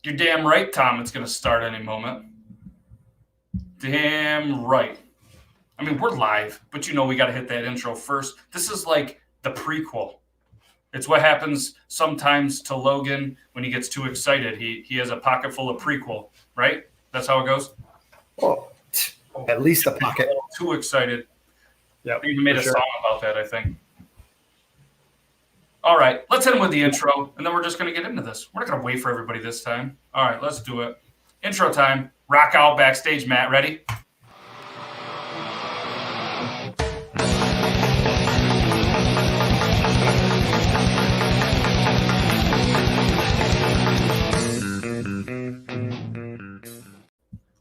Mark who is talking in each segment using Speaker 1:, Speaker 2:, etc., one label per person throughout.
Speaker 1: You're damn right, Tom. It's going to start any moment. Damn right. I mean, we're live, but we got to hit that intro first. This is like the prequel. It's what happens sometimes to Logan when he gets too excited. He has a pocket full of prequel, right? That's how it goes?
Speaker 2: Well, at least a pocket.
Speaker 1: Too excited.
Speaker 2: Yeah,
Speaker 1: we even made a song about that, I think. All right, let's hit him with the intro, and then we're just going to get into this. We're not going to wait for everybody this time. All right, let's do it. Intro time. Rock out backstage, Matt. Ready?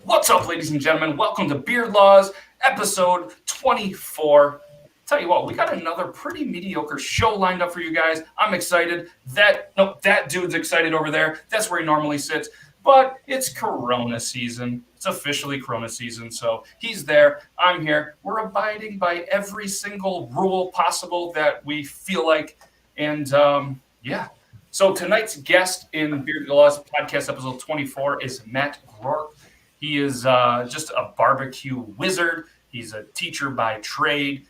Speaker 1: What's up, ladies and gentlemen? Welcome to Beard Laws, episode 24. Tell you what, we got another pretty mediocre show lined up for you guys. I'm excited. That dude's excited over there. That's where he normally sits. But it's Corona season. It's officially Corona season, so he's there. I'm here. We're abiding by every single rule possible that we feel like. And, yeah. So tonight's guest in Beard Laws podcast episode 24 is Matt Groark. He is just a barbecue wizard. He's a teacher by trade.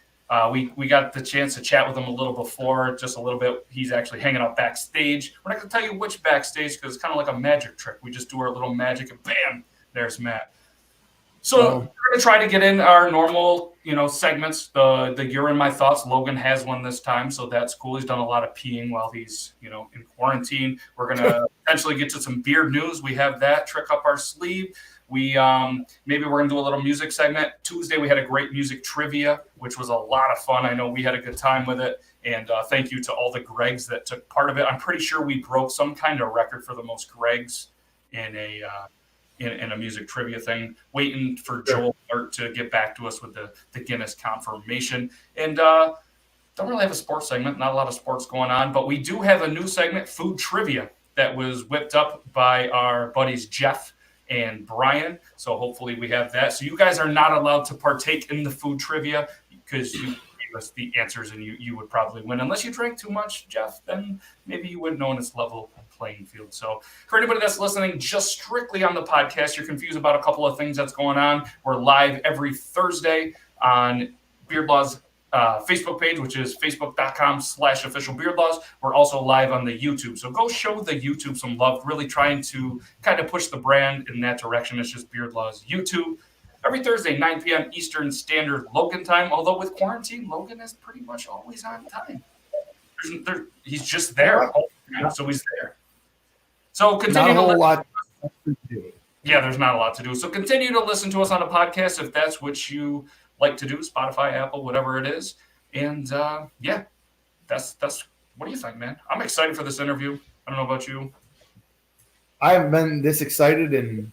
Speaker 1: We got the chance to chat with him a little before, just a little bit. He's actually hanging out backstage. We're not going to tell you which backstage because it's kind of like a magic trick. We just do our little magic and bam, there's Matt. So we're going to try to get in our normal, segments. The You're in My Thoughts. Logan has one this time, so that's cool. He's done a lot of peeing while he's, in quarantine. We're going to eventually get to some beard news. We have that trick up our sleeve. We maybe we're gonna do a little music segment. Tuesday we had a great music trivia, which was a lot of fun. I know we had a good time with it, and thank you to all the Gregs that took part of it. I'm pretty sure we broke some kind of record for the most Gregs in a music trivia thing. Waiting for Joel to get back to us with the Guinness confirmation, and don't really have a sports segment. Not a lot of sports going on, but we do have a new segment, food trivia, that was whipped up by our buddies Jeff and Brian. So hopefully we have that. So you guys are not allowed to partake in the food trivia because you gave us the answers and you would probably win. Unless you drank too much, Jeff, then maybe you wouldn't know in this level playing field. So for anybody that's listening just strictly on the podcast, you're confused about a couple of things that's going on. We're live every Thursday on Beard Laws Facebook page, which is facebook.com/officialbeardlaws. We're also live on the YouTube. So go show the YouTube some love, really trying to kind of push the brand in that direction. It's just Beard Laws YouTube. Every Thursday, 9 p.m. Eastern Standard Logan time. Although with quarantine, Logan is pretty much always on time. He's just there. So he's there. So continue
Speaker 2: not a whole lot to do.
Speaker 1: Yeah, there's not a lot to do. So continue to listen to us on the podcast if that's what you like to do, Spotify, Apple, whatever it is. And yeah, that's what do you think, man? I'm excited for this interview. I don't know about you.
Speaker 2: I haven't been this excited in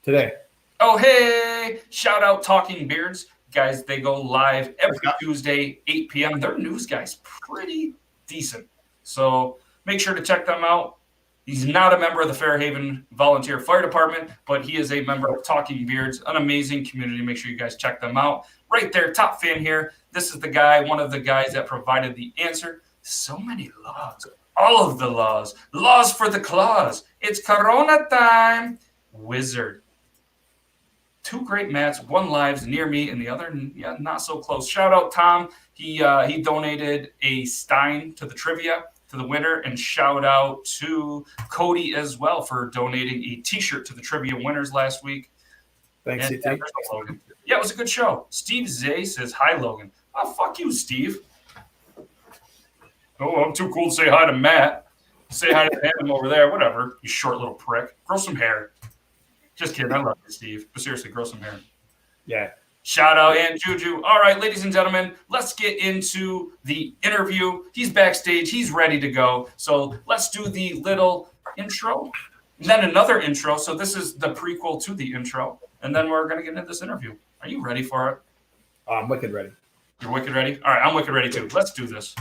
Speaker 2: today.
Speaker 1: Oh, hey, shout out Talking Beards. Guys, they go live every Tuesday, 8 p.m. Their news guy's pretty decent. So make sure to check them out. He's not a member of the Fairhaven Volunteer Fire Department, but he is a member of Talking Beards, an amazing community. Make sure you guys check them out. Right there, top fan here. This is the guy, one of the guys that provided the answer. So many laws. All of the laws. Laws for the claws. It's Corona time. Wizard. Two great mats, one lives near me and the other not so close. Shout out Tom. He donated a stein to the trivia, to the winner, and shout out to Cody as well for donating a t-shirt to the trivia winners last week.
Speaker 2: Thanks,
Speaker 1: and, Logan. Yeah, it was a good show. Steve Zay says, hi, Logan. Oh, fuck you, Steve. Oh, I'm too cool to say hi to Matt. Say hi to him over there. Whatever, you short little prick. Grow some hair. Just kidding. I love you, Steve. But seriously, grow some hair.
Speaker 2: Yeah.
Speaker 1: Shout out and Juju. All right, ladies and gentlemen, let's get into the interview. He's backstage. He's ready to go. So let's do the little intro, and then another intro. So this is the prequel to the intro, and then we're going to get into this interview. Are you ready for it?
Speaker 2: I'm wicked ready.
Speaker 1: You're wicked ready? All right, I'm wicked ready too. Let's do this.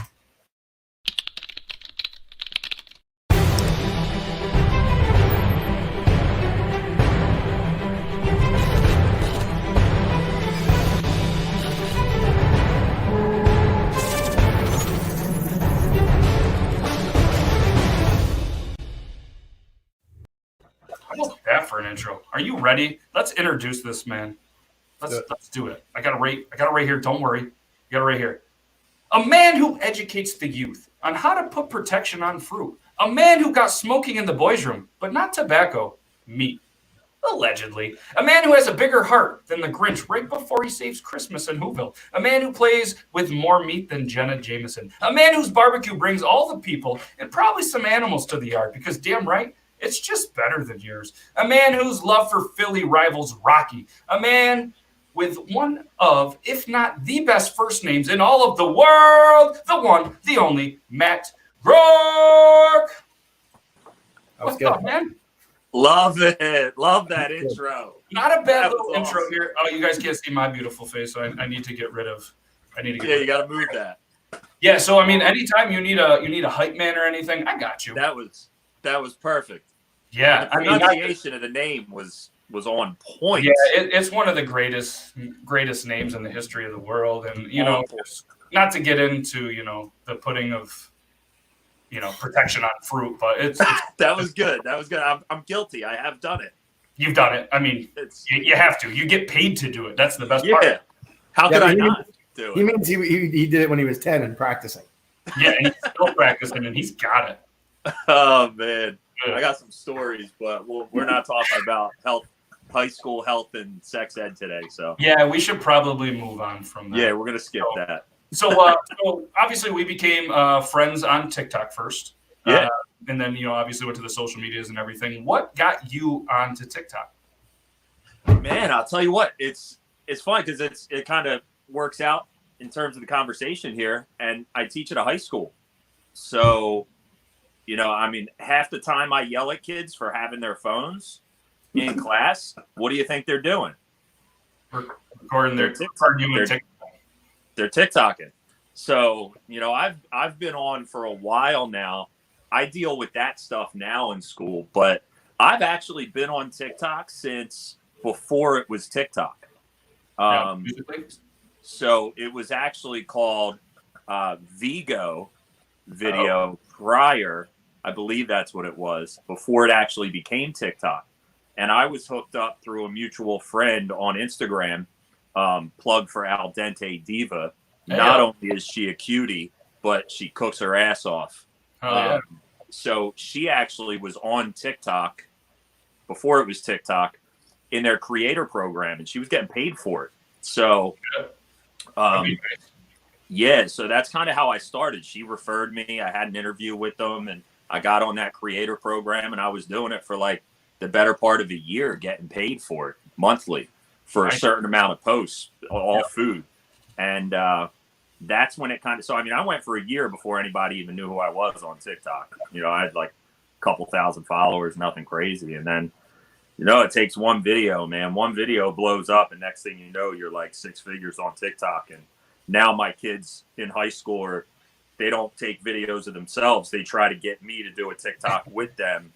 Speaker 1: an intro. Are you ready? Let's introduce this man. Let's do it. I got it right here. Don't worry. I got it right here. A man who educates the youth on how to put protection on fruit. A man who got smoking in the boys' room, but not tobacco, meat. Allegedly. A man who has a bigger heart than the Grinch right before he saves Christmas in Whoville. A man who plays with more meat than Jenna Jameson. A man whose barbecue brings all the people and probably some animals to the yard because damn right, it's just better than yours. A man whose love for Philly rivals Rocky. A man with one of, if not the best first names in all of the world. The one, the only, Matt Groark. What's up, man?
Speaker 3: Love it. Love that intro.
Speaker 1: Not a bad little intro here. Oh, you guys can't see my beautiful face, so I need to get rid of.
Speaker 3: You got to move that.
Speaker 1: Yeah, so I mean, anytime you need a hype man or anything, I got you.
Speaker 3: That was perfect.
Speaker 1: Yeah,
Speaker 3: the pronunciation of the name was on point.
Speaker 1: Yeah, it's one of the greatest names in the history of the world, and not to get into the putting of protection on fruit, but it's
Speaker 3: that was good. That was good. I'm guilty. I have done it.
Speaker 1: You've done it. I mean, you have to. You get paid to do it. That's the best part.
Speaker 3: How could I not do it?
Speaker 2: He means he did it when he was 10 and practicing.
Speaker 1: Yeah, and he's still practicing, and he's got it.
Speaker 3: Oh man, I got some stories, but we're not talking about high school health and sex ed today. So
Speaker 1: yeah, we should probably move on from that.
Speaker 3: Yeah, we're gonna skip that.
Speaker 1: So obviously we became friends on TikTok first.
Speaker 3: Yeah.
Speaker 1: And then, obviously went to the social medias and everything. What got you onto TikTok?
Speaker 3: Man, I'll tell you what, it's fun because it kind of works out in terms of the conversation here. And I teach at a high school. So, half the time I yell at kids for having their phones in class. What do you think they're doing?
Speaker 1: Recording their TikTok.
Speaker 3: They're TikToking. So, I've been on for a while now. I deal with that stuff now in school, but I've actually been on TikTok since before it was TikTok. So it was actually called Vigo video prior. I believe that's what it was before it actually became TikTok. And I was hooked up through a mutual friend on Instagram. Plug for Al Dente Diva. Not only is she a cutie, but she cooks her ass off. So she actually was on TikTok before it was TikTok in their creator program, and she was getting paid for it. So, so that's kind of how I started. She referred me. I had an interview with them, and I got on that creator program, and I was doing it for like the better part of a year, getting paid for it monthly for a certain amount of posts, all food. And that's when it kind of, I went for a year before anybody even knew who I was on TikTok. I had like a couple thousand followers, nothing crazy. And then, it takes one video, man. One video blows up, and next thing you know, you're like 6 figures on TikTok. And now my kids in high school they don't take videos of themselves. They try to get me to do a TikTok with them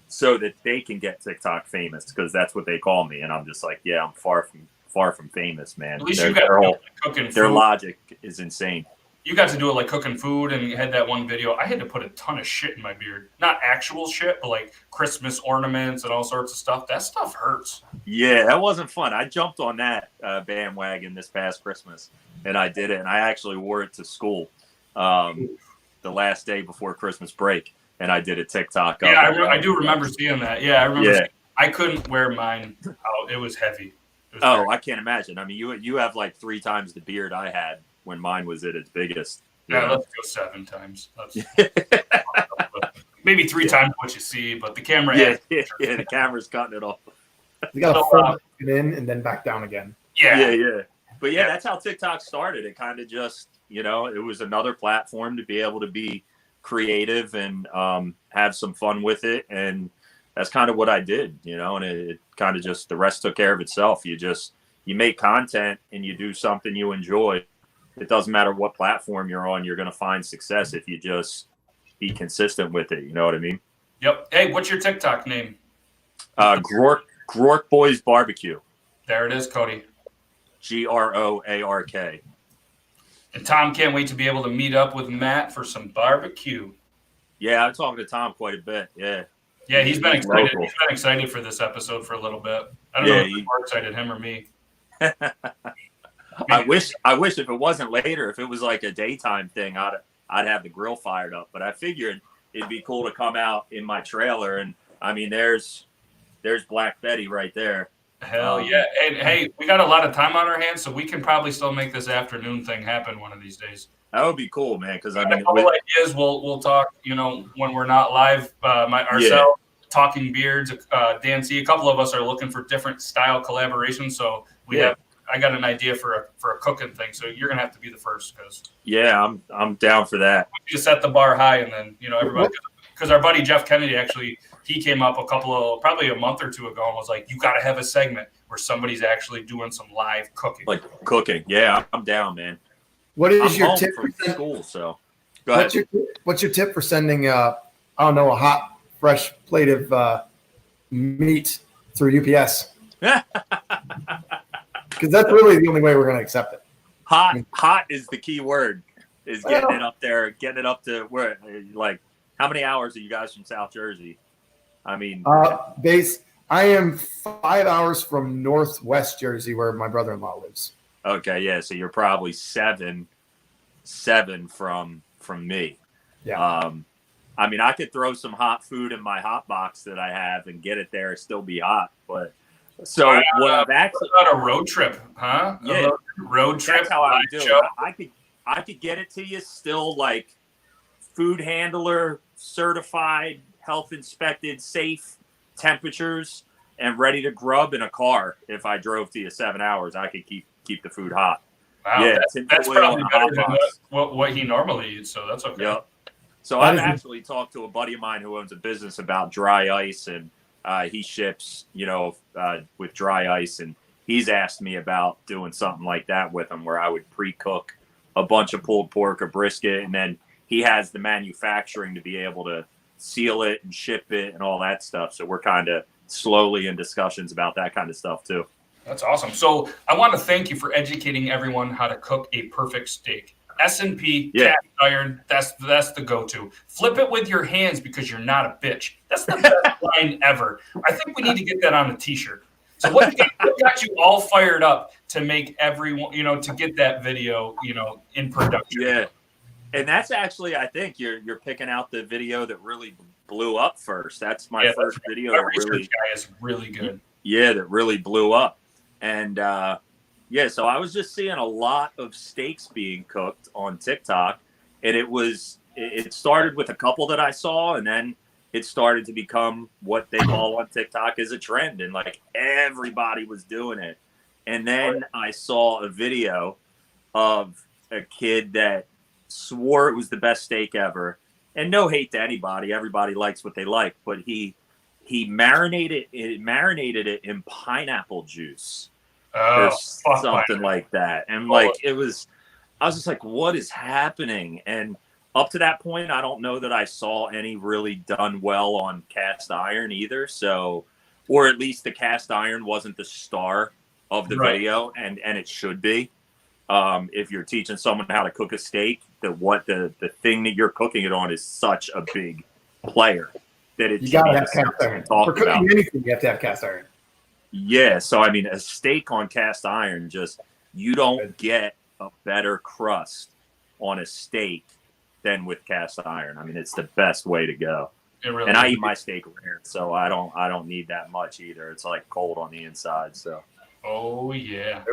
Speaker 3: so that they can get TikTok famous, because that's what they call me. And I'm just like, yeah, I'm far from famous, man.
Speaker 1: At least you got cooking food.
Speaker 3: Their logic is insane.
Speaker 1: You got to do it like cooking food, and you had that one video. I had to put a ton of shit in my beard. Not actual shit, but like Christmas ornaments and all sorts of stuff. That stuff hurts.
Speaker 3: Yeah, that wasn't fun. I jumped on that bandwagon this past Christmas, and I did it. And I actually wore it to school the last day before Christmas break, and I did a TikTok.
Speaker 1: Yeah, I do remember seeing that. Yeah, I remember. I couldn't wear mine out. It was heavy.
Speaker 3: I can't imagine. I mean, you have like 3 times the beard I had when mine was at its biggest.
Speaker 1: Yeah, let's go 7 times. Maybe 3 times what you see, but the camera.
Speaker 3: Yeah, the camera's cutting it off.
Speaker 2: You got to fold it in and then back down again.
Speaker 3: Yeah. But that's how TikTok started. It kind of just, it was another platform to be able to be creative and have some fun with it. And that's kind of what I did, and it kind of just, the rest took care of itself. You make content and you do something you enjoy. It doesn't matter what platform you're on, you're going to find success if you just be consistent with it. You know what I mean?
Speaker 1: Yep. Hey, what's your TikTok name?
Speaker 3: Groark Boys BBQ.
Speaker 1: There it is, Cody.
Speaker 3: Groark.
Speaker 1: And Tom can't wait to be able to meet up with Matt for some barbecue.
Speaker 3: Yeah, I'm talking to Tom quite a bit. Yeah.
Speaker 1: Yeah, he's been excited.
Speaker 3: Local.
Speaker 1: He's been excited for this episode for a little bit. I don't
Speaker 3: Yeah,
Speaker 1: know if he's more excited, him or me.
Speaker 3: I wish if it wasn't later, if it was like a daytime thing, I'd have the grill fired up. But I figured it'd be cool to come out in my trailer, and I mean, there's Black Betty right there.
Speaker 1: Hell yeah. And hey, we got a lot of time on our hands, so we can probably still make this afternoon thing happen one of these days.
Speaker 3: That would be cool, man. Because I
Speaker 1: A
Speaker 3: mean,
Speaker 1: couple ideas. We'll talk. When we're not live, ourselves talking beards. Dan C. A couple of us are looking for different style collaborations. So I got an idea for a cooking thing. So you're gonna have to be the first because
Speaker 3: I'm down for that.
Speaker 1: We just set the bar high, and then everybody. Because our buddy Jeff Kennedy actually, he came up probably a month or two ago and was like, you got to have a segment where somebody's actually doing some live cooking.
Speaker 3: Like cooking. Yeah, I'm down, man.
Speaker 2: What is
Speaker 3: I'm
Speaker 2: your
Speaker 3: home
Speaker 2: tip
Speaker 3: from
Speaker 2: for
Speaker 3: school? So go ahead.
Speaker 2: What's your tip for sending, a hot, fresh plate of meat through UPS? Because that's really the only way we're going to accept it.
Speaker 3: Hot is the key word. Is getting it up there, getting it up to where, like, how many hours are you guys from South Jersey? I mean,
Speaker 2: I am 5 hours from Northwest Jersey, where my brother-in-law lives.
Speaker 3: Okay, yeah, so you're probably seven from me.
Speaker 2: Yeah.
Speaker 3: I mean, I could throw some hot food in my hot box that I have and get it there and still be hot. But so what I've actually
Speaker 1: about a road trip, huh?
Speaker 3: Yeah,
Speaker 1: road trip.
Speaker 3: That's how I would do it. I could get it to you still like food handler certified, health inspected, safe temperatures, and ready to grub in a car. If I drove to you 7 hours, I could keep the food hot.
Speaker 1: Wow,
Speaker 3: yeah,
Speaker 1: that's probably better than what he normally eats, so that's okay.
Speaker 3: Yep. So I've actually talked to a buddy of mine who owns a business about dry ice, and he ships, with dry ice, and he's asked me about doing something like that with him, where I would pre-cook a bunch of pulled pork or brisket, and then he has the manufacturing to be able to seal it and ship it and all that stuff. So we're kind of slowly in discussions about that kind of stuff too.
Speaker 1: That's awesome. So I want to thank you for educating everyone how to cook a perfect steak. S&P, cast iron, that's the go-to. Flip it with your hands because you're not a bitch. That's the best line ever. I think we need to get that on a t-shirt. So what got you all fired up to make everyone, to get that video, in production?
Speaker 3: Yeah. And that's actually, I think you're picking out the video that really blew up first. That's my first video.
Speaker 1: Our research guy is really good.
Speaker 3: Yeah, that really blew up. And so I was just seeing a lot of steaks being cooked on TikTok, and it started with a couple that I saw, and then it started to become what they call on TikTok is a trend, and like everybody was doing it. And then I saw a video of a kid that swore it was the best steak ever, and no hate to anybody, everybody likes what they like, but he marinated it in pineapple juice or something like that, and I was just like, what is happening? And up to that point, I don't know that I saw any really done well on cast iron either, so, or at least the cast iron wasn't the star of the video, and it should be. If you're teaching someone how to cook a steak, the thing that you're cooking it on is such a big player that you gotta have cast iron.
Speaker 2: For cooking anything, you have to have cast iron.
Speaker 3: Yeah, so I mean, a steak on cast iron, you don't get a better crust on a steak than with cast iron. I mean, it's the best way to go. Really and I eat my steak rare, so I don't need that much either. It's like cold on the inside. So.
Speaker 1: Oh yeah.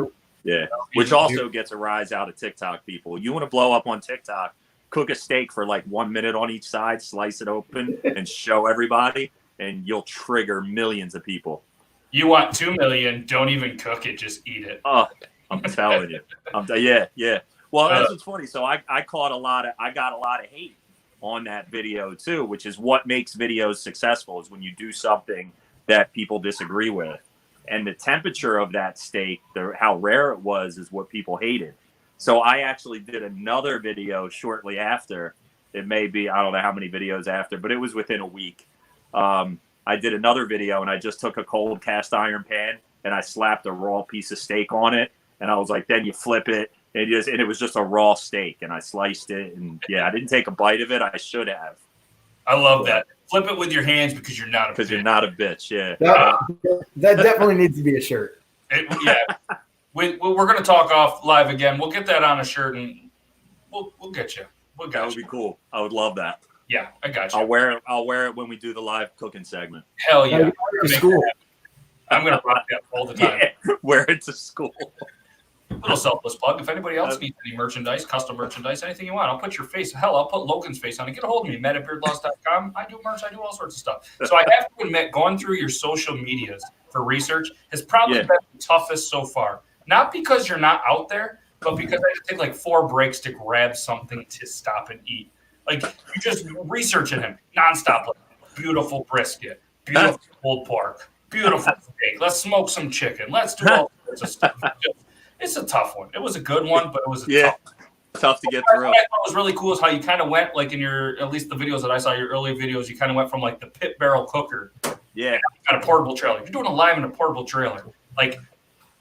Speaker 3: Yeah, which also gets a rise out of TikTok people. You want to blow up on TikTok, cook a steak for like 1 minute on each side, slice it open, and show everybody, and you'll trigger millions of people.
Speaker 1: You want 2 million, don't even cook it, just eat it.
Speaker 3: Oh, I'm telling you. Yeah. Well, that's what's funny. So I got a lot of hate on that video too, which is what makes videos successful, is when you do something that people disagree with. And the temperature of that steak, how rare it was, is what people hated. So I actually did another video shortly after. It may be, I don't know how many videos after, but it was within a week. I did another video, and I just took a cold cast iron pan and I slapped a raw piece of steak on it. And I was like, then you flip it. And it was just a raw steak, and I sliced it. And yeah, I didn't take a bite of it. I should have.
Speaker 1: I love that. Flip it with your hands because you're not a
Speaker 3: Because
Speaker 1: bitch.
Speaker 3: you're not a bitch. Yeah.
Speaker 2: That definitely needs to be a shirt.
Speaker 1: Yeah. We're going to talk off live again. We'll get that on a shirt and we'll get you.
Speaker 3: That would be cool. I would love that.
Speaker 1: Yeah, I got you.
Speaker 3: I'll wear it when we do the live cooking segment.
Speaker 1: Hell yeah.
Speaker 2: To school.
Speaker 1: I'm going to rock that all the time.
Speaker 3: Yeah, wear it to school.
Speaker 1: Little selfless plug. If anybody else needs any merchandise, custom merchandise, anything you want, I'll put your face. Hell, I'll put Logan's face on it. Get a hold of me, matt@beardlaws.com. I do merch. I do all sorts of stuff. So I have to admit, going through your social medias for research has probably been the toughest so far. Not because you're not out there, but because I had to take like 4 breaks to grab something to stop and eat. Like, you're just researching him nonstop. Like, beautiful brisket, beautiful pulled pork, beautiful steak. Let's smoke some chicken. Let's do all sorts of stuff. It's a tough one. It was a good one, but it was
Speaker 3: tough to get through.
Speaker 1: What I thought was really cool is how you kind of went, like in your, at least the videos that I saw, your early videos, you kind of went from like the pit barrel cooker.
Speaker 3: Yeah.
Speaker 1: You got a portable trailer. You're doing a live in a portable trailer. Like,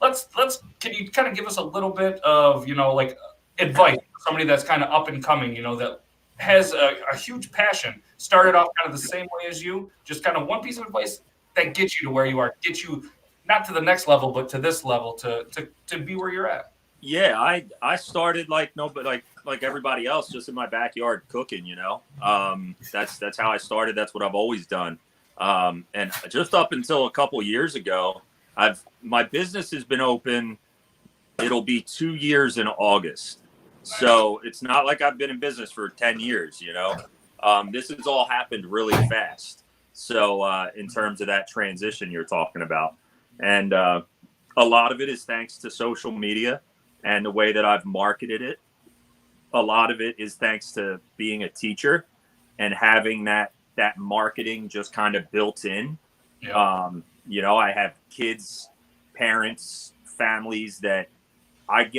Speaker 1: can you kind of give us a little bit of, like advice for somebody that's kind of up and coming, that has a huge passion, started off kind of the same way as you, just kind of one piece of advice that gets you to where you are, get you not to the next level, but to this level to be where you're at.
Speaker 3: Yeah, I started like everybody else, just in my backyard cooking. That's how I started. That's what I've always done. And just up until a couple years ago, my business has been open. It'll be 2 years in August, so it's not like I've been in business for 10 years. This has all happened really fast. So in terms of that transition you're talking about. And a lot of it is thanks to social media and the way that I've marketed it. A lot of it is thanks to being a teacher and having that marketing just kind of built in. Yeah. I have kids, parents, families that I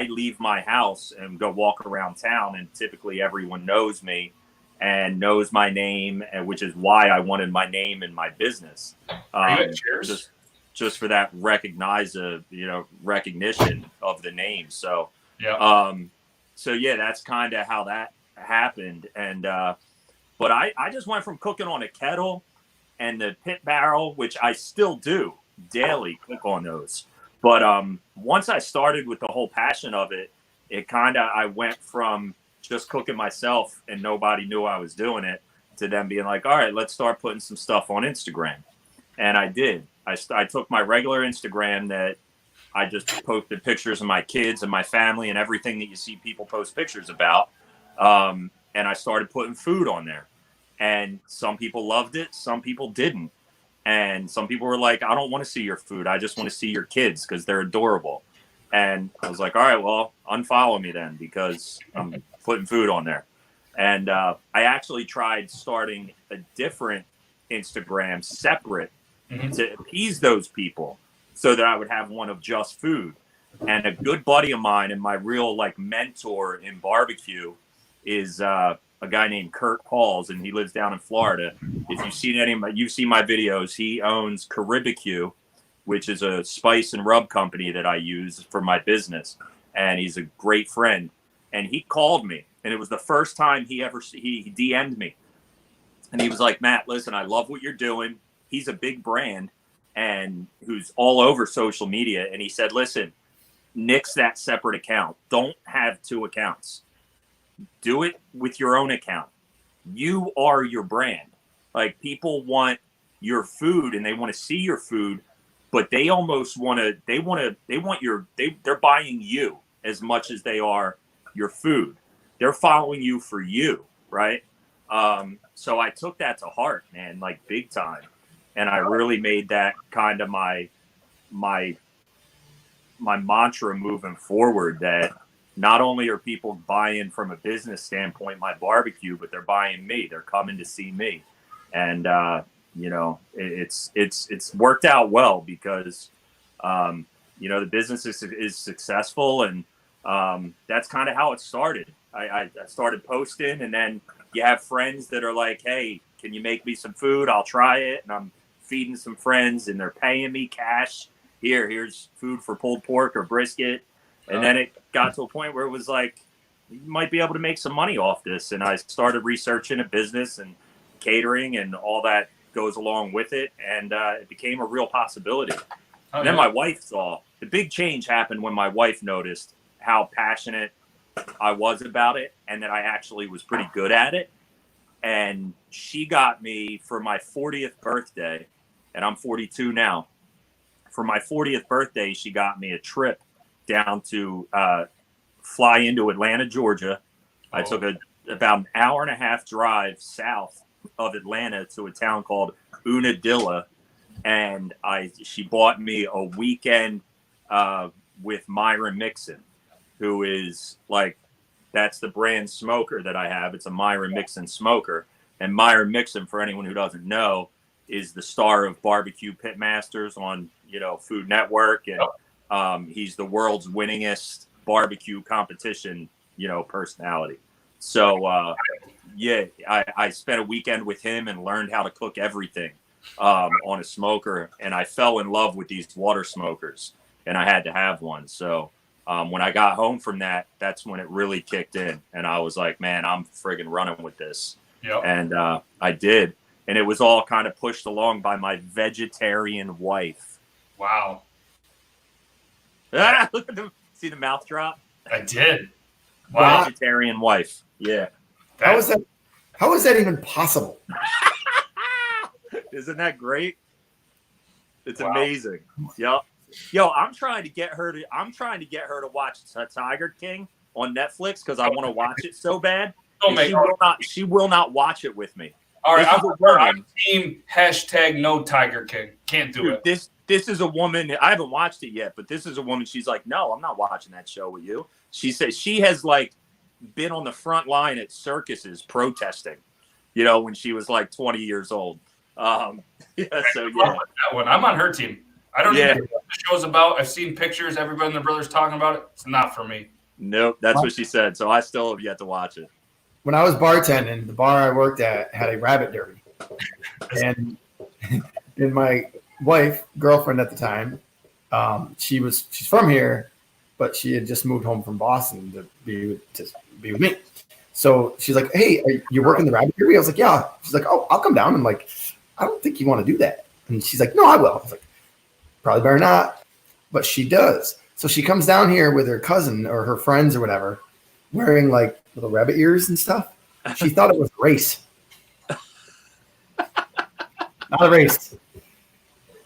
Speaker 3: leave my house and go walk around town, and typically everyone knows me and knows my name, and which is why I wanted my name in my business.
Speaker 1: Cheers.
Speaker 3: Just for that recognition of the name. So, that's kind of how that happened. And, but I just went from cooking on a kettle and the pit barrel, which I still do daily, cook on those. But, once I started with the whole passion of it, I went from just cooking myself and nobody knew I was doing it to them being like, all right, let's start putting some stuff on Instagram. And I did. I took my regular Instagram that I just posted pictures of my kids and my family and everything that you see people post pictures about. And I started putting food on there. And some people loved it. Some people didn't. And some people were like, I don't want to see your food. I just want to see your kids because they're adorable. And I was like, all right, well, unfollow me then because I'm putting food on there. And I actually tried starting a different Instagram separate to appease those people so that I would have one of just food. And a good buddy of mine and my real mentor in barbecue is a guy named Kurt Halls, and he lives down in Florida. If you've seen my videos, he owns BBQ, which is a spice and rub company that I use for my business. And he's a great friend. And he called me, and it was the first time he DM'd me. And he was like, Matt, listen, I love what you're doing. He's a big brand and who's all over social media. And he said, listen, nix that separate account. Don't have 2 accounts. Do it with your own account. You are your brand. Like, people want your food and they want to see your food, but they almost they're buying you as much as they are your food. They're following you for you. Right. So I took that to heart, man, big time. And I really made that kind of my mantra moving forward, that not only are people buying from a business standpoint my barbecue, but they're buying me. They're coming to see me. And it's worked out well because the business is successful, and that's kind of how it started. I started posting, and then you have friends that are like, hey, can you make me some food? I'll try it. And I'm feeding some friends and they're paying me cash. Here's food for pulled pork or brisket. And then it got to a point where it was like, you might be able to make some money off this. And I started researching a business and catering and all that goes along with it. And it became a real possibility.
Speaker 1: Oh,
Speaker 3: And then
Speaker 1: yeah.
Speaker 3: my wife saw the big change happened when my wife noticed how passionate I was about it and that I actually was pretty good at it. And she got me for my 40th birthday, and I'm 42 now. For my 40th birthday, she got me a trip down to fly into Atlanta, Georgia. I took about an hour and a half drive south of Atlanta to a town called Unadilla, and she bought me a weekend with Myron Mixon, who is like, that's the brand smoker that I have. It's a Myron Mixon smoker. And Myron Mixon, for anyone who doesn't know, is the star of Barbecue Pitmasters on, Food Network. And he's the world's winningest barbecue competition, personality. So, I spent a weekend with him and learned how to cook everything on a smoker. And I fell in love with these water smokers, and I had to have one. So, when I got home from that, that's when it really kicked in. And I was like, man, I'm friggin' running with this.
Speaker 1: Yep.
Speaker 3: And I did. And it was all kind of pushed along by my vegetarian wife.
Speaker 1: Wow.
Speaker 3: Look at them. See the mouth drop?
Speaker 1: I did. Wow.
Speaker 3: Vegetarian wife. Yeah.
Speaker 2: How is that even possible?
Speaker 3: Isn't that great? It's
Speaker 1: Wow.
Speaker 3: amazing. Yep. Yo, I'm trying to get her to watch Tiger King on Netflix because I want to watch it so bad. She will not watch it with me.
Speaker 1: All right,
Speaker 3: I'm
Speaker 1: team #no Tiger King. Can't do it.
Speaker 3: This is a woman. I haven't watched it yet, but this is a woman. She's like, no, I'm not watching that show with you. She says she has like been on the front line at circuses protesting, when she was like 20 years old. So yeah.
Speaker 1: That one. I'm on her team. I don't even know what the show's about. I've seen pictures. Everybody and their brother's talking about it. It's not for me.
Speaker 3: Nope, that's what she said. So I still have yet to watch it.
Speaker 2: When I was bartending, the bar I worked at had a rabbit derby, and my wife, girlfriend at the time, she's from here, but she had just moved home from Boston to be with me. So she's like, "Hey, are you working the rabbit derby?" I was like, "Yeah." She's like, "Oh, I'll come down." I'm like, "I don't think you want to do that." And she's like, "No, I will." I was like, "Probably better not," but she does. So she comes down here with her cousin or her friends or whatever, wearing like little rabbit ears and stuff. She thought it was a race. Not a race.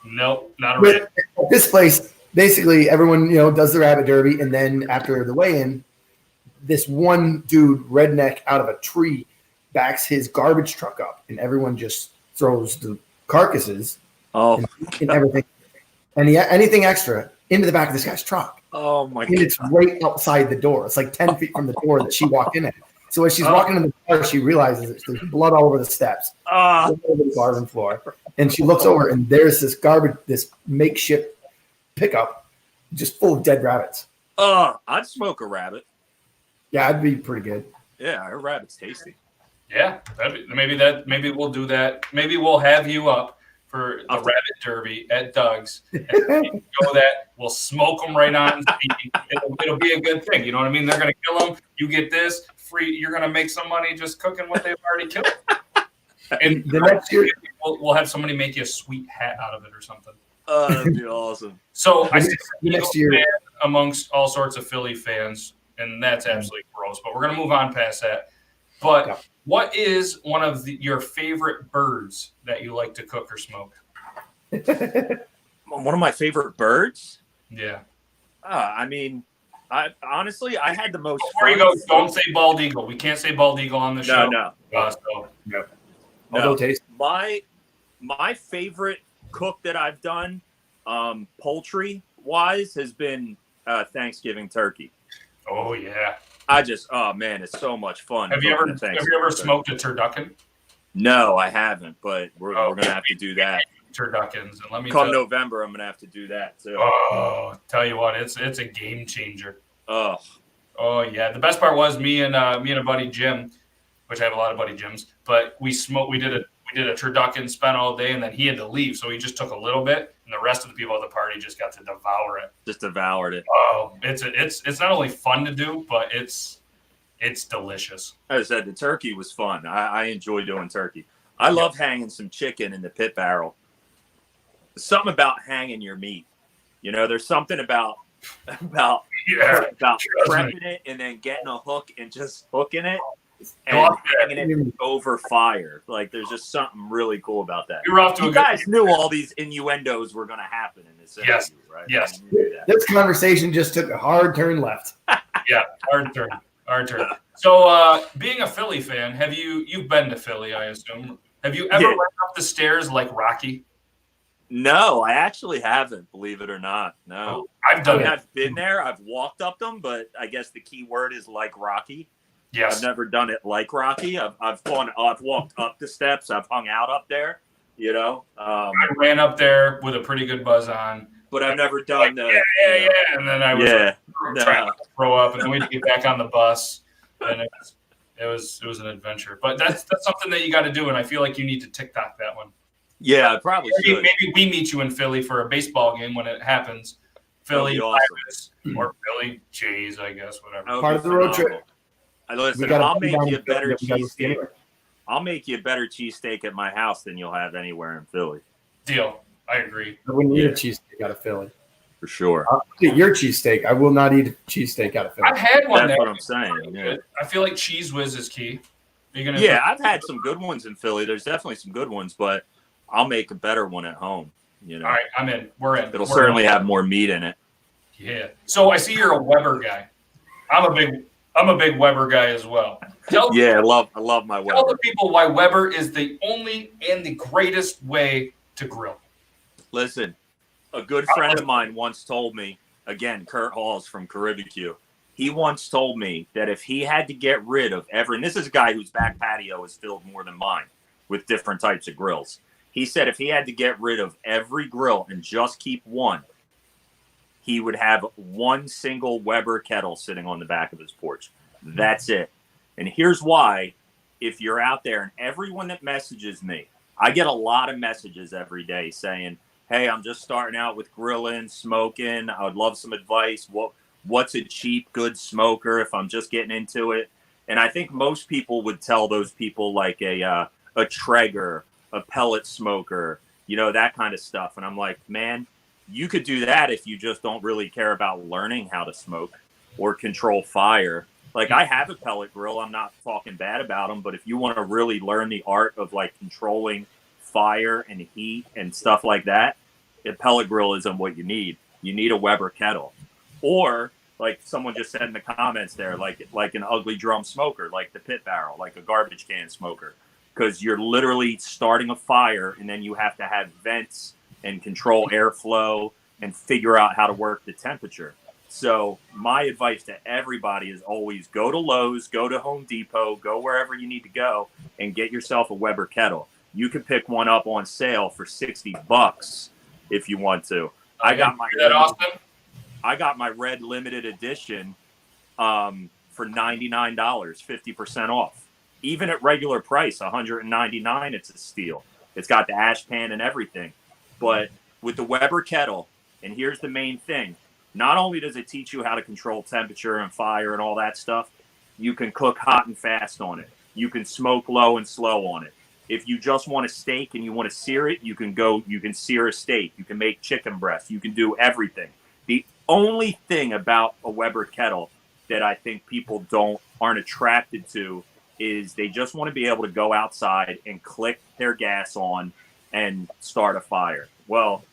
Speaker 1: Nope, not a race.
Speaker 2: At this place, basically everyone, does the rabbit derby, and then after the weigh-in, this one dude, redneck, out of a tree, backs his garbage truck up, and everyone just throws the carcasses and everything, and anything extra into the back of this guy's truck.
Speaker 3: Oh my god!
Speaker 2: And it's right outside the door. It's like 10 feet from the door that she walked in at. So as she's walking in the bar, she realizes that there's blood all over the steps, all over the barroom floor, and she looks over, and there's this makeshift pickup, just full of dead rabbits.
Speaker 3: I'd smoke a rabbit.
Speaker 2: Yeah, I'd be pretty good.
Speaker 3: Yeah, a rabbit's tasty.
Speaker 1: Yeah, maybe we'll do that. Maybe we'll have you up for the rabbit derby at Doug's. And go that we'll smoke them right on. It'll be a good thing. You know what I mean? They're gonna kill them. You get this free. You're gonna make some money just cooking what they've already killed. And
Speaker 2: the next year,
Speaker 1: we'll have somebody make you a sweet hat out of it or something.
Speaker 3: That'd be awesome.
Speaker 1: So I see
Speaker 2: next year
Speaker 1: amongst all sorts of Philly fans, and that's absolutely gross. But we're gonna move on past that. But what is one of your favorite birds that you like to cook or smoke?
Speaker 3: One of my favorite birds?
Speaker 1: Yeah.
Speaker 3: I honestly had the most.
Speaker 1: Before you go, don't say bald eagle. We can't say bald eagle on the show.
Speaker 3: No.
Speaker 2: Although taste.
Speaker 3: My favorite cook that I've done, poultry wise, has been Thanksgiving turkey.
Speaker 1: Oh yeah.
Speaker 3: Man, it's so much fun.
Speaker 1: Have you ever smoked a turducken?
Speaker 3: No, I haven't, but we're gonna have to do that.
Speaker 1: Turduckens, and let me
Speaker 3: come November, I'm gonna have to do that too.
Speaker 1: Oh, tell you what, it's a game changer.
Speaker 3: Oh
Speaker 1: yeah. The best part was me and a buddy Jim, which I have a lot of buddy Jims, but we did a turducken, spent all day, and then he had to leave, so he just took a little bit, and the rest of the people at the party just got to devour it.
Speaker 3: Just devoured it.
Speaker 1: Oh, it's not only fun to do, but it's delicious.
Speaker 3: As I said, the turkey was fun. I enjoy doing turkey. I love hanging some chicken in the pit barrel. There's something about hanging your meat. You know, there's something about prepping it and then getting a hook and just hooking it and hanging it over fire. Like, there's just something really cool about that.
Speaker 1: You're off to
Speaker 3: you
Speaker 1: a
Speaker 3: guys
Speaker 1: good
Speaker 3: knew all these innuendos were going to happen in this interview, right?
Speaker 1: Yes.
Speaker 2: This conversation just took a hard turn left.
Speaker 1: Yeah, hard turn. So, being a Philly fan, you've been to Philly, I assume. Have you ever went up the stairs like Rocky?
Speaker 3: No, I actually haven't, believe it or not. No.
Speaker 1: I've done it.
Speaker 3: I've been there. I've walked up them, but I guess the key word is like Rocky.
Speaker 1: Yes.
Speaker 3: I've never done it like Rocky. I've walked up the steps. I've hung out up there, you know. I
Speaker 1: ran up there with a pretty good buzz on.
Speaker 3: But I've never done
Speaker 1: yeah. And then I was trying to throw up, and then we had to get back on the bus. And it was an adventure. But that's something that you got to do, and I feel like you need to TikTok that one.
Speaker 3: Yeah, I probably should.
Speaker 1: Maybe we meet you in Philly for a baseball game when it happens. Philly,
Speaker 3: awesome.
Speaker 1: or Philly Jays, I guess, whatever.
Speaker 2: Part of the road trip.
Speaker 3: Listen, I'll make you a better cheesesteak. I'll make you a better cheesesteak at my house than you'll have anywhere in Philly.
Speaker 1: Deal. I agree.
Speaker 2: I wouldn't eat a cheesesteak out of Philly.
Speaker 3: For sure.
Speaker 2: I'll eat your cheesesteak. I will not eat a cheesesteak out of Philly.
Speaker 1: I've had one.
Speaker 3: That's what I'm saying. Yeah.
Speaker 1: I feel like Cheese Whiz is key.
Speaker 3: I've had some good ones in Philly. There's definitely some good ones, but I'll make a better one at home. You know.
Speaker 1: All right, I'm in. We're in.
Speaker 3: It'll certainly have more meat in it.
Speaker 1: Yeah. So I see you're a Weber guy. I'm a big Weber guy as well.
Speaker 3: I love my Weber.
Speaker 1: Tell the people why Weber is the only and the greatest way to grill.
Speaker 3: Listen, a good friend of mine once told me, again, Kurt Halls from BBQ, he once told me that if he had to get rid of and this is a guy whose back patio is filled more than mine with different types of grills. He said if he had to get rid of every grill and just keep one, he would have one single Weber kettle sitting on the back of his porch. That's it. And here's why. If you're out there, and everyone that messages me, I get a lot of messages every day saying, hey, I'm just starting out with grilling, smoking. I would love some advice. What's a cheap, good smoker if I'm just getting into it? And I think most people would tell those people like a Traeger, a pellet smoker, that kind of stuff. And I'm like, man, you could do that if you just don't really care about learning how to smoke or control fire. Like, I have a pellet grill. I'm not talking bad about them, but if you want to really learn the art of like controlling fire and heat and stuff like that, a pellet grill isn't what you need. You need a Weber kettle, or like someone just said in the comments there, like an ugly drum smoker, like the pit barrel, like a garbage can smoker, because you're literally starting a fire and then you have to have vents and control airflow and figure out how to work the temperature. So my advice to everybody is always go to Lowe's, go to Home Depot, go wherever you need to go and get yourself a Weber kettle. You can pick one up on sale for $60 if you want to. I got my red limited edition for $99, 50% off. Even at regular price, $199, it's a steal. It's got the ash pan and everything. But with the Weber kettle, and here's the main thing, not only does it teach you how to control temperature and fire and all that stuff, you can cook hot and fast on it. You can smoke low and slow on it. If you just want a steak and you want to sear it, you can sear a steak. You can make chicken breast. You can do everything. The only thing about a Weber kettle that I think people aren't attracted to is they just want to be able to go outside and click their gas on and start a fire. Well,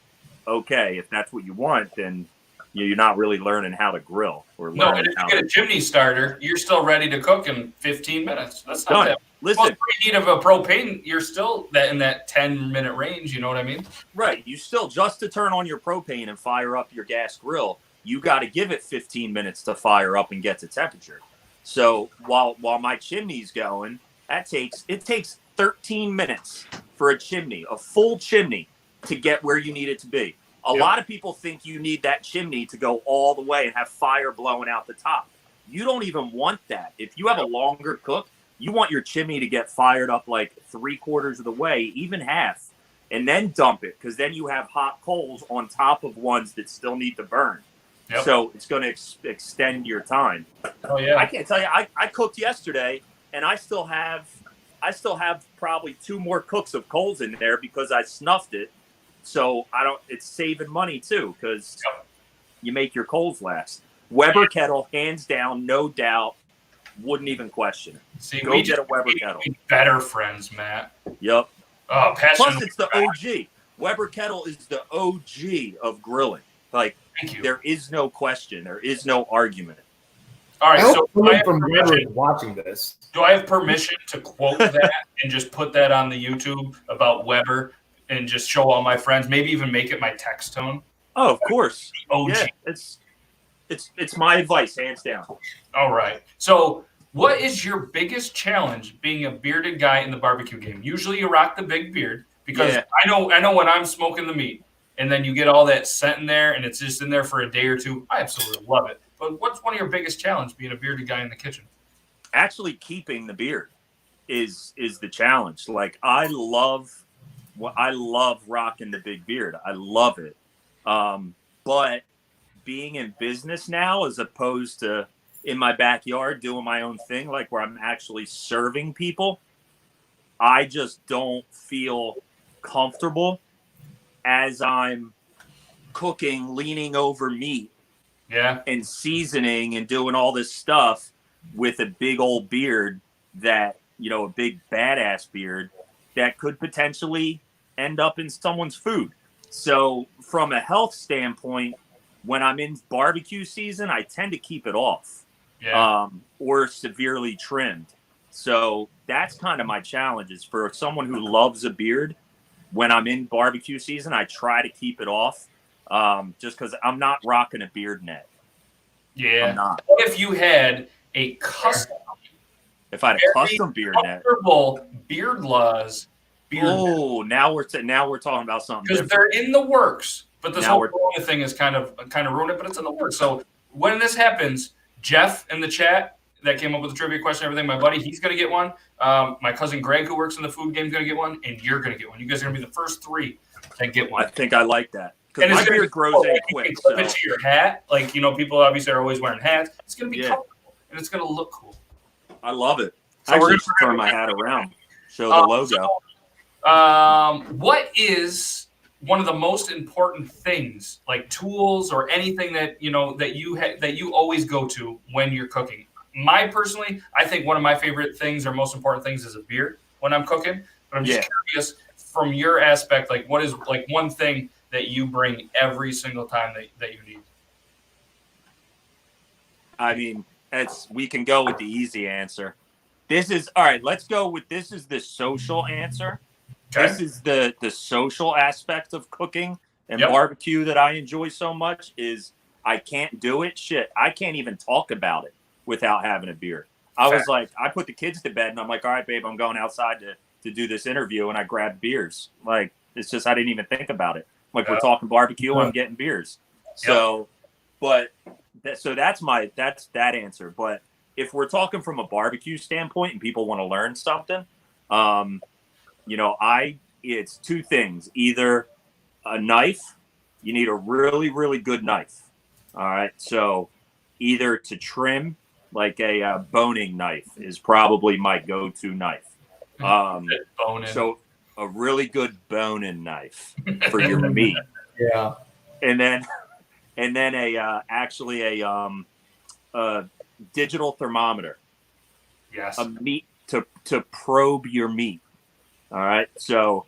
Speaker 3: okay, if that's what you want, then you're not really learning how to grill or learning
Speaker 1: and if you get a chimney starter, you're still ready to cook in 15 minutes. That's not that.
Speaker 3: Listen,
Speaker 1: preheat of a propane, you're still in that 10-minute range. You know what I mean?
Speaker 3: Right. You still, just to turn on your propane and fire up your gas grill, you got to give it 15 minutes to fire up and get to temperature. So while my chimney's going, it takes 13 minutes for a chimney, a full chimney, to get where you need it to be. A lot of people think you need that chimney to go all the way and have fire blowing out the top. You don't even want that. If you have a longer cook, you want your chimney to get fired up like 3/4 of the way, even half, and then dump it, because then you have hot coals on top of ones that still need to burn. Yep. So it's going to extend your time.
Speaker 1: Oh, yeah.
Speaker 3: I can't tell you. I cooked yesterday, and I still have I still have probably 2 more cooks of coals in there because I snuffed it. So it's saving money too, because you make your coals last. Weber kettle, hands down, no doubt, wouldn't even question it.
Speaker 1: See,
Speaker 3: Go get a Weber kettle.
Speaker 1: Better friends, Matt.
Speaker 3: Yep.
Speaker 1: Passion.
Speaker 3: Plus, it's the OG. Weber kettle is the OG of grilling. Like,
Speaker 1: thank you.
Speaker 3: There is no question. There is no argument.
Speaker 1: All right,
Speaker 2: so someone from Weber is watching this.
Speaker 1: Do I have permission to quote that and just put that on the YouTube about Weber and just show all my friends? Maybe even make it my text tone.
Speaker 3: Oh, of course.
Speaker 1: OG.
Speaker 3: Yeah, it's my advice, hands down.
Speaker 1: All right. So, what is your biggest challenge being a bearded guy in the barbecue game? Usually, you rock the big beard because I know when I'm smoking the meat, and then you get all that scent in there, and it's just in there for a day or two. I absolutely love it. But what's one of your biggest challenges being a bearded guy in the kitchen?
Speaker 3: Actually, keeping the beard is the challenge. Like, I love rocking the big beard. I love it. But being in business now, as opposed to in my backyard doing my own thing, like where I'm actually serving people, I just don't feel comfortable as I'm cooking, leaning over meat, and seasoning and doing all this stuff with a big old beard that, a big badass beard that could potentially end up in someone's food. So from a health standpoint, when I'm in barbecue season, I tend to keep it off or severely trimmed. So that's kind of my challenge, is for someone who loves a beard. When I'm in barbecue season, I try to keep it off just because I'm not rocking a beard net.
Speaker 1: Yeah.
Speaker 3: I'm not.
Speaker 1: What if you had a custom?
Speaker 3: If I had a custom beard net.
Speaker 1: Beard laws.
Speaker 3: Oh, now we're talking about something
Speaker 1: because they're in the works. But this whole Corona thing is kind of ruined it, but it's in the works. So when this happens, Jeff in the chat that came up with the trivia question, everything, my buddy, he's going to get one. My cousin Greg, who works in the food game, is going to get one, and you're going to get one. You guys are going to be the first 3 that get one.
Speaker 3: I think I like that. Because my beard grows in quick.
Speaker 1: You can clip it to your hat. Like, people obviously are always wearing hats. It's going to be comfortable, and it's going to look cool.
Speaker 3: I love it.
Speaker 1: So
Speaker 3: we're going to turn my hat around, show the logo.
Speaker 1: What is one of the most important things, like tools or anything that that you always go to when you're cooking? I think one of my favorite things or most important things is a beard when I'm cooking. But I'm just curious from your aspect, like what is like one thing that you bring every single time that you need?
Speaker 3: I mean, we can go with the easy answer. This is all right. Let's go with this is the social answer. Okay. This is the social aspect of cooking and barbecue that I enjoy so much. Is I can't do it. Shit, I can't even talk about it without having a beer. I was like, I put the kids to bed and I'm like, all right, babe, I'm going outside to do this interview, and I grabbed beers. Like, it's just I didn't even think about it. Like, we're talking barbecue, I'm getting beers. So, that's that answer. But if we're talking from a barbecue standpoint and people want to learn something, it's 2 things. Either a knife, you need a really, really good knife. All right. So either to trim, like a boning knife is probably my go-to knife. So a really good boning knife for your meat.
Speaker 2: Yeah.
Speaker 3: And then a digital thermometer.
Speaker 1: Yes.
Speaker 3: A meat to probe your meat. All right. So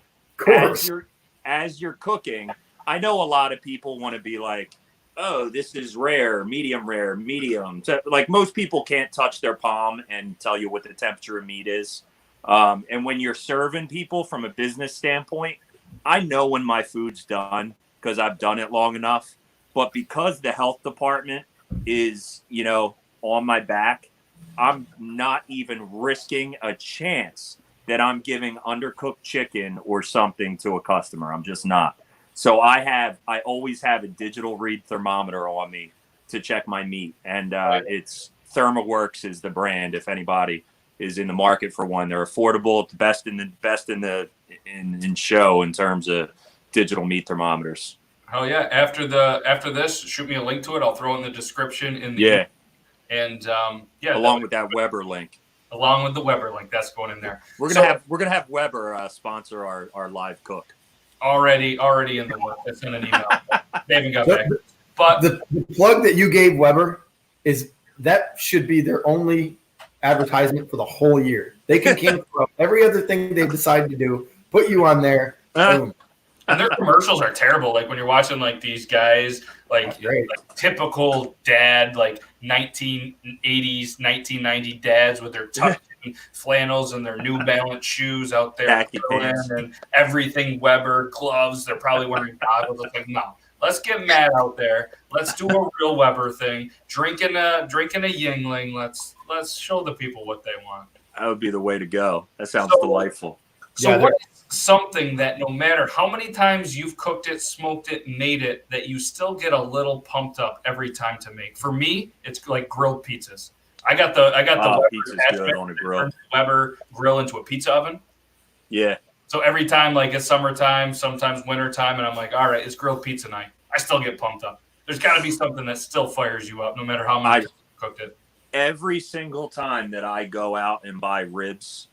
Speaker 3: as you're cooking, I know a lot of people want to be like, oh, this is rare, medium. So, like, most people can't touch their palm and tell you what the temperature of meat is. And when you're serving people from a business standpoint, I know when my food's done because I've done it long enough. But because the health department is, on my back, I'm not even risking a chance that I'm giving undercooked chicken or something to a customer. I'm just not. So I always have a digital read thermometer on me to check my meat. And it's ThermaWorks is the brand. If anybody is in the market for one, they're affordable. It's best in show in terms of digital meat thermometers.
Speaker 1: Oh yeah. After this, shoot me a link to it. I'll throw in the description and along
Speaker 3: with that Weber link.
Speaker 1: along with the Weber link. That's going in there.
Speaker 3: We're gonna have Weber sponsor our live cook.
Speaker 1: Already in the work. It's in an email. They haven't got back. But
Speaker 2: the plug that you gave Weber that should be their only advertisement for the whole year. They can cancel out every other thing they decide to do, put you on there. Boom.
Speaker 1: And their commercials are terrible. Like when you're watching like these guys, like typical dad, like 1980s, 1990 dads with their tucked in flannels and their New Balance shoes out there, and everything Weber gloves. They're probably wearing goggles. It's like, no, let's get Matt out there. Let's do a real Weber thing. Drinking a Yingling. Let's show the people what they want.
Speaker 3: That would be the way to go. That sounds delightful.
Speaker 1: So what is something that no matter how many times you've cooked it, smoked it, made it, that you still get a little pumped up every time to make? For me, it's like grilled pizzas. I got the
Speaker 3: pizza's good on a grill.
Speaker 1: Weber grill into a pizza oven.
Speaker 3: Yeah.
Speaker 1: So every time, like it's summertime, sometimes wintertime, and I'm like, all right, it's grilled pizza night. I still get pumped up. There's got to be something that still fires you up, no matter how much you cooked it.
Speaker 3: Every single time that I go out and buy ribs,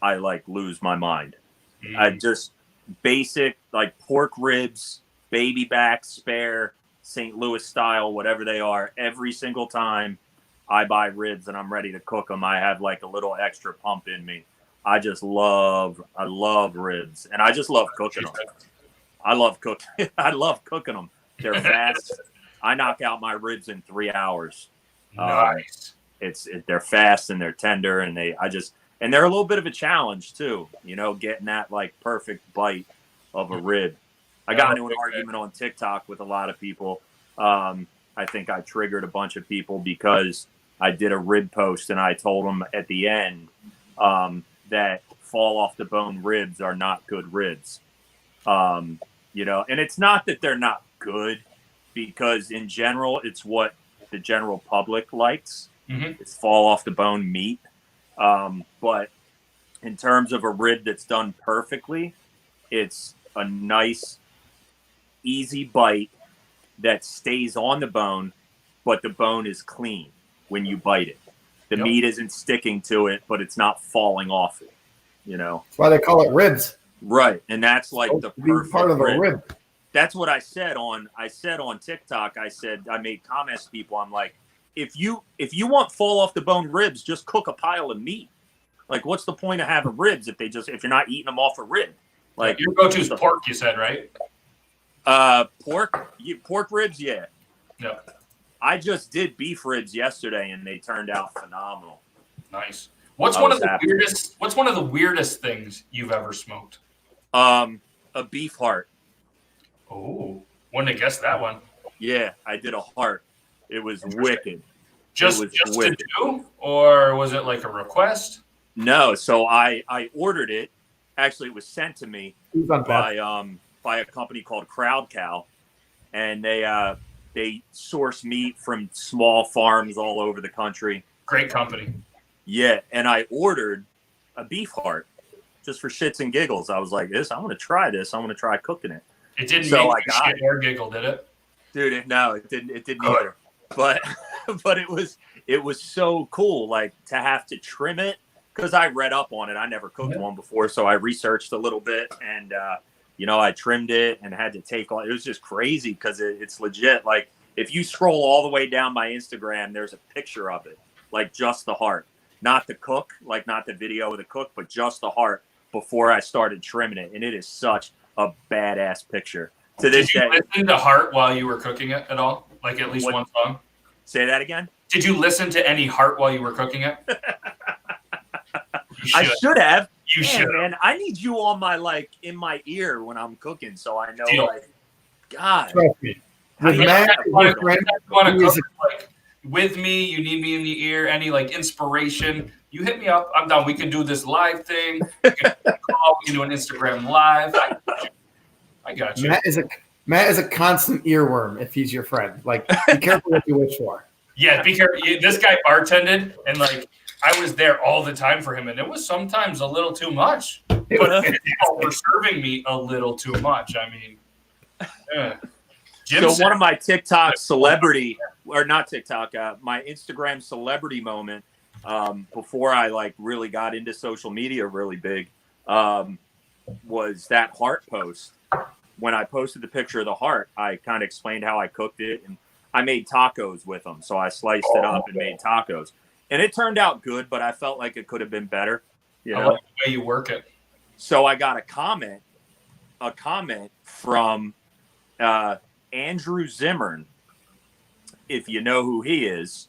Speaker 3: I like lose my mind. I just basic like pork ribs, baby back, spare, St. Louis style, whatever they are. Every single time I buy ribs and I'm ready to cook them, I have like a little extra pump in me. I love ribs, and I just love cooking them. I love cooking them. They're fast. I knock out my ribs in 3 hours.
Speaker 1: Nice.
Speaker 3: They're fast and they're tender, and and they're a little bit of a challenge too, getting that like perfect bite of a rib. I got into an argument on TikTok with a lot of people. I think I triggered a bunch of people because I did a rib post and I told them at the end that fall off the bone ribs are not good ribs. And it's not that they're not good, because in general, it's what the general public likes. It's fall off the bone meat. But in terms of a rib that's done perfectly, it's a nice, easy bite that stays on the bone, but the bone is clean when you bite it. The meat isn't sticking to it, but it's not falling off it.
Speaker 2: That's why they call it ribs.
Speaker 3: Right. And that's like the perfect
Speaker 2: part of a rib.
Speaker 3: That's what I said on TikTok. I made comments to people. I'm like, if you want fall off the bone ribs, just cook a pile of meat. Like, what's the point of having ribs if you're not eating them off a rib? Like,
Speaker 1: your go-to is pork, you said, right?
Speaker 3: Pork ribs, yeah.
Speaker 1: Yeah.
Speaker 3: I just did beef ribs yesterday, and they turned out phenomenal.
Speaker 1: Nice. What's one of the weirdest things you've ever smoked?
Speaker 3: A beef heart.
Speaker 1: Oh, wouldn't have guessed that one.
Speaker 3: Yeah, I did a heart. It was wicked.
Speaker 1: Just wicked. To do, or was it like a request?
Speaker 3: No, so I ordered it. Actually, it was sent to me by a company called Crowd Cow, and they source meat from small farms all over the country.
Speaker 1: Great company.
Speaker 3: Yeah, and I ordered a beef heart just for shits and giggles. I was like, I want to try this. I want to try cooking it.
Speaker 1: It didn't make you shit or giggle, did it?
Speaker 3: Dude, it didn't either. But it was so cool, like, to have to trim it, because I read up on it. I never cooked one before, so I researched a little bit, and I trimmed it and had to take all. It was just crazy because it's legit. Like, if you scroll all the way down my Instagram, there's a picture of it, like just the heart, not the cook, like not the video of the cook, but just the heart before I started trimming it, and it is such a badass picture. To this day.
Speaker 1: Did you listen to Heart while you were cooking it at all? Like at least one song?
Speaker 3: Say that again?
Speaker 1: Did you listen to any Heart while you were cooking it?
Speaker 3: I should have.
Speaker 1: You should.
Speaker 3: Man, I need you on my in my ear when I'm cooking, so I know.
Speaker 1: Deal.
Speaker 3: Like, God.
Speaker 2: Trust me.
Speaker 1: With me, you need me in the ear. Any inspiration? You hit me up. I'm down. We can do this live thing. We can do an Instagram live. I got you.
Speaker 2: Matt is a constant earworm if he's your friend. Like, be careful what you wish for.
Speaker 1: Yeah, be careful. This guy bartended, and I was there all the time for him, and it was sometimes a little too much. But people were serving me a little too much. I mean,
Speaker 3: one of my TikTok celebrity, or not TikTok, my Instagram celebrity moment before I like really got into social media really big, was that heart post. When I posted the picture of the heart, I kind of explained how I cooked it, and I made tacos with them. So I sliced it up and made tacos, and it turned out good, but I felt like it could have been better. You know,
Speaker 1: I like the way you work it.
Speaker 3: So I got a comment from Andrew Zimmern, if you know who he is,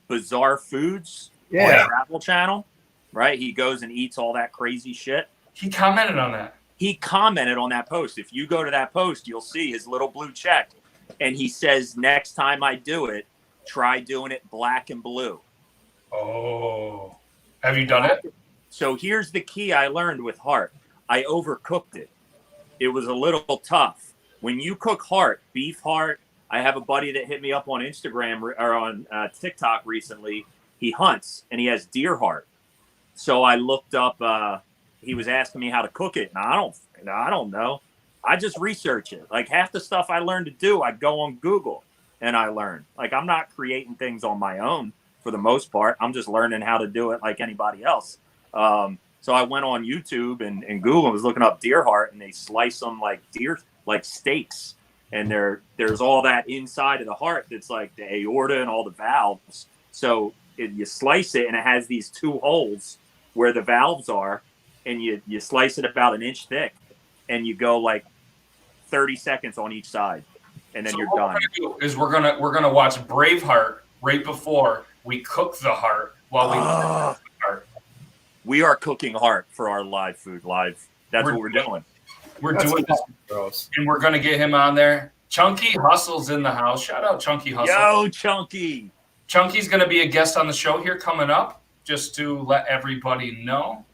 Speaker 3: Bizarre Foods,
Speaker 2: Yeah.
Speaker 3: on Travel Channel, right? He goes and eats all that crazy shit.
Speaker 1: He commented on that.
Speaker 3: He commented on that post. If you go to that post, you'll see his little blue check. And he says, next time I do it, try doing it black and blue.
Speaker 1: Oh. Have you done it?
Speaker 3: So here's the key I learned with heart. I overcooked it. It was a little tough. When you cook heart, beef heart, I have a buddy that hit me up on Instagram or on TikTok recently. He hunts, and he has deer heart. So I looked up, he was asking me how to cook it, and I don't know. I just research it. Like half the stuff I learned to do, I go on Google and I learn. Like I'm not creating things on my own for the most part. I'm just learning how to do it like anybody else. So I went on YouTube and Google and was looking up deer heart, and they slice them like steaks. And there's all that inside of the heart that's like the aorta and all the valves. So you slice it, and it has these two holes where the valves are, and you slice it about an inch thick, and you go like 30 seconds on each side, and then you're done.
Speaker 1: What we're gonna do is we're gonna watch Braveheart right before we cook the heart while we cook the heart.
Speaker 3: We are cooking heart for our live food live. That's what we're doing.
Speaker 1: We're doing this,
Speaker 2: Gross.
Speaker 1: and we're gonna get him on there. Chunky Hustle's in the house. Shout out Chunky Hustle.
Speaker 3: Yo, Chunky.
Speaker 1: Chunky's gonna be a guest on the show here coming up, just to let everybody know.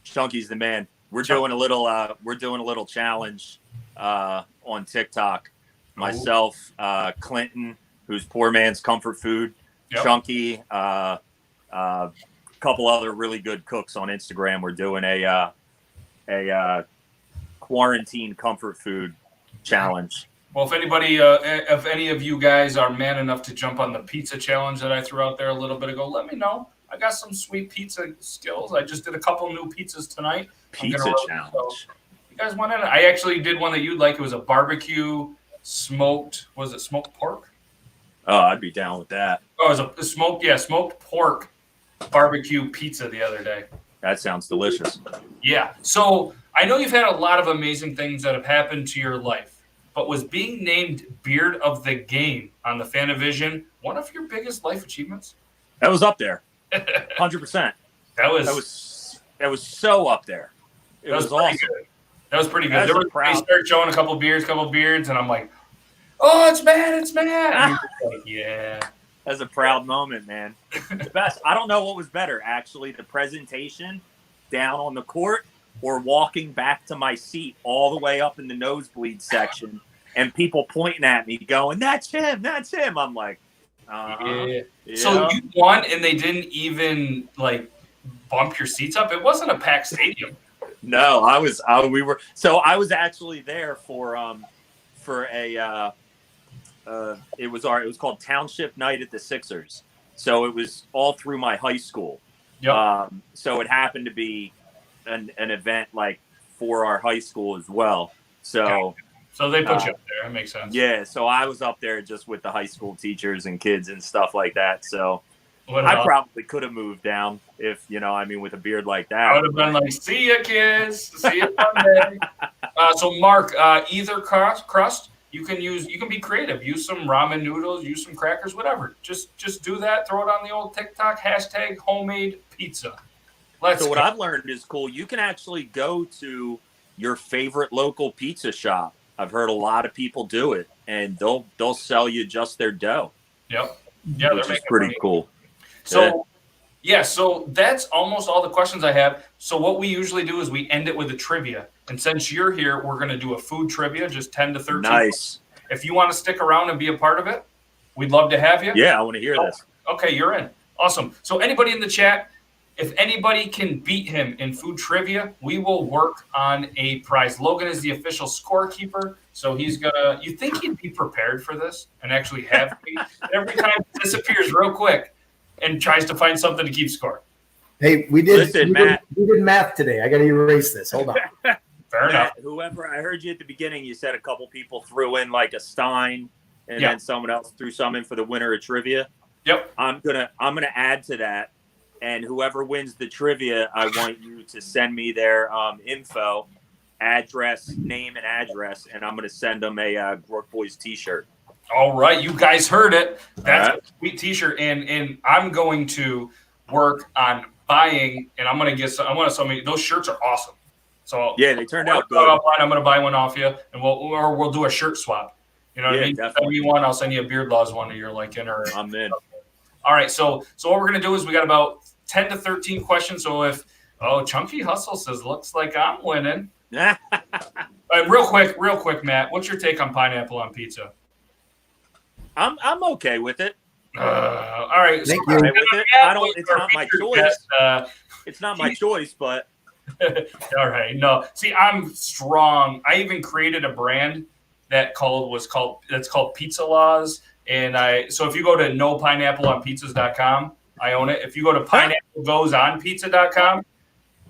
Speaker 3: Chunky's the man. We're doing a little challenge on TikTok. Myself, Clinton, who's Poor Man's Comfort Food,
Speaker 1: Yep.
Speaker 3: Chunky, couple other really good cooks on Instagram. We're doing a quarantine comfort food challenge.
Speaker 1: Well, if any of you guys are man enough to jump on the pizza challenge that I threw out there a little bit ago, let me know. I got some sweet pizza skills. I just did a couple new pizzas tonight.
Speaker 3: Pizza challenge.
Speaker 1: So you guys want in? I actually did one that you'd like. It was a barbecue smoked. Was it smoked pork?
Speaker 3: Oh, I'd be down with that.
Speaker 1: Oh, it was smoked pork barbecue pizza the other day.
Speaker 3: That sounds delicious.
Speaker 1: Yeah. So I know you've had a lot of amazing things that have happened to your life, but was being named Beard of the Game on the Fanavision one of your biggest life achievements?
Speaker 3: That was up there. 100%.
Speaker 1: That was
Speaker 3: so up there. It was awesome.
Speaker 1: Good. That was pretty good.
Speaker 3: They
Speaker 1: started showing a couple beards, and I'm like, "Oh, it's Matt! It's Matt!" And you're like, yeah.
Speaker 3: That's a proud moment, man. The best. I don't know what was better, actually, the presentation down on the court or walking back to my seat all the way up in the nosebleed section and people pointing at me going, "That's him! That's him!" I'm like,
Speaker 1: yeah. So you won, and they didn't even like bump your seats up. It wasn't a packed stadium.
Speaker 3: No, I was actually there for it was called Township Night at the Sixers. So it was all through my high school.
Speaker 1: Yep.
Speaker 3: So it happened to be an event like for our high school as well. So
Speaker 1: they put you up there. That makes sense.
Speaker 3: Yeah. So I was up there just with the high school teachers and kids and stuff like that. So
Speaker 1: What
Speaker 3: I
Speaker 1: else?
Speaker 3: probably could have moved down if, with a beard like that.
Speaker 1: I would have been like, "See ya, kids. See ya Monday." So Mark, either crust. You can be creative. Use some ramen noodles. Use some crackers. Whatever. Just do that. Throw it on the old TikTok hashtag homemade pizza.
Speaker 3: So what I've learned is cool. You can actually go to your favorite local pizza shop. I've heard a lot of people do it, and they'll sell you just their dough.
Speaker 1: Yep. Yeah,
Speaker 3: which is pretty cool.
Speaker 1: So so that's almost all the questions I have. So what we usually do is we end it with a trivia. And since you're here, we're going to do a food trivia, just 10 to 13.
Speaker 3: Nice.
Speaker 1: If you want to stick around and be a part of it, we'd love to have you.
Speaker 3: Yeah, I want to hear this.
Speaker 1: Okay, you're in. Awesome. So anybody in the chat, if anybody can beat him in food trivia, we will work on a prize. Logan is the official scorekeeper, so he's gonna. You think he'd be prepared for this and actually have me? Every time it disappears real quick. and tries to find something to keep score.
Speaker 2: Hey, we did.
Speaker 3: Listen, Matt.
Speaker 2: We did math today. I got to erase this. Hold on.
Speaker 1: Fair enough.
Speaker 3: Whoever, I heard you at the beginning, you said a couple people threw in like a Stein, and then someone else threw some in for the winner of trivia.
Speaker 1: Yep.
Speaker 3: I'm gonna add to that, and whoever wins the trivia, I want you to send me their info, address, name, and address, and I'm gonna send them a Groark Boys T-shirt.
Speaker 1: All right, you guys heard it. That's
Speaker 3: right.
Speaker 1: a sweet T-shirt, and I'm going to work on buying, and I'm gonna get some. I want some. Those shirts are awesome. So
Speaker 3: yeah, they turned out good.
Speaker 1: I'm gonna buy one off you, and we'll do a shirt swap. You know what I mean?
Speaker 3: Definitely.
Speaker 1: Send me one. I'll send you a Beard Laws one that you're liking. Or
Speaker 3: I'm in.
Speaker 1: All right, so what we're gonna do is we got about 10 to 13 questions. So if Chunky Hustle says looks like I'm winning. Real quick, Matt, what's your take on pineapple on pizza?
Speaker 3: I'm okay with it.
Speaker 1: All right,
Speaker 2: Thank
Speaker 3: All
Speaker 2: you.
Speaker 3: right with it. It's not my choice. It's not my choice, but
Speaker 1: all right. No, see, I'm strong. I even created a brand that's called Pizza Laws, and so if you go to nopineappleonpizzas.com, I own it. If you go to pineapplegoesonpizza.com,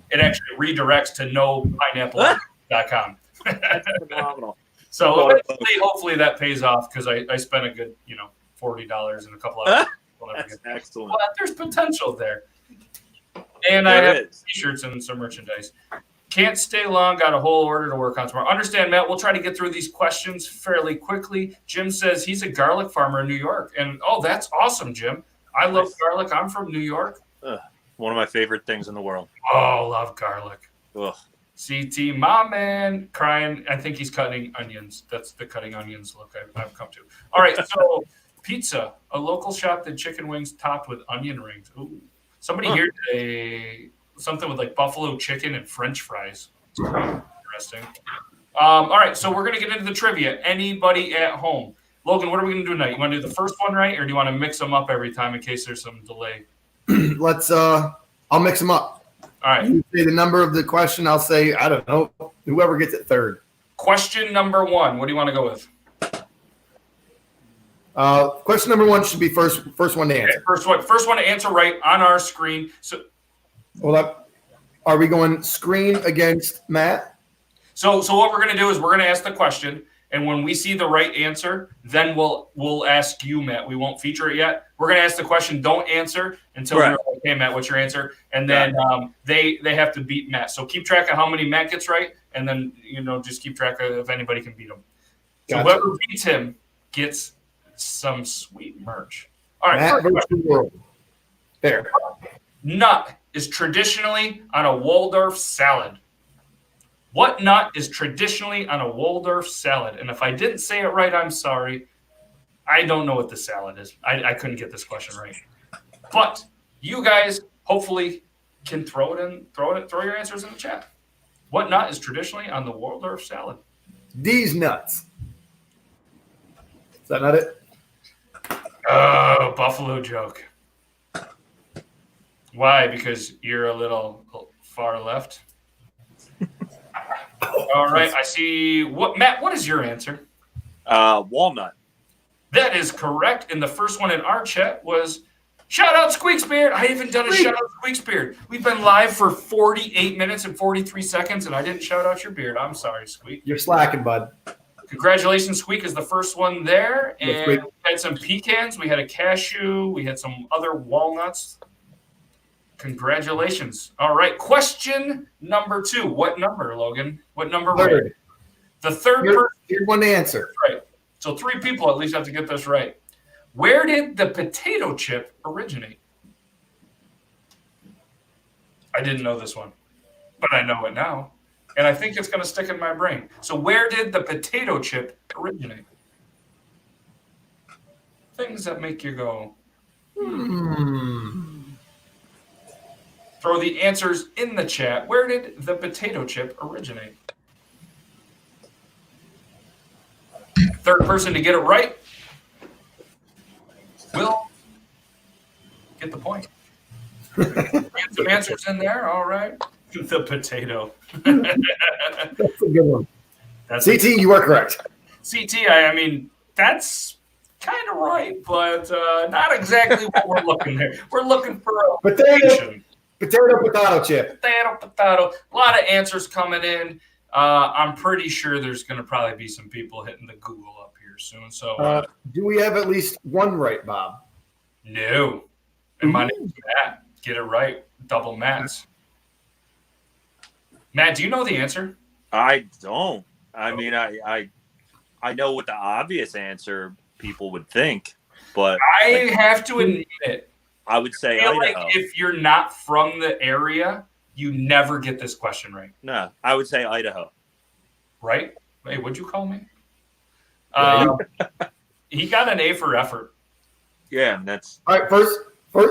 Speaker 1: it actually redirects to nopineappleonpizza.com.
Speaker 3: that's phenomenal.
Speaker 1: So hopefully that pays off because I spent a good $40 in a couple of hours.
Speaker 3: That's excellent.
Speaker 1: But there's potential there. And I have T-shirts and some merchandise. Can't stay long. Got a whole order to work on tomorrow. Understand, Matt. We'll try to get through these questions fairly quickly. Jim says he's a garlic farmer in New York. And, that's awesome, Jim. I love garlic. I'm from New York.
Speaker 3: One of my favorite things in the world.
Speaker 1: Oh, love garlic.
Speaker 3: Ugh.
Speaker 1: CT, my man, crying. I think he's cutting onions. That's the cutting onions look I've come to. All right, so pizza. A local shop did chicken wings topped with onion rings. Ooh. Somebody here did something with like buffalo chicken and French fries. It's interesting. All right, so we're going to get into the trivia. Anybody at home? Logan, what are we going to do tonight? You want to do the first one right, or do you want to mix them up every time in case there's some delay?
Speaker 2: I'll mix them up.
Speaker 1: All right.
Speaker 2: You say the number of the question. I'll say, I don't know, whoever gets it third.
Speaker 1: Question number 1. What do you want to go with?
Speaker 2: Question number 1 should be first one to answer.
Speaker 1: Okay, first one to answer right on our screen. So,
Speaker 2: hold up. Are we going screen against Matt?
Speaker 1: So what we're going to do is we're going to ask the question, and when we see the right answer, then we'll ask you, Matt. We won't feature it yet. We're going to ask the question. Don't answer until we're like, hey, Matt, what's your answer? And then they have to beat Matt. So keep track of how many Matt gets right, and then just keep track of if anybody can beat him. So whoever beats him gets some sweet merch. All right.
Speaker 2: Matt versus the world. There.
Speaker 1: Nut is traditionally on a Waldorf salad. What nut is traditionally on a Waldorf salad? And if I didn't say it right, I'm sorry. I don't know what the salad is. I couldn't get this question right. But you guys hopefully can throw your answers in the chat. What nut is traditionally on the Waldorf salad?
Speaker 2: These nuts. Is that not it?
Speaker 1: Oh, buffalo joke. Why? Because you're a little far left. All right, I see. Matt, what is your answer?
Speaker 3: Walnut.
Speaker 1: That is correct. And the first one in our chat was shout out Squeaks Beard. I haven't done a shout out Squeaks Beard. We've been live for 48 minutes and 43 seconds, and I didn't shout out your beard. I'm sorry, Squeak.
Speaker 2: You're slacking, bud.
Speaker 1: Congratulations, Squeak is the first one there. And
Speaker 2: we
Speaker 1: had some pecans. We had a cashew. We had some other walnuts. Congratulations. All right. Question number 2. What number, Logan? What number?
Speaker 2: Third.
Speaker 1: Right? The third person.
Speaker 2: Here's one to answer.
Speaker 1: Right. So 3 people at least have to get this right. Where did the potato chip originate? I didn't know this one, but I know it now. And I think it's going to stick in my brain. So where did the potato chip originate? Things that make you go, Throw the answers in the chat. Where did the potato chip originate? Third person to get it right will get the point. Get some answers in there. All right. The potato.
Speaker 2: That's a good one. CT, you are correct.
Speaker 1: CT, I mean, that's kind of right, but not exactly what we're looking there. We're looking for a
Speaker 2: Potato, potato chip.
Speaker 1: Potato. A lot of answers coming in. I'm pretty sure there's going to probably be some people hitting the Google up here soon. So,
Speaker 2: do we have at least one right, Bob?
Speaker 1: no. And my name's Matt. Get it right. Double Matts. Matt, do you know the answer?
Speaker 3: I don't. I mean, I know what the obvious answer people would think, but
Speaker 1: I have to admit it.
Speaker 3: I would say
Speaker 1: I feel
Speaker 3: Idaho.
Speaker 1: like if you're not from the area, you never get this question right.
Speaker 3: No, I would say Idaho.
Speaker 1: Right? Hey, what'd you call me?
Speaker 2: Yeah,
Speaker 1: He got an A for effort.
Speaker 3: Yeah, and that's
Speaker 2: all right. First,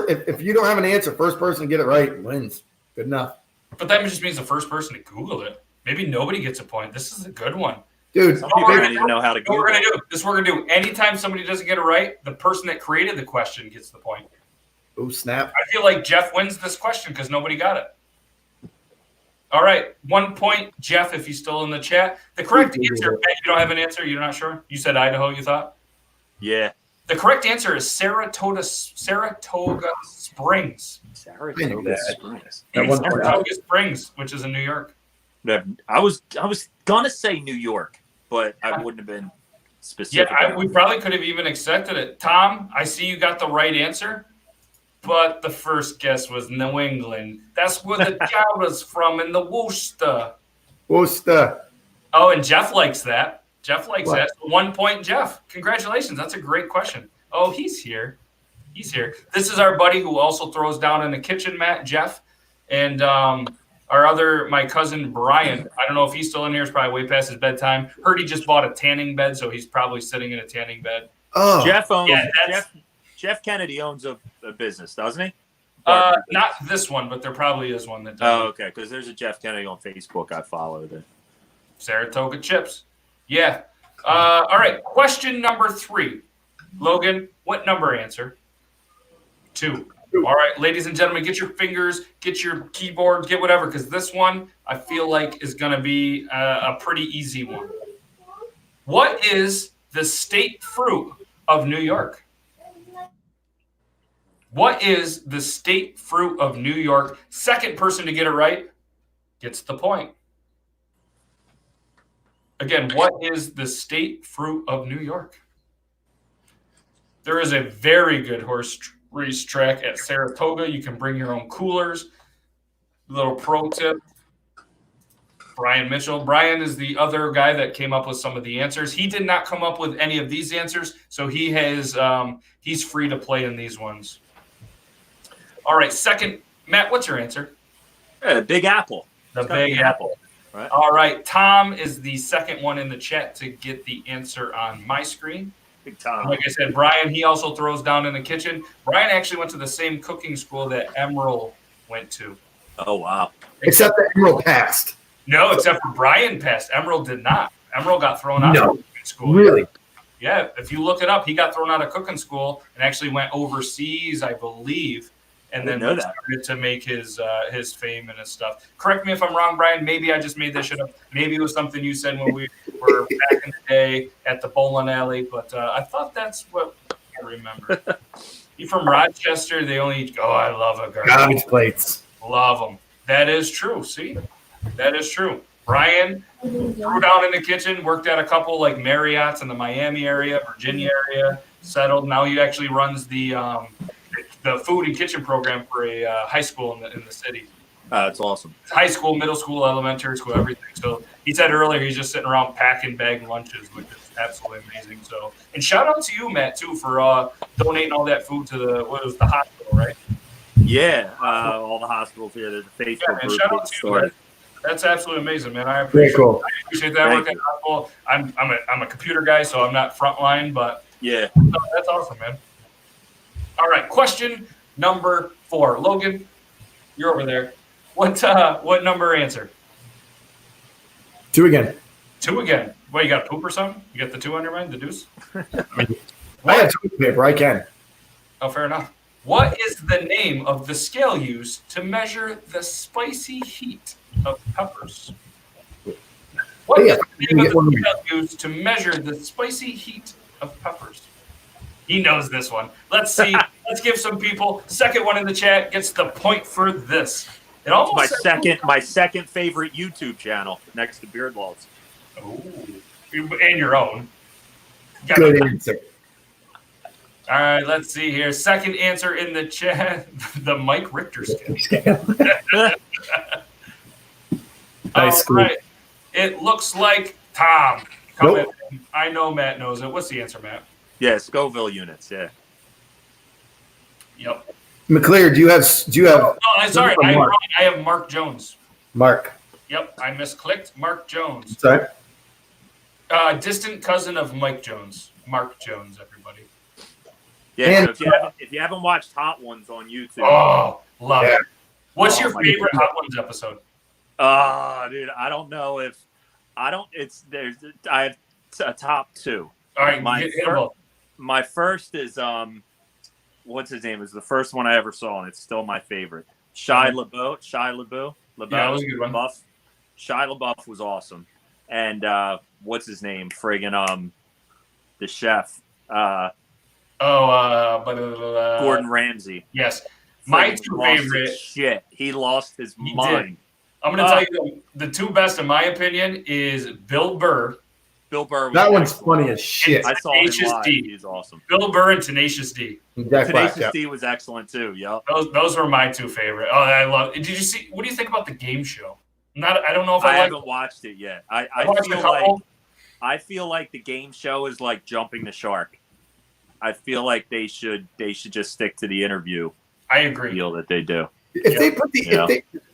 Speaker 2: if you don't have an answer, first person to get it right wins. Good enough.
Speaker 1: But that just means the first person to Google it. Maybe nobody gets a point. This is a good one.
Speaker 2: Dude,
Speaker 3: some people don't even know how to
Speaker 1: What
Speaker 3: Google.
Speaker 1: we're gonna do? This is what we're gonna do. Anytime somebody doesn't get it right, the person that created the question gets the point.
Speaker 2: oh snap!
Speaker 1: I feel like Jeff wins this question because nobody got it. All right, 1 point, Jeff, if he's still in the chat. The correct answer, you don't have an answer? You're not sure? You said Idaho, you thought?
Speaker 3: Yeah.
Speaker 1: The correct answer is Saratoga Springs.
Speaker 3: Saratoga Springs.
Speaker 1: Saratoga Springs, which is in New York.
Speaker 3: I was gonna say New York, but I wouldn't have been specific.
Speaker 1: Yeah, we probably could have even accepted it. Tom, I see you got the right answer, but the first guess was New England. That's where the Jowda's from, in the Worcester.
Speaker 2: Worcester.
Speaker 1: Oh, and Jeff likes that. Jeff likes
Speaker 2: What?
Speaker 1: that. 1 point, Jeff. Congratulations. That's a great question. Oh, he's here. He's here. This is our buddy who also throws down in the kitchen, Matt, Jeff. And my cousin, Brian. I don't know if he's still in here. It's probably way past his bedtime. Heard he just bought a tanning bed, so he's probably sitting in a tanning bed.
Speaker 2: Oh,
Speaker 3: Jeff owns.
Speaker 1: Yeah,
Speaker 3: Jeff Kennedy owns a business, doesn't he?
Speaker 1: Not this one, but there probably is one that does.
Speaker 3: Oh, okay. Because there's a Jeff Kennedy on Facebook I follow. There.
Speaker 1: Saratoga Chips. Yeah. All right. Question number 3. Logan, what number answer? 2. All right, ladies and gentlemen, get your fingers, get your keyboard, get whatever, because this one I feel like is going to be a pretty easy one. What is the state fruit of New York? What is the state fruit of New York? Second person to get it right gets the point. Again, what is the state fruit of New York? There is a very good horse racetrack at Saratoga. You can bring your own coolers. Little pro tip. Brian Mitchell. Brian is the other guy that came up with some of the answers. He did not come up with any of these answers, so he's free to play in these ones. All right, second, Matt, what's your answer?
Speaker 3: Big Apple.
Speaker 1: The Big Apple.
Speaker 3: Right.
Speaker 1: All right, Tom is the second one in the chat to get the answer on my screen.
Speaker 3: Big Tom.
Speaker 1: Like I said, Brian, he also throws down in the kitchen. Brian actually went to the same cooking school that Emerald went to.
Speaker 3: Oh, wow.
Speaker 2: except the Emerald passed.
Speaker 1: No, except for Brian passed. Emerald did not. Emerald got thrown out of cooking school.
Speaker 2: Really?
Speaker 1: Yeah, if you look it up, he got thrown out of cooking school and actually went overseas, I believe, and then started to make his fame and his stuff. Correct me if I'm wrong, Brian. Maybe I just made this shit up. Maybe it was something you said when we were back in the day at the bowling alley, but I thought that's what I remember. You from Rochester? They only eat. Oh, I love a
Speaker 2: Garbage plates.
Speaker 1: Love them. That is true. See, that is true. Brian threw down in the kitchen, worked at a couple like Marriott's in the Miami area, Virginia area, settled. Now he actually runs the food and kitchen program for a high school in the city.
Speaker 3: That's awesome.
Speaker 1: High school, middle school, elementary school, everything. So he said earlier he's just sitting around packing bag lunches, which is absolutely amazing. So, and shout out to you, Matt, too, for donating all that food to the hospital, right?
Speaker 3: Yeah, all the hospitals here. There's a Facebook group.
Speaker 1: Shout out to you, man. That's absolutely amazing, man. I
Speaker 2: Very cool.
Speaker 1: appreciate that. I work at the hospital. I'm a computer guy, so I'm not frontline, but
Speaker 3: yeah,
Speaker 1: that's awesome, man. All right, question number 4. Logan, you're over there. What number answer?
Speaker 2: 2 again.
Speaker 1: 2 again. What, you got poop or something? You got the 2 on your mind, the deuce?
Speaker 2: I have toilet paper. I can.
Speaker 1: Oh, fair enough. What is the name of the scale used to measure the spicy heat of peppers? What is the name of the scale used to measure the spicy heat of peppers? He knows this one. Let's see. Let's give some people. Second one in the chat gets the point for this. It almost
Speaker 3: my second favorite YouTube channel next to Beard Laws.
Speaker 1: Oh, and your own.
Speaker 2: Good answer.
Speaker 1: All right, let's see here. Second answer in the chat, the Mike Richter scale.
Speaker 2: Nice.
Speaker 1: All right. It looks like Tom. Nope. I know Matt knows it. What's the answer, Matt?
Speaker 3: Yeah, Scoville units. Yeah.
Speaker 1: Yep.
Speaker 2: McClear, do you have?
Speaker 1: Oh, I'm sorry. I have Mark Jones.
Speaker 2: Mark.
Speaker 1: Yep, I misclicked. Mark Jones.
Speaker 2: Sorry.
Speaker 1: Distant cousin of Mike Jones. Mark Jones, everybody.
Speaker 3: Yeah, so if you haven't watched Hot Ones on YouTube.
Speaker 1: Oh, love it. What's your favorite Hot Ones episode?
Speaker 3: Dude, I don't know if I have a top two.
Speaker 1: All right,
Speaker 3: my first is what's his name? Is the first one I ever saw, and it's still my favorite. Shia LaBeouf.
Speaker 1: Yeah, that was a good one.
Speaker 3: Shia LaBeouf was awesome, and what's his name? Friggin' the chef. Gordon Ramsay.
Speaker 1: Yes, my two favorite.
Speaker 3: Shit, he lost his mind.
Speaker 1: I'm going to tell you the two best, in my opinion, is Bill Burr.
Speaker 3: Bill Burr.
Speaker 2: That one's funny as shit.
Speaker 3: I saw him live. He's awesome.
Speaker 1: Bill Burr and Tenacious D.
Speaker 3: Tenacious D was excellent too. Yep.
Speaker 1: Those were my two favorite. Oh, I love. Did you see? What do you think about the game show? I don't know if
Speaker 3: I haven't watched it yet. I feel like the game show is like jumping the shark. I feel like they should just stick to the interview.
Speaker 1: I agree.
Speaker 3: Deal that they do.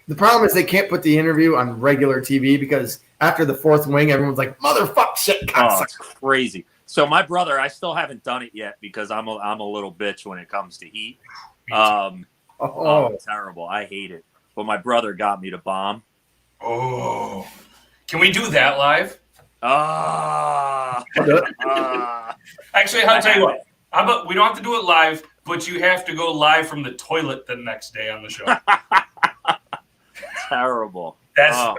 Speaker 2: The problem is they can't put the interview on regular TV because after the fourth wing, everyone's like, "Motherfuck shit."
Speaker 3: Oh, it's crazy. So my brother, I still haven't done it yet because I'm a little bitch when it comes to heat. Terrible. I hate it. But my brother got me to bomb.
Speaker 1: Oh, can we do that live? Actually, I'll tell you what. How about we don't have to do it live, but you have to go live from the toilet the next day on the show.
Speaker 3: Terrible.
Speaker 1: That's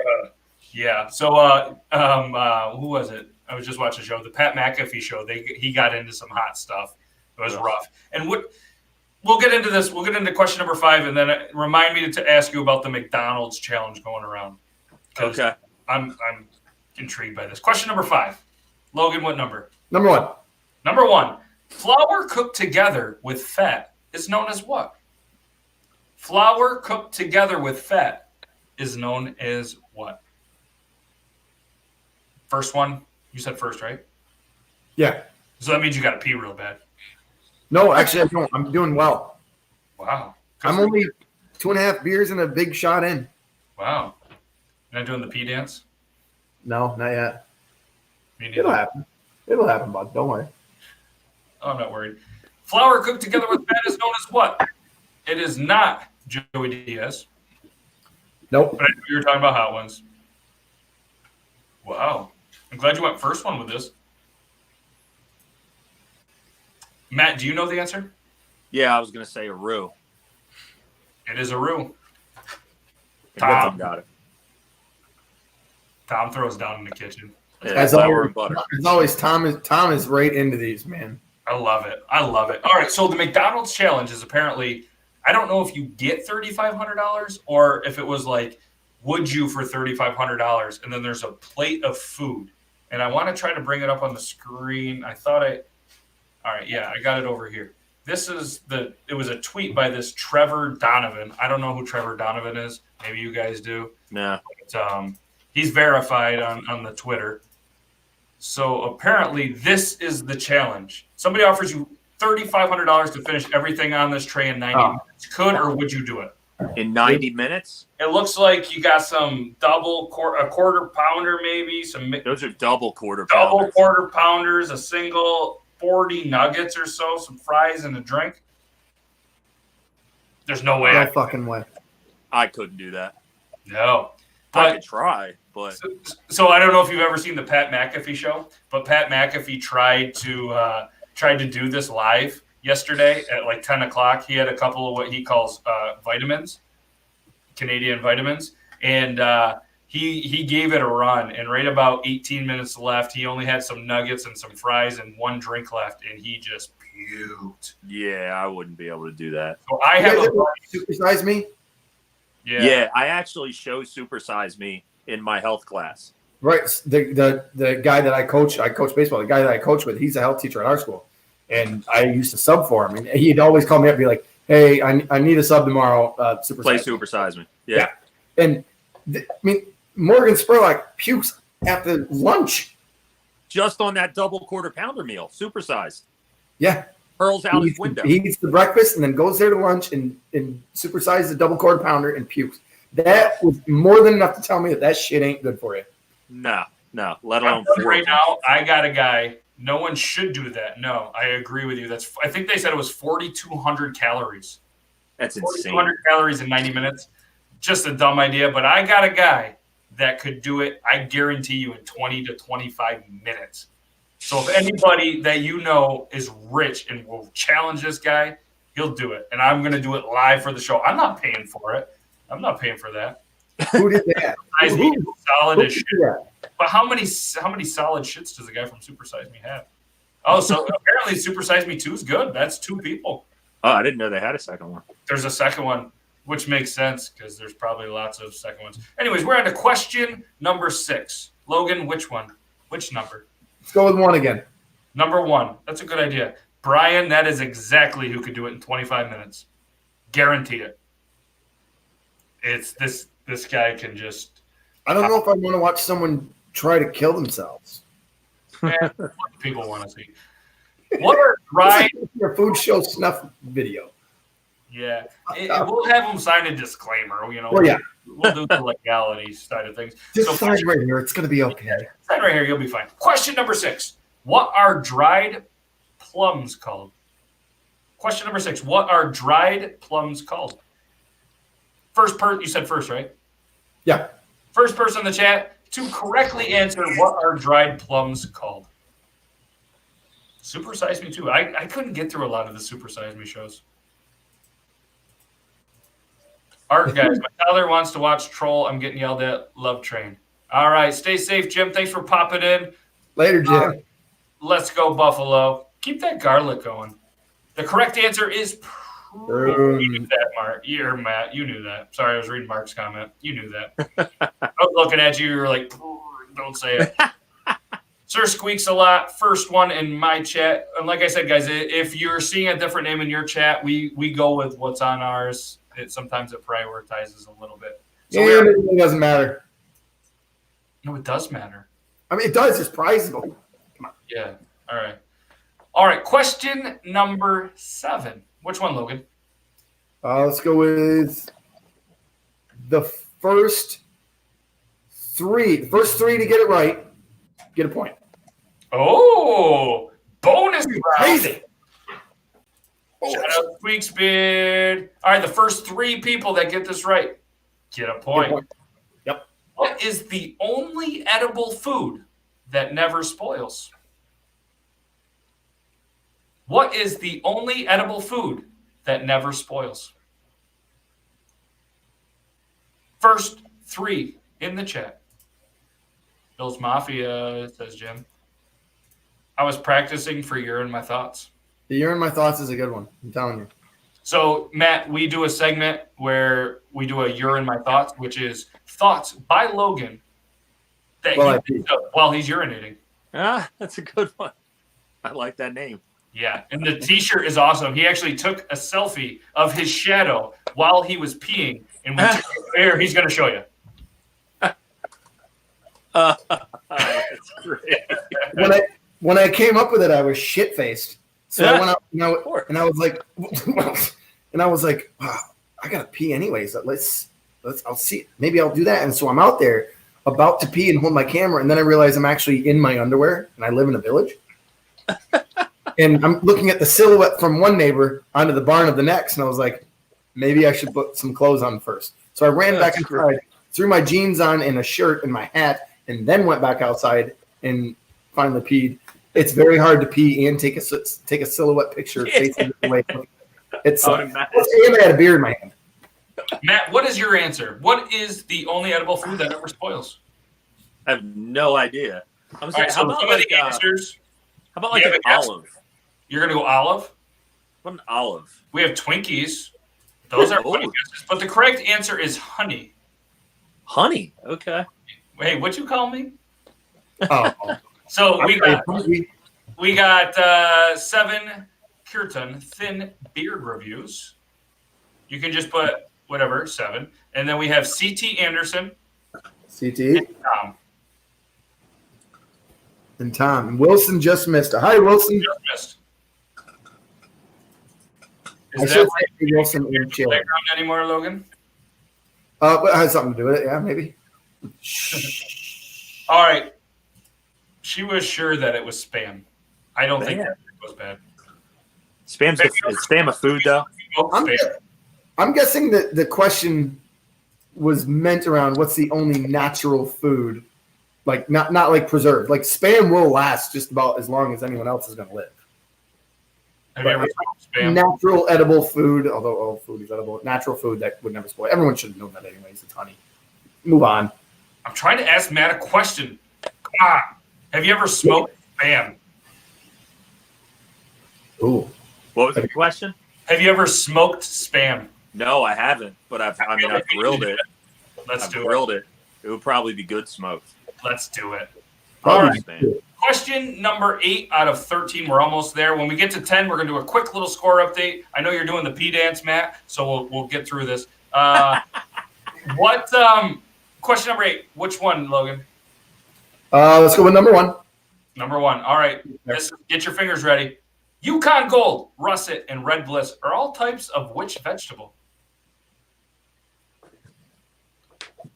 Speaker 1: yeah. So who was it? I was just watching a show, the Pat McAfee show. He got into some hot stuff. It was rough. And we'll get into this. We'll get into question number 5, and then remind me to ask you about the McDonald's challenge going around.
Speaker 3: Okay.
Speaker 1: I'm intrigued by this. Question number 5. Logan, what number?
Speaker 2: Number 1.
Speaker 1: Number 1. Flour cooked together with fat is known as what? Flour cooked together with fat is known as what? First one. You said first, right?
Speaker 2: Yeah.
Speaker 1: So that means you got to pee real bad.
Speaker 2: No, actually, I don't. I'm doing well.
Speaker 1: Wow.
Speaker 2: I'm only 2.5 beers and a big shot in.
Speaker 1: Wow. You're not doing the pee dance?
Speaker 2: No, not yet.
Speaker 1: Me neither.
Speaker 2: It'll happen. It'll happen, bud. Don't worry.
Speaker 1: Oh, I'm not worried. Flour cooked together with fat is known as what? It is not Joey Diaz.
Speaker 2: Nope.
Speaker 1: But I knew you were talking about hot ones. Wow. I'm glad you went first one with this. Matt, do you know the answer?
Speaker 3: Yeah, I was going to say a roux.
Speaker 1: It is a roux.
Speaker 3: Tom got it.
Speaker 1: Tom throws down in the kitchen.
Speaker 3: Yeah, as
Speaker 2: always, Tom is right into these, man.
Speaker 1: I love it. All right, so the McDonald's challenge is apparently, I don't know if you get $3,500 or if it was like, would you for $3,500? And then there's a plate of food. And I want to try to bring it up on the screen. All right, yeah, I got it over here. It was a tweet by this Trevor Donovan. I don't know who Trevor Donovan is. Maybe you guys do.
Speaker 3: No.
Speaker 1: But, he's verified on the Twitter. So apparently this is the challenge. Somebody offers you $3,500 to finish everything on this tray in 90 minutes. Could or would you do it?
Speaker 3: In 90 minutes?
Speaker 1: It looks like you got some a quarter pounder maybe.
Speaker 3: Those are double quarter pounders.
Speaker 1: Double quarter pounders, a single 40 nuggets or so, some fries and a drink. There's no way.
Speaker 2: No fucking way.
Speaker 3: I couldn't do that.
Speaker 1: No.
Speaker 3: I could try, but
Speaker 1: so I don't know if you've ever seen the Pat McAfee show, but Pat McAfee tried to do this live yesterday at like 10 o'clock. He had a couple of what he calls vitamins, Canadian vitamins, and he gave it a run. And right about 18 minutes left, he only had some nuggets and some fries and one drink left, and he just puked.
Speaker 3: Yeah, I wouldn't be able to do that.
Speaker 1: So I have a
Speaker 2: Supersize Me.
Speaker 3: Yeah, I actually show Supersize Me in my health class.
Speaker 2: Right. The guy that I coach baseball. The guy that I coach with, he's a health teacher at our school, and I used to sub for him. And he'd always call me up and be like, "Hey, I need a sub tomorrow.
Speaker 3: Play Supersize Me." Yeah.
Speaker 2: And Morgan Spurlock pukes after lunch.
Speaker 3: Just on that double quarter pounder meal, supersized.
Speaker 2: Yeah.
Speaker 3: Hurls out his window.
Speaker 2: He eats the breakfast and then goes there to lunch and supersizes the double quarter pounder and pukes. That was more than enough to tell me that shit ain't good for you.
Speaker 3: No. Let alone
Speaker 1: right now. I got a guy. No one should do that. No, I agree with you. I think they said it was 4,200 calories.
Speaker 3: That's insane.
Speaker 1: 4,200 calories in 90 minutes. Just a dumb idea, but I got a guy that could do it. I guarantee you in 20 to 25 minutes. So if anybody that you know is rich and will challenge this guy, he'll do it. And I'm going to do it live for the show. I'm not paying for it. I'm not paying for that.
Speaker 2: Who did that?
Speaker 1: Solid as shit. But how many solid shits does the guy from Super Size Me have? Oh, so apparently Super Size Me 2 is good. That's 2 people.
Speaker 3: Oh, I didn't know they had a second one.
Speaker 1: There's a second one, which makes sense because there's probably lots of second ones. Anyways, we're on to question number 6. Logan, which one? Which number?
Speaker 2: Let's go with 1 again.
Speaker 1: Number 1. That's a good idea. Brian, that is exactly who could do it in 25 minutes. Guarantee it. It's this guy can just.
Speaker 2: I don't know if I want to watch someone try to kill themselves.
Speaker 1: Man, what people want to see. What are dry?
Speaker 2: Your food show snuff video.
Speaker 1: Yeah, we'll have them sign a disclaimer. You know,
Speaker 2: well, yeah.
Speaker 1: We'll do the legality side of things.
Speaker 2: Just sign right here. It's going to be okay.
Speaker 1: Sign right here. You'll be fine. Question number 6. What are dried plums called? Question number 6. What are dried plums called? You said first, right?
Speaker 2: Yeah.
Speaker 1: First person in the chat to correctly answer what are dried plums called. Super Size Me 2. I couldn't get through a lot of the Super Size Me shows. Art guys, my father wants to watch Troll. I'm getting yelled at. Love Train. All right. Stay safe, Jim. Thanks for popping in.
Speaker 2: Later, Jim.
Speaker 1: Let's go, Buffalo. Keep that garlic going. The correct answer is you knew that, Mark. You're Matt. You knew that. Sorry, I was reading Mark's comment. You knew that. I was looking at you. You were like, don't say it. Sir Squeaks a lot. First one in my chat. And like I said, guys, if you're seeing a different name in your chat, we go with what's on ours. Sometimes it prioritizes a little bit. So
Speaker 2: it doesn't matter.
Speaker 1: No, it does matter.
Speaker 2: I mean, it does. It's prizable.
Speaker 1: Yeah. All right. All right. Question number 7. Which one, Logan?
Speaker 2: Let's go with the first 3. The first 3 to get it right, get a point.
Speaker 1: Oh, bonus round.
Speaker 2: Crazy.
Speaker 1: Shout out Squeaks Beard. All right, the first 3 people that get this right get a point.
Speaker 2: Yep.
Speaker 1: What is the only edible food that never spoils? What is the only edible food that never spoils? First 3 in the chat. Bill's Mafia, says Jim. I was practicing for You're in My Thoughts.
Speaker 2: The You're in My Thoughts is a good one. I'm telling you.
Speaker 1: So, Matt, we do a segment where we do a You're in My Thoughts, which is thoughts by Logan that while he's urinating.
Speaker 3: Ah, that's a good one. I like that name.
Speaker 1: Yeah, and the T-shirt is awesome. He actually took a selfie of his shadow while he was peeing, and we took it there. He's going to show you.
Speaker 3: That's great.
Speaker 2: When I came up with it, I was shit-faced. So I went out and I was like, wow, I gotta pee anyways. I'll see. Maybe I'll do that. And so I'm out there about to pee and hold my camera, and then I realize I'm actually in my underwear, and I live in a village. And I'm looking at the silhouette from one neighbor onto the barn of the next, and I was like, maybe I should put some clothes on first. So I ran back inside, threw my jeans on and a shirt and my hat, and then went back outside and finally peed. It's very hard to pee and take a silhouette picture facing the way. It's and I had a beer in my hand.
Speaker 1: Matt, what is your answer? What is the only edible food that never spoils?
Speaker 3: I have no idea. I'm
Speaker 1: saying, how about like an olive? You're going to go olive?
Speaker 3: What an olive.
Speaker 1: We have Twinkies. Those are funny
Speaker 3: Oh.
Speaker 1: guesses. But the correct answer is honey.
Speaker 3: Honey. Okay.
Speaker 1: Hey, what'd you call me?
Speaker 2: Oh,
Speaker 1: So
Speaker 2: we
Speaker 1: we got 7 Kirtan thin beard reviews. You can just put whatever, 7. And then we have CT Anderson
Speaker 2: CT
Speaker 1: and Tom.
Speaker 2: and Tom. Wilson just missed it. Hi, Wilson.
Speaker 1: Just missed.
Speaker 2: I
Speaker 1: Is
Speaker 2: should
Speaker 1: that
Speaker 2: say Wilson in Chile.
Speaker 1: playground anymore, Logan?
Speaker 2: But it has something to do with it. Yeah, maybe.
Speaker 1: All right. She was sure that it was spam. I don't think
Speaker 3: Man.
Speaker 1: that was bad.
Speaker 3: Is spam a food though?
Speaker 1: Oh,
Speaker 2: I'm,
Speaker 1: spam.
Speaker 2: I'm guessing that the question was meant around what's the only natural food, like not like preserved. Like spam will last just about as long as anyone else is going to live.
Speaker 1: Have you ever tried spam?
Speaker 2: Natural edible food, although all food is edible. Natural food that would never spoil. Everyone should have known that anyways. It's honey. Move on.
Speaker 1: I'm trying to ask Matt a question. Come on. Have you ever smoked spam?
Speaker 2: Ooh.
Speaker 3: What was the question?
Speaker 1: Have you ever smoked spam?
Speaker 3: No, I haven't. But I've grilled it.
Speaker 1: Let's do
Speaker 3: grilled it. It would probably be good smoked.
Speaker 1: Let's do it.
Speaker 2: All
Speaker 1: All
Speaker 2: right.
Speaker 1: right. Question number 8 out of 13. We're almost there. When we get to 10, we're going to do a quick little score update. I know you're doing the P dance, Matt, so we'll get through this. Question number 8. Which one, Logan?
Speaker 2: Let's go with number 1.
Speaker 1: Number 1. All right. Get your fingers ready. Yukon Gold, Russet, and Red Bliss are all types of which vegetable?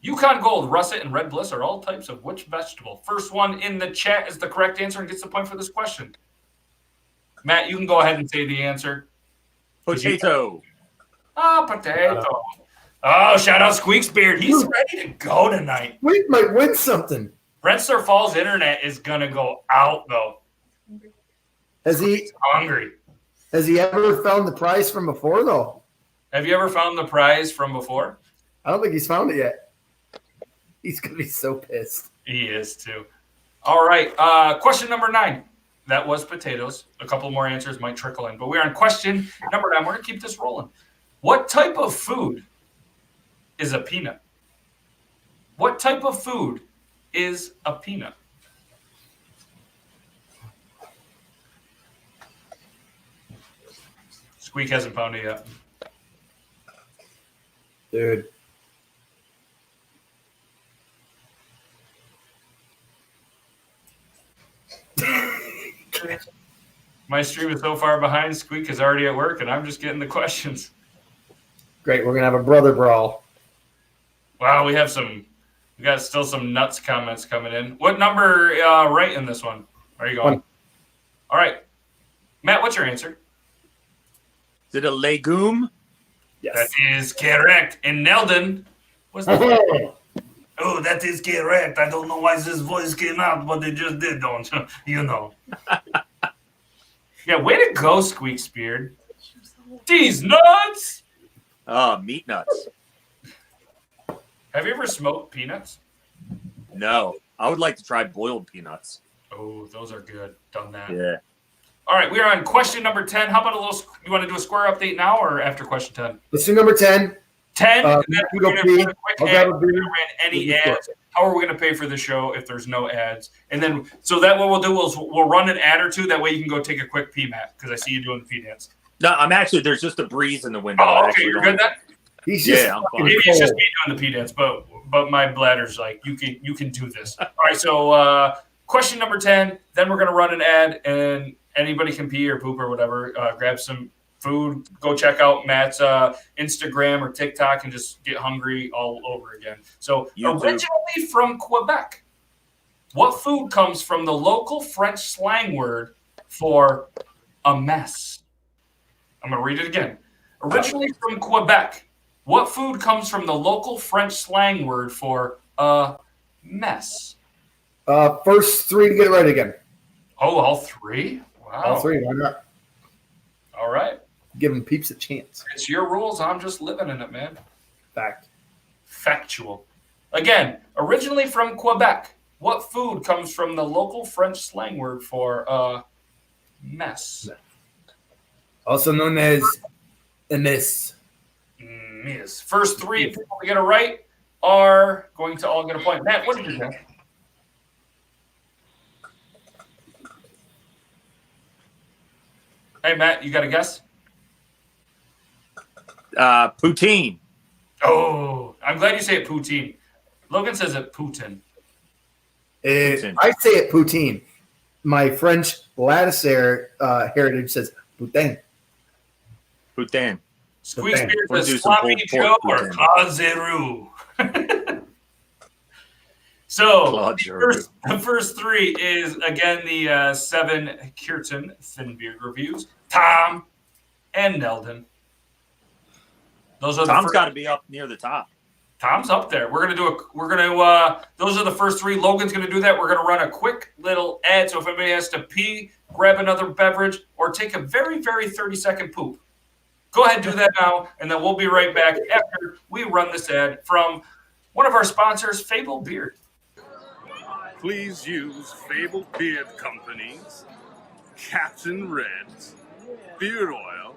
Speaker 1: Yukon Gold, Russet, and Red Bliss are all types of which vegetable? First one in the chat is the correct answer and gets the point for this question. Matt, you can go ahead and say the answer.
Speaker 3: Potato.
Speaker 1: Potato. Oh, shout out Squeaksbeard. He's ready to go tonight.
Speaker 2: We might win something.
Speaker 1: Rensselaer Falls internet is going to go out, though.
Speaker 2: Has
Speaker 1: He's hungry.
Speaker 2: he ever found the prize from before though?
Speaker 1: Have you ever found the prize from before?
Speaker 2: I don't think he's found it yet. He's gonna be so pissed.
Speaker 1: He is, too. All right. Question number 9. That was potatoes. A couple more answers might trickle in. But we're on question number 9. We're going to keep this rolling. What type of food is a peanut? What type of food is a peanut? Squeak hasn't found it yet.
Speaker 2: Dude.
Speaker 1: My stream is so far behind. Squeak is already at work, and I'm just getting the questions.
Speaker 2: Great, we're gonna have a brother brawl.
Speaker 1: Wow, we got still some nuts comments coming in. What number right in this one are you going?
Speaker 2: 1.
Speaker 1: All right. Matt, what's your answer?
Speaker 3: Is it a legume?
Speaker 2: Yes.
Speaker 1: That is correct. And Neldon was the Oh, that is correct. I don't know why this voice came out, but it just did, don't you? You know. Yeah, way to go, Squeaksbeard. These nuts!
Speaker 3: Meat nuts.
Speaker 1: Have you ever smoked peanuts?
Speaker 3: No. I would like to try boiled peanuts.
Speaker 1: Oh, those are good. Done that.
Speaker 3: Yeah.
Speaker 1: All right, we are on question number 10. How about you want to do a square update now or after question 10?
Speaker 2: Let's do number 10.
Speaker 1: 10, and then
Speaker 2: you
Speaker 1: we're
Speaker 2: go
Speaker 1: going to
Speaker 2: pee.
Speaker 1: put a quick
Speaker 2: I'll
Speaker 1: ad.
Speaker 2: grab a
Speaker 1: We're
Speaker 2: beer.
Speaker 1: going to run any
Speaker 2: You
Speaker 1: ads. How are we going to pay for the show if there's no ads? And then, so that what we'll do is we'll run an ad or two. That way you can go take a quick pee, Matt, because I see you doing the pee dance.
Speaker 3: No, there's just a breeze in the window.
Speaker 1: Oh, okay, you're good then?
Speaker 2: He's just
Speaker 3: Yeah, I'm
Speaker 2: fucking
Speaker 3: fine.
Speaker 1: Maybe it's just
Speaker 2: cold.
Speaker 1: me doing the pee dance, but my bladder's like, you can do this. All right, so question number 10, then we're going to run an ad, and anybody can pee or poop or whatever. Grab some food. Go check out Matt's Instagram or TikTok and just get hungry all over again. So
Speaker 3: YouTube.
Speaker 1: Originally from Quebec, what food comes from the local French slang word for a mess? I'm going to read it again. Originally from Quebec, what food comes from the local French slang word for a mess?
Speaker 2: First 3 to get it right again.
Speaker 1: Oh, all 3? Wow.
Speaker 2: All 3. Why not?
Speaker 1: All right.
Speaker 2: Giving peeps a chance.
Speaker 1: It's your rules. I'm just living in it, man.
Speaker 2: Fact.
Speaker 1: Factual. Again, originally from Quebec, what food comes from the local French slang word for a mess?
Speaker 2: also known as the Miss.
Speaker 1: Miss. First three people to get it right are going to all get a point. Matt, what did you guess? Hey, Matt, you got a guess?
Speaker 3: Poutine.
Speaker 1: Oh, I'm glad you say it poutine. Logan says it Putin.
Speaker 3: Poutine.
Speaker 2: I say it poutine. My French Lattisaire heritage says poutine.
Speaker 3: Poutine.
Speaker 1: Squeak
Speaker 2: Poutine.
Speaker 1: Spears
Speaker 3: We'll do
Speaker 1: says
Speaker 3: some
Speaker 1: sloppy
Speaker 3: pulled
Speaker 1: Joe
Speaker 3: pork
Speaker 1: or
Speaker 3: poutine.
Speaker 1: Claude Giroux. So
Speaker 3: Claude Giroux.
Speaker 1: the first three is, again, the 7 Kirtan Thin Beard reviews. Tom and Neldon. Those are
Speaker 3: Tom's
Speaker 1: the
Speaker 3: got to be up near the top.
Speaker 1: Tom's up there. Those are the first three. Logan's gonna do that. We're gonna run a quick little ad. So if anybody has to pee, grab another beverage, or take a very, very 30-second poop, go ahead and do that now, and then we'll be right back after we run this ad from one of our sponsors, Fable Beard.
Speaker 4: Please use Fable Beard Company's Captain Red's beard oil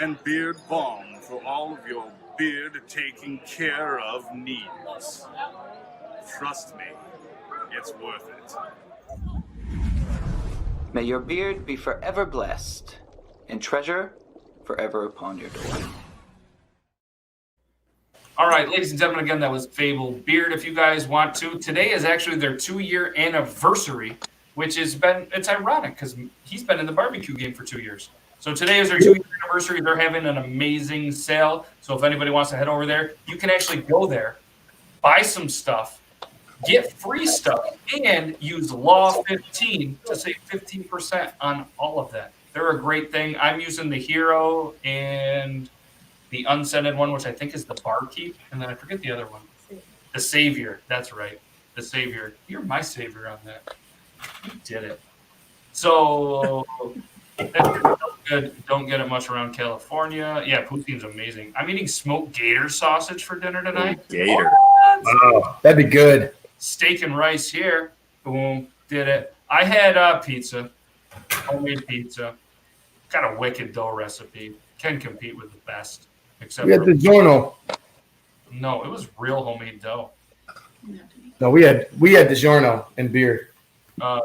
Speaker 4: and beard balm for all of your beard taking care of needs. Trust me, it's worth it.
Speaker 5: May your beard be forever blessed, and treasure forever upon your door.
Speaker 1: All right, ladies and gentlemen, again, that was Fable Beard. If you guys want to, today is actually their 2-year anniversary, which it's ironic because he's been in the barbecue game for 2 years. So today is their 2-year anniversary. They're having an amazing sale. So if anybody wants to head over there, you can actually go there, buy some stuff, get free stuff, and use Law 15 to save 15% on all of that. They're a great thing. I'm using the Hero and the unscented one, which I think is the Barkeep, and then I forget the other one. The Savior. That's right. The Savior. You're my savior on that. You did it. So that's good. Don't get it much around California. Yeah, poutine's amazing. I'm eating smoked gator sausage for dinner tonight.
Speaker 3: Gator.
Speaker 1: What?
Speaker 2: Oh, that'd be good.
Speaker 1: Steak and rice here. Boom. Did it. I had pizza. Homemade pizza. Got a wicked dough recipe. Can compete with the best. Except
Speaker 2: We had the DiGiorno.
Speaker 1: No, it was real homemade dough.
Speaker 2: No, we had DiGiorno and beer.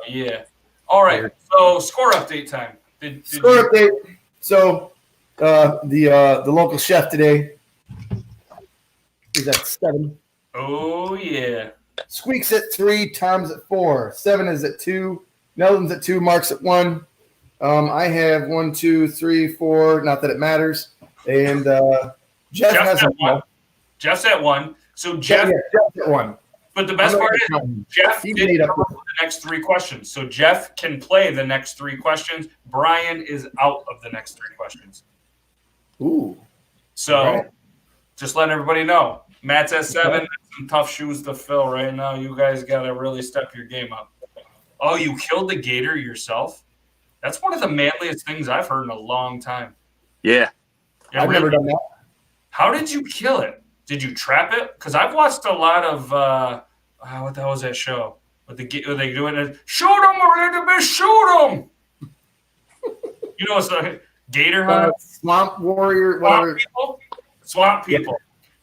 Speaker 1: Yeah. All right. So score update time. Did
Speaker 2: Score
Speaker 1: you-
Speaker 2: update. So the local chef today is at 7.
Speaker 1: Oh yeah.
Speaker 2: Squeak's at 3. Tom's at 4. 7 is at 2. Neldon's at 2. Mark's at 1. I have 1, 2, 3, 4. Not that it matters. And Jeff has
Speaker 1: Jeff's at
Speaker 2: a
Speaker 1: 1. Jeff's at 1. So Jeff,
Speaker 2: Jeff's at 1.
Speaker 1: but the best part is Jeff
Speaker 2: He
Speaker 1: did
Speaker 2: made up
Speaker 1: come up with the next 3 questions. So Jeff can play the next 3 questions. Brian is out of the next 3 questions.
Speaker 2: Ooh.
Speaker 1: So
Speaker 2: All right.
Speaker 1: just letting everybody know. Matt's at 7. Some tough shoes to fill right now. You guys got to really step your game up. Oh, you killed the gator yourself? That's one of the manliest things I've heard in a long time.
Speaker 3: Yeah.
Speaker 1: Yeah,
Speaker 2: I've
Speaker 1: really?
Speaker 2: never done that.
Speaker 1: How did you kill it? Did you trap it? Because I've watched a lot of what the hell was that show? What they doing it? Shoot him or little bit, shoot him. You know, it's the gator hunt.
Speaker 2: Swamp Warrior. Whatever.
Speaker 1: Swamp people.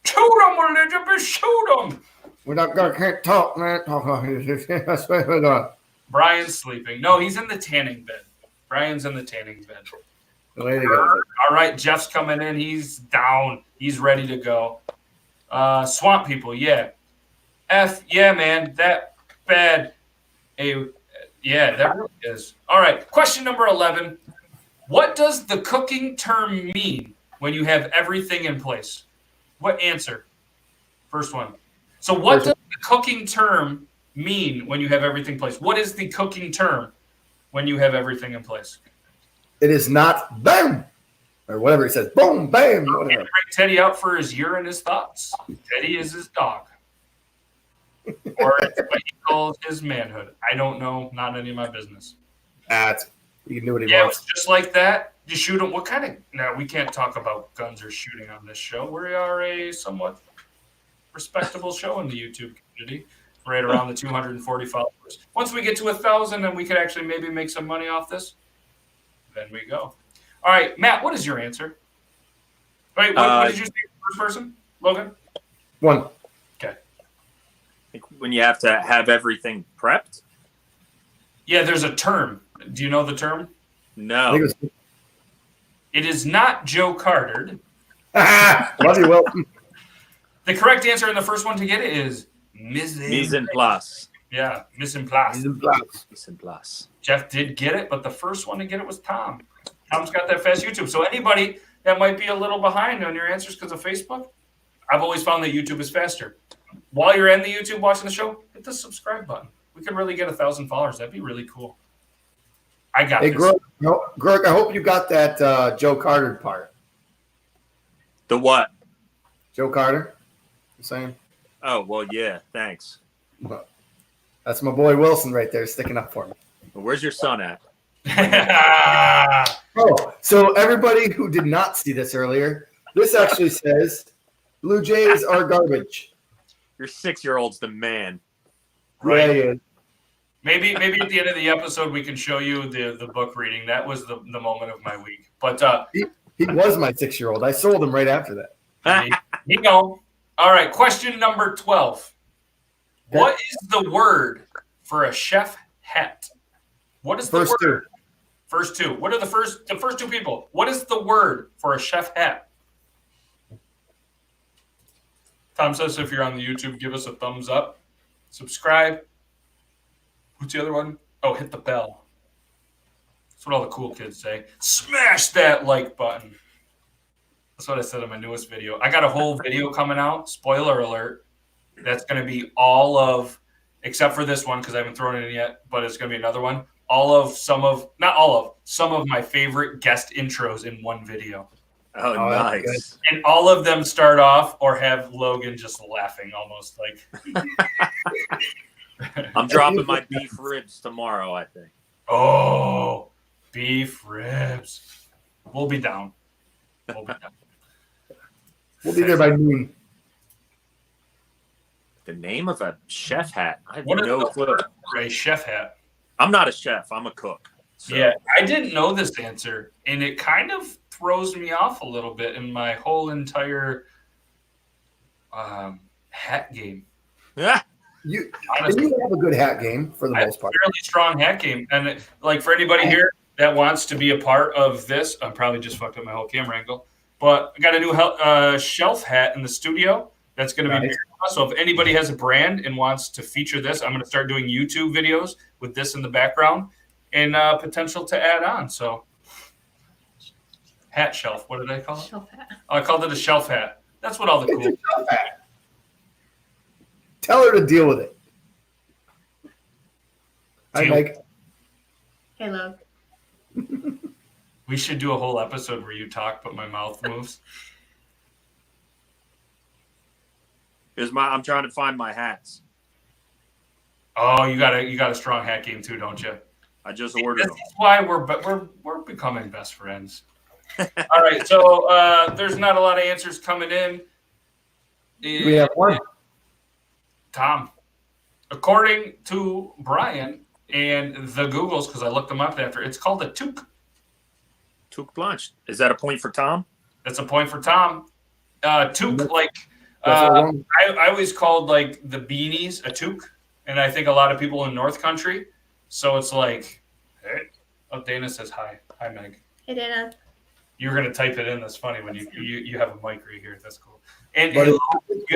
Speaker 1: Shoot him or little bit, shoot him.
Speaker 2: We're not gonna can't talk, man. That's what we're doing.
Speaker 1: Brian's sleeping. No, he's in the tanning bed. Brian's in the tanning bed.
Speaker 2: There you go.
Speaker 1: All right, Jeff's coming in. He's down. He's ready to go. Swamp people, yeah. Yeah, man, that bad. Yeah, that really is. All right, question number 11. What does the cooking term mean when you have everything in place? What answer? First one. So what does the cooking term mean when you have everything in place? What is the cooking term when you have everything in place?
Speaker 2: It is not bam or whatever he says. Boom, bam,
Speaker 1: Bring
Speaker 2: whatever.
Speaker 1: Teddy out for his year and his thoughts. Teddy is his dog. Or it's what he calls his manhood. I don't know. Not any of my business.
Speaker 2: That's you can do what he
Speaker 1: Yeah, it
Speaker 2: wants.
Speaker 1: was just like that. You shoot him. What kind of? No, we can't talk about guns or shooting on this show. We are a somewhat respectable show in the YouTube community, right around the 240 followers. Once we get to 1,000, then we could actually maybe make some money off this. Then we go. All right, Matt, what is your answer? Wait, what did you say? First person, Logan?
Speaker 2: 1.
Speaker 1: Okay.
Speaker 3: I think when you have to have everything prepped.
Speaker 1: Yeah, there's a term. Do you know the term?
Speaker 3: No.
Speaker 1: It is not Joe Carter.
Speaker 2: Love you, Wilton.
Speaker 1: The correct answer in the first one to get it is mise
Speaker 3: en place.
Speaker 1: Yeah, mise en place.
Speaker 3: Mise en place.
Speaker 1: Jeff did get it, but the first one to get it was Tom. Tom's got that fast YouTube. So anybody that might be a little behind on your answers because of Facebook, I've always found that YouTube is faster. While you're in the YouTube watching the show, hit the subscribe button. We could really get 1,000 followers. That'd be really cool. I got this.
Speaker 2: Groark, I hope you got that Joe Carter part.
Speaker 3: The what?
Speaker 2: Joe Carter? You saying?
Speaker 3: Oh, well, yeah, thanks.
Speaker 2: Well, that's my boy Wilson right there sticking up for me.
Speaker 3: Well, where's your son at?
Speaker 2: Oh, so everybody who did not see this earlier, this actually says Blue Jays are garbage.
Speaker 3: Your 6-year-old's the man.
Speaker 2: Right. Yeah, he is.
Speaker 1: Maybe at the end of the episode we can show you the book reading. That was the moment of my week. But
Speaker 2: he was my 6-year-old. I sold him right after that.
Speaker 1: you know. All right, question number 12.
Speaker 2: Okay.
Speaker 1: What is the word for a chef hat? What is the
Speaker 2: First
Speaker 1: word?
Speaker 2: 2.
Speaker 1: First 2. What are the first 2 people? What is the word for a chef hat? Tom says if you're on the YouTube, give us a thumbs up. Subscribe. What's the other one? Oh, hit the bell. That's what all the cool kids say. Smash that like button. That's what I said in my newest video. I got a whole video coming out. Spoiler alert. That's going to be all of, except for this one because I haven't thrown it in yet, but it's going to be another one. Some of my favorite guest intros in one video.
Speaker 3: Oh, nice.
Speaker 1: And all of them start off or have Logan just laughing almost like.
Speaker 3: I'm dropping my beef ribs tomorrow, I think.
Speaker 1: Oh, beef ribs. We'll be down.
Speaker 2: We'll be there by noon.
Speaker 3: The name of a chef hat? I have
Speaker 1: What
Speaker 3: no clue.
Speaker 1: A chef hat.
Speaker 3: I'm not a chef. I'm a cook. So.
Speaker 1: Yeah, I didn't know this answer, and it kind of throws me off a little bit in my whole hat game.
Speaker 3: Yeah.
Speaker 2: You have a good hat game for the most part.
Speaker 1: Fairly strong hat game, and for anybody here that wants to be a part of this, I'm probably just fucked up my whole camera angle. But I got a new shelf hat in the studio that's going to be big. So if anybody has a brand and wants to feature this, I'm going to start doing YouTube videos with this in the background and potential to add on. So hat shelf. What did I call it?
Speaker 6: Shelf hat.
Speaker 1: Oh, I called it a shelf hat. That's what all the cool.
Speaker 2: Tell her to deal with it. Hi, Mike.
Speaker 6: Hey, love.
Speaker 1: We should do a whole episode where you talk, but my mouth moves.
Speaker 3: I'm trying to find my hats.
Speaker 1: Oh, you got a strong hat game too, don't you?
Speaker 3: I just ordered them.
Speaker 1: That's why we're becoming best friends. All right, so there's not a lot of answers coming in.
Speaker 2: We have one.
Speaker 1: Tom, according to Brian and the Googles, because I looked them up after, it's called a toque.
Speaker 3: Toque blanche. Is that a point for Tom?
Speaker 1: That's a point for Tom. Toque, I always called like the beanies a toque, and I think a lot of people in North Country. So it's like, hey. Oh, Dana says hi. Hi, Meg.
Speaker 6: Hey, Dana.
Speaker 1: You were gonna type it in. That's funny when you have a mic right here. That's cool. And you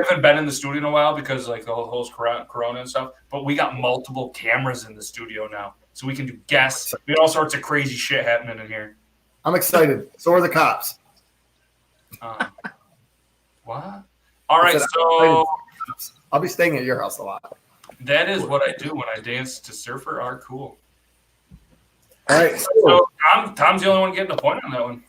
Speaker 1: haven't been in the studio in a while because like the whole corona and stuff. But we got multiple cameras in the studio now, so we can do guests. We got all sorts of crazy shit happening in here.
Speaker 2: I'm excited. So are the cops.
Speaker 1: What? All right, so
Speaker 2: I'll be staying at your house a lot.
Speaker 1: That is what I do when I dance to Surfer Are Cool.
Speaker 2: All right.
Speaker 1: So Tom's the only one getting a point on that one.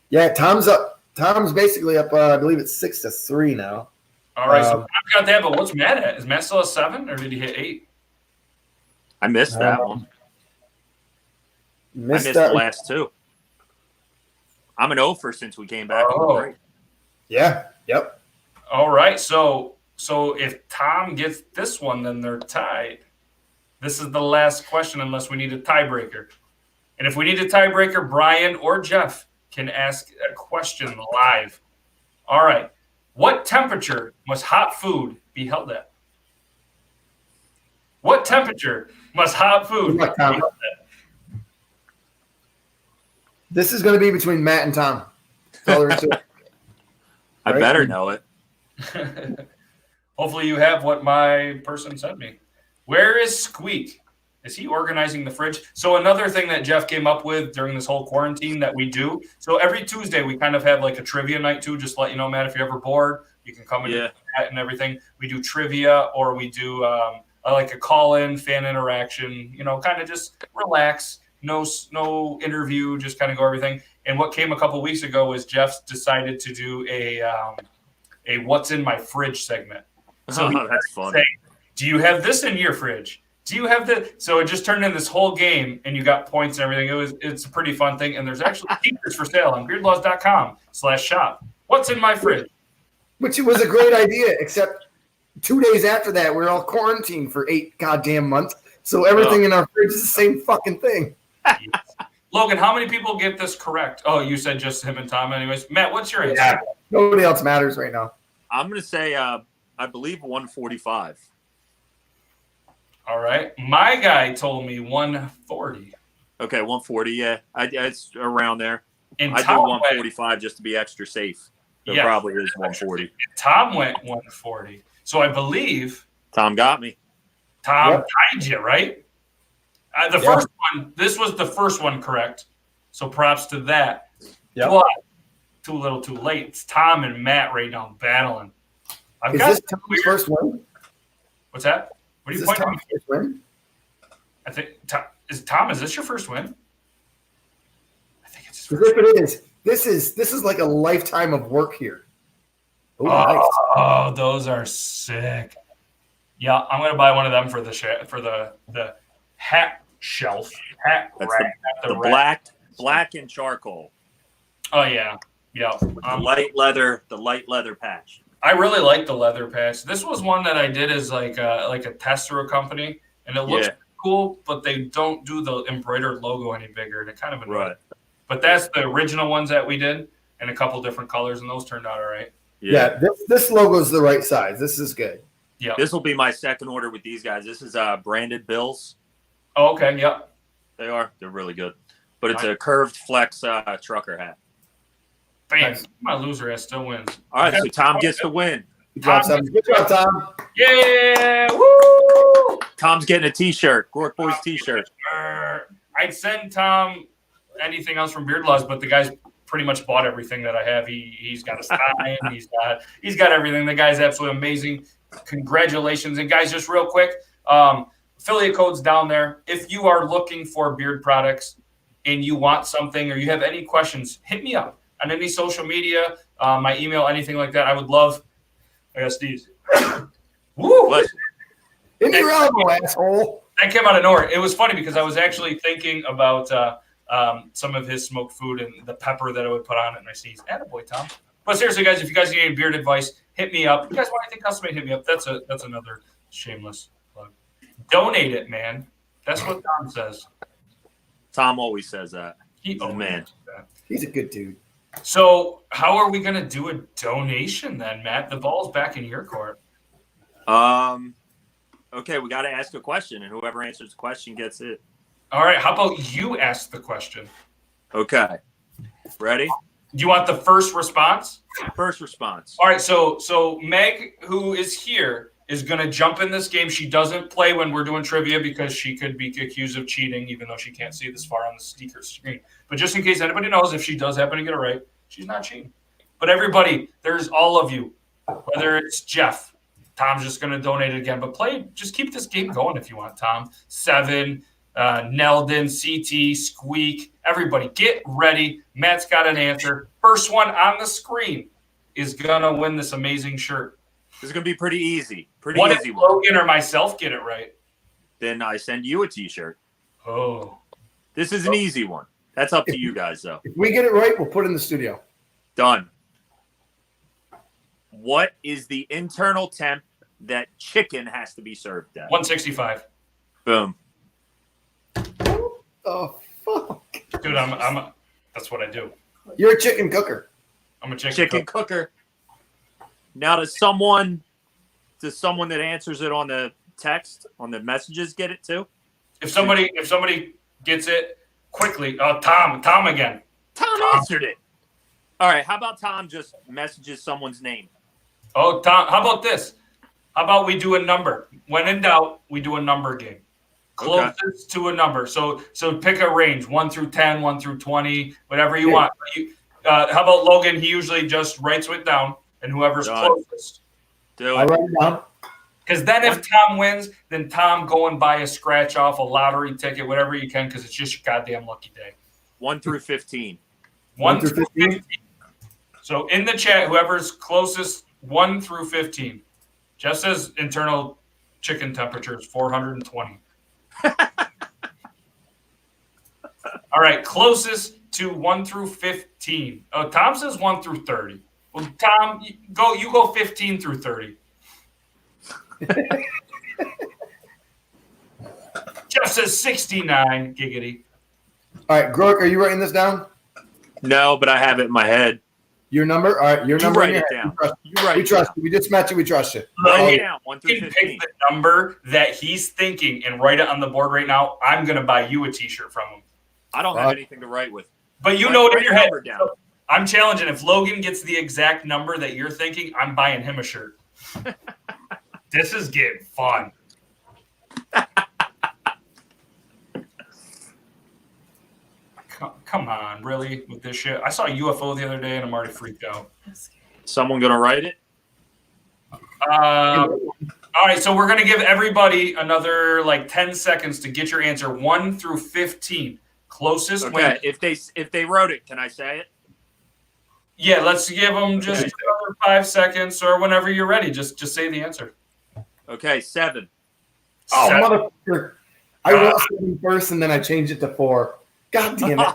Speaker 2: Yeah, Tom's up. Tom's basically up. I believe it's 6-3 now.
Speaker 1: All right, so I've got that, but what's Matt at? Is Matt still at 7, or did he hit 8?
Speaker 3: I missed that one. I missed the last 2. I'm an over since we came back.
Speaker 1: Oh.
Speaker 2: Yeah. Yep.
Speaker 1: All right, so if Tom gets this one, then they're tied. This is the last question unless we need a tiebreaker. And if we need a tiebreaker, Brian or Jeff, can ask a question live. All right. What temperature must hot food be held at? What temperature must hot food be held at?
Speaker 2: This is going to be between Matt and Tom. That's all there is to it.
Speaker 3: I
Speaker 2: Right?
Speaker 3: better know it.
Speaker 1: Hopefully you have what my person sent me. Where is Squeak? Is he organizing the fridge? So another thing that Jeff came up with during this whole quarantine that we do. So every Tuesday we kind of have like a trivia night too. Just to let you know, Matt, if you're ever bored, you can come in and chat and everything. We do trivia or we do like a call-in fan interaction. Kind of just relax. No interview. Just kind of go everything. And what came a couple weeks ago was Jeff decided to do a what's in my fridge segment. So
Speaker 3: that's fun.
Speaker 1: Say, do you have this in your fridge? Do you have the? So it just turned into this whole game, and you got points and everything. It's a pretty fun thing, and there's actually t-shirts for sale on beardlaws.com/shop. What's in my fridge?
Speaker 2: Which was a great idea, except 2 days after that, we're all quarantined for 8 goddamn months. So everything in our fridge is the same fucking thing.
Speaker 1: Yes. Logan, how many people get this correct? Oh, you said just him and Tom. Anyways, Matt, what's your answer?
Speaker 2: Yeah, nobody else matters right now.
Speaker 3: I'm going to say, I believe 145.
Speaker 1: All right. My guy told me 140.
Speaker 3: Okay, 140. Yeah, it's around there.
Speaker 1: And
Speaker 3: I do 145 just to be extra safe. So
Speaker 1: Yeah.
Speaker 3: probably is 140.
Speaker 1: Tom went 140. So I believe
Speaker 3: Tom got me.
Speaker 1: Tom tied you, right? The first one, this was the first one correct. So props to that.
Speaker 2: Yep.
Speaker 1: But too little too late. It's Tom and Matt right now battling.
Speaker 2: Is this Tom's first win?
Speaker 1: What's that? What are you
Speaker 2: Is this
Speaker 1: pointing
Speaker 2: Tom's first win?
Speaker 1: I think is this your first win? I think it's his
Speaker 2: Because
Speaker 1: first
Speaker 2: if it is, this is like a lifetime of work here. Oh, nice.
Speaker 1: Oh, those are sick. Yeah, I'm gonna buy one of them for the hat shelf. Hat
Speaker 3: That's
Speaker 1: rack.
Speaker 3: the black and charcoal.
Speaker 1: Oh yeah. Yeah.
Speaker 3: The light leather patch.
Speaker 1: I really like the leather patch. This was one that I did as like a test through a company, and it looks cool, but they don't do the embroidered logo any bigger. And it kind of annoyed.
Speaker 3: Right.
Speaker 1: But that's the original ones that we did in a couple different colors, and those turned out all right.
Speaker 2: Yeah, this logo is the right size. This is good.
Speaker 1: Yeah.
Speaker 3: This will be my second order with these guys. This is branded Bills.
Speaker 1: Oh, okay. Yep.
Speaker 3: They are. They're really good. But it's a curved flex trucker hat.
Speaker 1: Bam. My loser ass still wins.
Speaker 3: All right, so Tom gets the win.
Speaker 2: Good job, Tom.
Speaker 1: Yeah. Woo!
Speaker 3: Tom's getting a T-shirt. Groark Boys T-shirt.
Speaker 1: I'd send Tom anything else from Beard Laws, but the guy's pretty much bought everything that I have. He's got a sign. he's got everything. The guy's absolutely amazing. Congratulations. And guys, just real quick, affiliate code's down there. If you are looking for beard products and you want something or you have any questions, hit me up on any social media, my email, anything like that. I would love. I got these. Woo!
Speaker 2: In your elbow, asshole.
Speaker 1: That came out of nowhere. It was funny because I was actually thinking about some of his smoked food and the pepper that I would put on it, and I see he's attaboy, Tom. But seriously, guys, if you guys need any beard advice, hit me up. If you guys want anything custom made, hit me up. That's another shameless plug. Donate it, man. That's what Tom says.
Speaker 3: Tom always says that.
Speaker 1: He's
Speaker 3: a man.
Speaker 2: He's a good dude.
Speaker 1: So how are we going to do a donation then, Matt? The ball's back in your court.
Speaker 3: Okay, we got to ask a question, and whoever answers the question gets it.
Speaker 1: All right, how about you ask the question?
Speaker 3: Okay. Ready?
Speaker 1: Do you want the first response?
Speaker 3: First response.
Speaker 1: All right, so Meg, who is here, is going to jump in this game. She doesn't play when we're doing trivia because she could be accused of cheating, even though she can't see this far on the speaker screen. But just in case anybody knows, if she does happen to get it right, she's not cheating. But everybody, there's all of you, whether it's Jeff. Tom's just going to donate it again. But just keep this game going if you want, Tom. Seven, Neldon, CT, Squeak, everybody get ready. Matt's got an answer. First one on the screen is going to win this amazing shirt.
Speaker 3: This is going to be pretty easy.
Speaker 1: What if Logan or myself get it right?
Speaker 3: Then I send you a T-shirt.
Speaker 1: Oh.
Speaker 3: This is an easy one. That's up to you guys, though.
Speaker 2: If we get it right, we'll put it in the studio.
Speaker 3: Done. What is the internal temp that chicken has to be served at?
Speaker 1: 165.
Speaker 3: Boom.
Speaker 2: Oh, fuck.
Speaker 1: Dude, that's what I do.
Speaker 2: You're a chicken cooker.
Speaker 1: I'm a chicken
Speaker 3: Chicken cooker. Now, does someone that answers it on the text, on the messages, get it too?
Speaker 1: If somebody gets it quickly, Tom again.
Speaker 3: Tom answered it. All right, how about Tom just messages someone's name?
Speaker 1: Oh, Tom, how about this? How about we do a number? When in doubt, we do a number game. Closest to a number. So pick a range, 1 through 10, 1 through 20, whatever you want. How about Logan? He usually just writes it down, and whoever's closest.
Speaker 2: I write it down.
Speaker 1: Because then if Tom wins, then Tom go and buy a scratch off, a lottery ticket, whatever you can, because it's just your goddamn lucky day.
Speaker 3: 1 through 15.
Speaker 1: 1 through 15. So in the chat, whoever's closest, 1 through 15. Jeff says internal chicken temperature is 420. All right, closest to 1 through 15. Oh, Tom says 1 through 30. Well, Tom, you go 15 through 30. Jeff says 69. Giggity.
Speaker 2: All right, Groark, are you writing this down?
Speaker 3: No, but I have it in my head.
Speaker 2: Your number? All right, your number.
Speaker 3: Write it down.
Speaker 2: We trust you. We just met you. We trust you.
Speaker 3: Write it down. 1 through
Speaker 1: You can
Speaker 3: 15.
Speaker 1: pick the number that he's thinking and write it on the board right now. I'm going to buy you a T-shirt from him.
Speaker 3: I don't have anything to write with.
Speaker 1: But you know it in your head.
Speaker 3: Down.
Speaker 1: So I'm challenging. If Logan gets the exact number that you're thinking, I'm buying him a shirt. This is getting fun. Come on, really, with this shit? I saw a UFO the other day, and I'm already freaked out.
Speaker 3: Someone going to write it?
Speaker 1: All right, so we're going to give everybody another, 10 seconds to get your answer, 1 through 15. Closest win.
Speaker 3: If they wrote it, can I say it?
Speaker 1: Yeah, let's give them just another 5 seconds, or whenever you're ready. Just say the answer.
Speaker 3: Okay, 7.
Speaker 2: Oh,
Speaker 1: 7.
Speaker 2: motherfucker. I wrote 7 first, and then I changed it to 4. God damn it.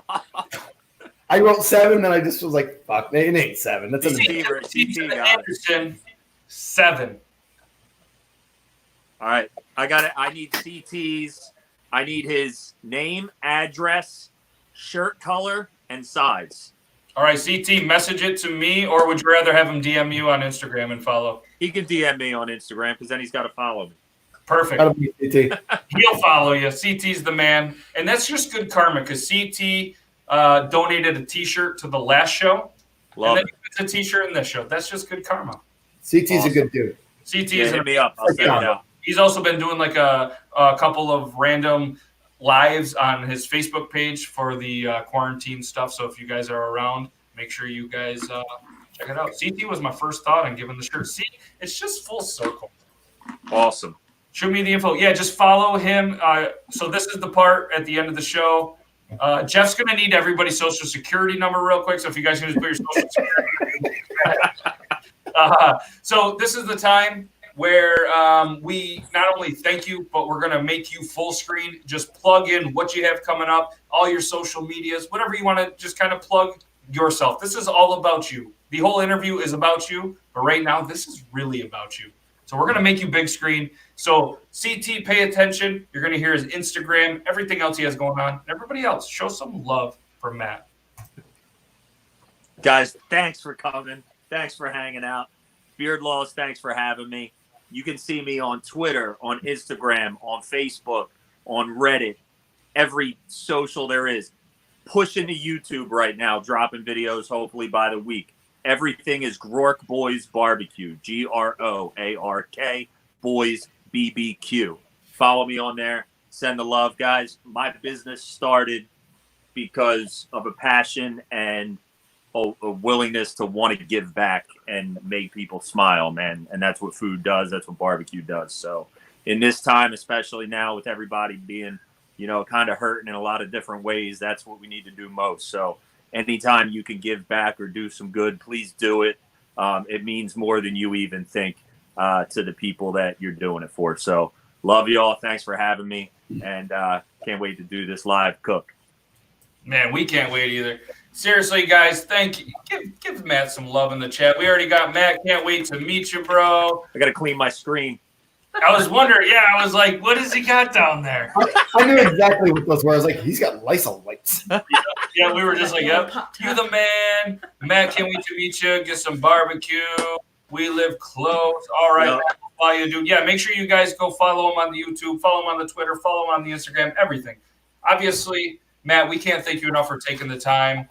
Speaker 2: I wrote 7, then I just was like, fuck, it ain't 7. That's a
Speaker 3: CT got
Speaker 1: Anderson, 7.
Speaker 3: All right, I got it. I need CT's. I need his name, address, shirt color, and size.
Speaker 1: All right, CT, message it to me, or would you rather have him DM you on Instagram and follow?
Speaker 3: He can DM me on Instagram because then he's got to follow me.
Speaker 1: Perfect.
Speaker 2: That'll be CT.
Speaker 1: He'll follow you. CT's the man. And that's just good karma because CT donated a T-shirt to the last show.
Speaker 3: Love
Speaker 1: and then
Speaker 3: it.
Speaker 1: he gets a T-shirt in this show. That's just good karma.
Speaker 2: CT's a good dude.
Speaker 1: CT
Speaker 3: Yeah,
Speaker 1: is
Speaker 3: hit me up. I'll send it out.
Speaker 1: He's also been doing a couple of random lives on his Facebook page for the quarantine stuff. So if you guys are around, make sure you guys check it out. CT was my first thought on giving the shirt. See, it's just full circle.
Speaker 3: Awesome.
Speaker 1: Shoot me the info. Yeah, just follow him. So this is the part at the end of the show. Jeff's going to need everybody's social security number real quick. So if you guys can just put your social security number. So this is the time where we not only thank you, but we're going to make you full screen. Just plug in what you have coming up, all your social medias, whatever you want to just kind of plug yourself. This is all about you. The whole interview is about you, but right now this is really about you. So we're going to make you big screen. So CT, pay attention. You're going to hear his Instagram, everything else he has going on. And everybody else, show some love for Matt.
Speaker 3: Guys, thanks for coming. Thanks for hanging out. Beard Laws, thanks for having me. You can see me on Twitter, on Instagram, on Facebook, on Reddit, every social there is. Pushing to YouTube right now, dropping videos hopefully by the week. Everything is Groark Boys BBQ, Groark Boys BBQ. Follow me on there. Send the love, guys. My business started because of a passion and a willingness to want to give back and make people smile, man. And that's what food does. That's what barbecue does. So in this time, especially now with everybody being, kind of hurting in a lot of different ways, that's what we need to do most. So anytime you can give back or do some good, please do it. It means more than you even think to the people that you're doing it for. So love you all. Thanks for having me. And can't wait to do this live cook.
Speaker 1: Man, we can't wait either. Seriously, guys, thank you. Give Matt some love in the chat. We already got Matt. Can't wait to meet you, bro.
Speaker 3: I got to clean my screen.
Speaker 1: I was wondering. Yeah, I was like, what has he got down there?
Speaker 2: I knew exactly what those were. I was like, he's got Lysol wipes.
Speaker 1: Yeah, we were just like, yep, you're the man. Matt, can't wait to meet you. Get some barbecue. We live close. All right,
Speaker 3: Yep.
Speaker 1: Matt, we'll follow you, dude. Yeah, make sure you guys go follow him on the YouTube, follow him on the Twitter, follow him on the Instagram, everything. Obviously, Matt, we can't thank you enough for taking the time.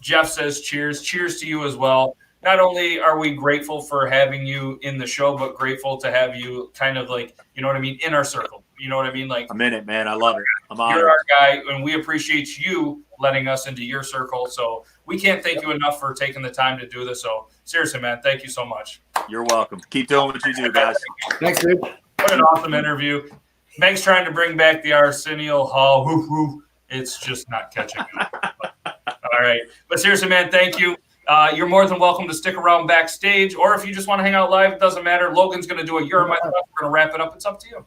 Speaker 1: Jeff says cheers. Cheers to you as well. Not only are we grateful for having you in the show, but grateful to have you kind of like, you know what I mean, in our circle. You know what I mean? Like,
Speaker 3: I'm in it, man. I love it. I'm honored.
Speaker 1: you're our guy, and we appreciate you letting us into your circle. So we can't thank you enough for taking the time to do this. So seriously, man, thank you so much.
Speaker 3: You're welcome. Keep doing what you do, guys.
Speaker 2: Thanks, dude.
Speaker 1: What an awesome interview. Meg's trying to bring back the Arsenio Hall. Woo, woo. It's just not catching on. All right. But seriously, man, thank you. You're more than welcome to stick around backstage, or if you just want to hang out live, it doesn't matter. Logan's going to do a You're My Thoughts. We're going to wrap it up. It's up to you.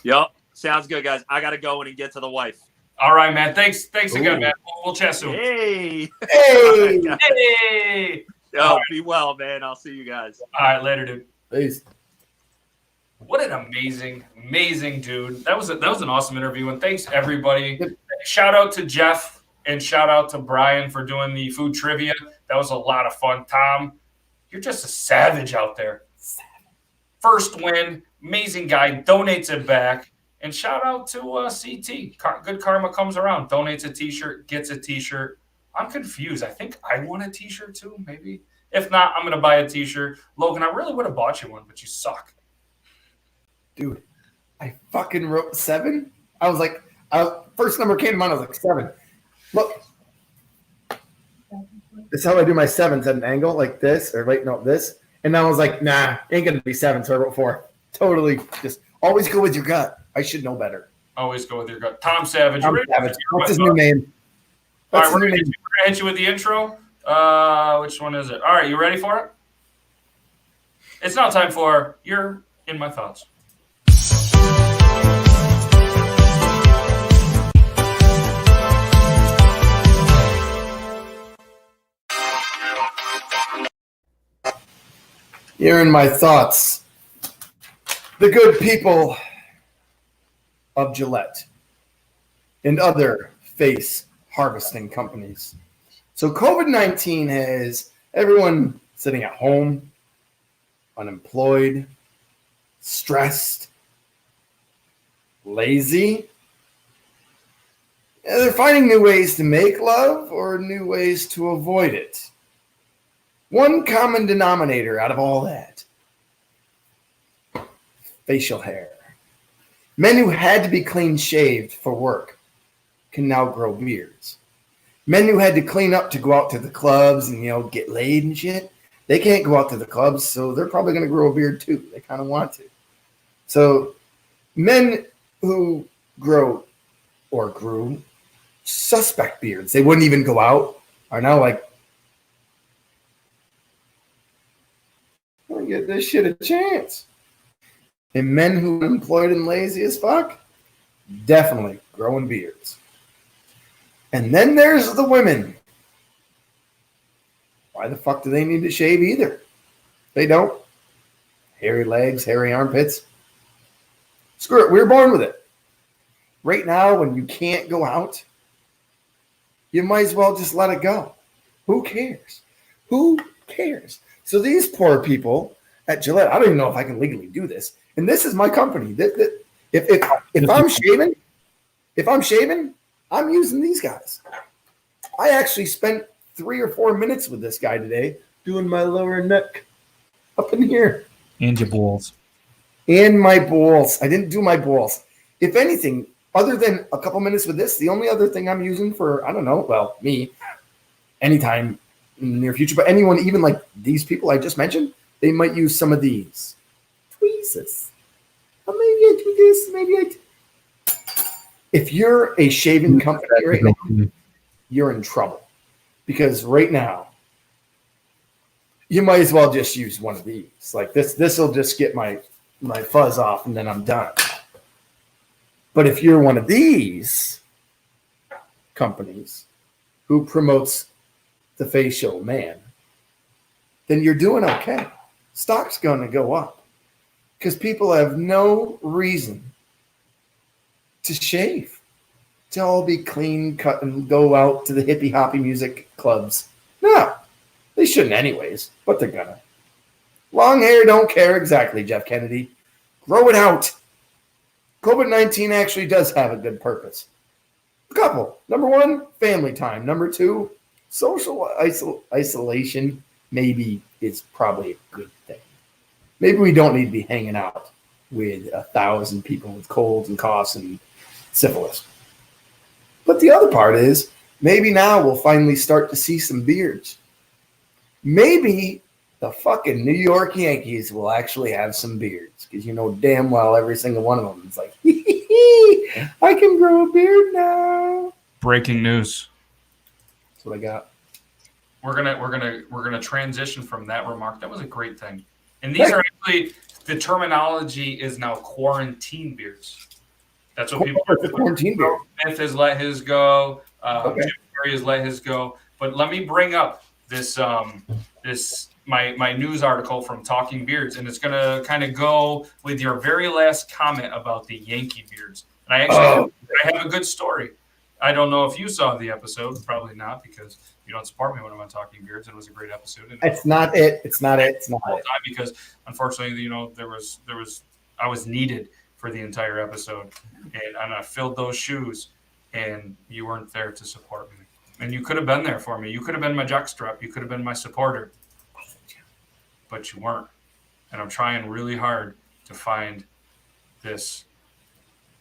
Speaker 3: Yep. Sounds good, guys. I got to go in and get to the wife.
Speaker 1: All right, man. Thanks again, man. We'll chat soon.
Speaker 3: Hey.
Speaker 2: Hey.
Speaker 1: Hey.
Speaker 3: Yo, be well, man. I'll see you guys.
Speaker 1: All right, later, dude.
Speaker 2: Peace.
Speaker 1: What an amazing dude. That was an awesome interview, and thanks everybody. Shout out to Jeff and shout out to Brian for doing the food trivia. That was a lot of fun. Tom, you're just a savage out there. First win, amazing guy, donates it back. And shout out to CT. Good karma comes around. Donates a t-shirt, gets a t-shirt. I'm confused. I think I want a t-shirt too, maybe. If not, I'm going to buy a t-shirt. Logan, I really would have bought you one, but you suck.
Speaker 2: Dude, I fucking wrote 7. I was like, first number came to mind. I was like, 7. Look, this is how I do my 7s at an angle like this, or wait, no, this. And I was like, nah, ain't gonna be 7, so I wrote 4. Totally, just always go with your gut. I should know better.
Speaker 1: Always go with your gut. Tom Savage.
Speaker 2: Tom Savage. What's his new name?
Speaker 1: All right, we're gonna hit you with the intro. Which one is it? All right, you ready for it? It's now time for You're in My Thoughts.
Speaker 2: You're in my thoughts. The good people of Gillette and other face harvesting companies. So COVID-19 has everyone sitting at home, unemployed, stressed, lazy. They're finding new ways to make love or new ways to avoid it. One common denominator out of all that: facial hair. Men who had to be clean shaved for work can now grow beards. Men who had to clean up to go out to the clubs and, get laid and shit, they can't go out to the clubs, so they're probably going to grow a beard too. They kind of want to. So men who grew suspect beards, they wouldn't even go out, are now like, give this shit a chance. And men who are employed and lazy as fuck, definitely growing beards. And then there's the women. Why the fuck do they need to shave either? They don't. Hairy legs, hairy armpits. Screw it, we were born with it. Right now, when you can't go out, you might as well just let it go. Who cares? Who cares? So these poor people at Gillette, I don't even know if I can legally do this. And this is my company. If I'm shaving, I'm using these guys. I actually spent 3 or 4 minutes with this guy today doing my lower neck up in here.
Speaker 7: And your balls.
Speaker 2: And my balls. I didn't do my balls. If anything, other than a couple minutes with this, the only other thing I'm using for, I don't know, well, me, anytime in the near future, but anyone, even like these people I just mentioned, they might use some of these tweezers. Or maybe I do this, maybe I do. If you're a shaving company right now, you're in trouble. Because right now, you might as well just use one of these. Like this will just get my fuzz off and then I'm done. But if you're one of these companies who promotes the facial man, then you're doing okay. Stock's going to go up. because people have no reason to shave, to all be clean cut and go out to the hippie hoppy music clubs. No, they shouldn't anyways, but they're gonna. Long hair don't care exactly, Jeff Kennedy. Grow it out. COVID-19 actually does have a good purpose. A couple. Number one, family time. Number two, social isolation maybe is probably a good thing. Maybe we don't need to be hanging out with 1,000 people with colds and coughs and syphilis. But the other part is maybe now we'll finally start to see some beards. Maybe the fucking New York Yankees will actually have some beards, because you know damn well every single one of them is like, I can grow a beard now.
Speaker 1: Breaking news.
Speaker 2: That's what I got.
Speaker 1: We're gonna transition from that remark. That was a great thing. And these are actually, the terminology is now quarantine beards. That's what people are
Speaker 2: the quarantine beard.
Speaker 1: Smith has let his go.
Speaker 2: Okay.
Speaker 1: Jim Carrey has let his go. But let me bring up this my news article from Talking Beards, and it's gonna kind of go with your very last comment about the Yankee beards. And I actually I have a good story. I don't know if you saw the episode, probably not, because you don't support me when I'm on Talking Beards. It was a great episode. And
Speaker 2: It's not it. It's not it. It's not it.
Speaker 1: because unfortunately, you know, there was I was needed for the entire episode, and I filled those shoes, and you weren't there to support me. And you could have been there for me. You could have been my jockstrap. You could have been my supporter, but you weren't. And I'm trying really hard to find this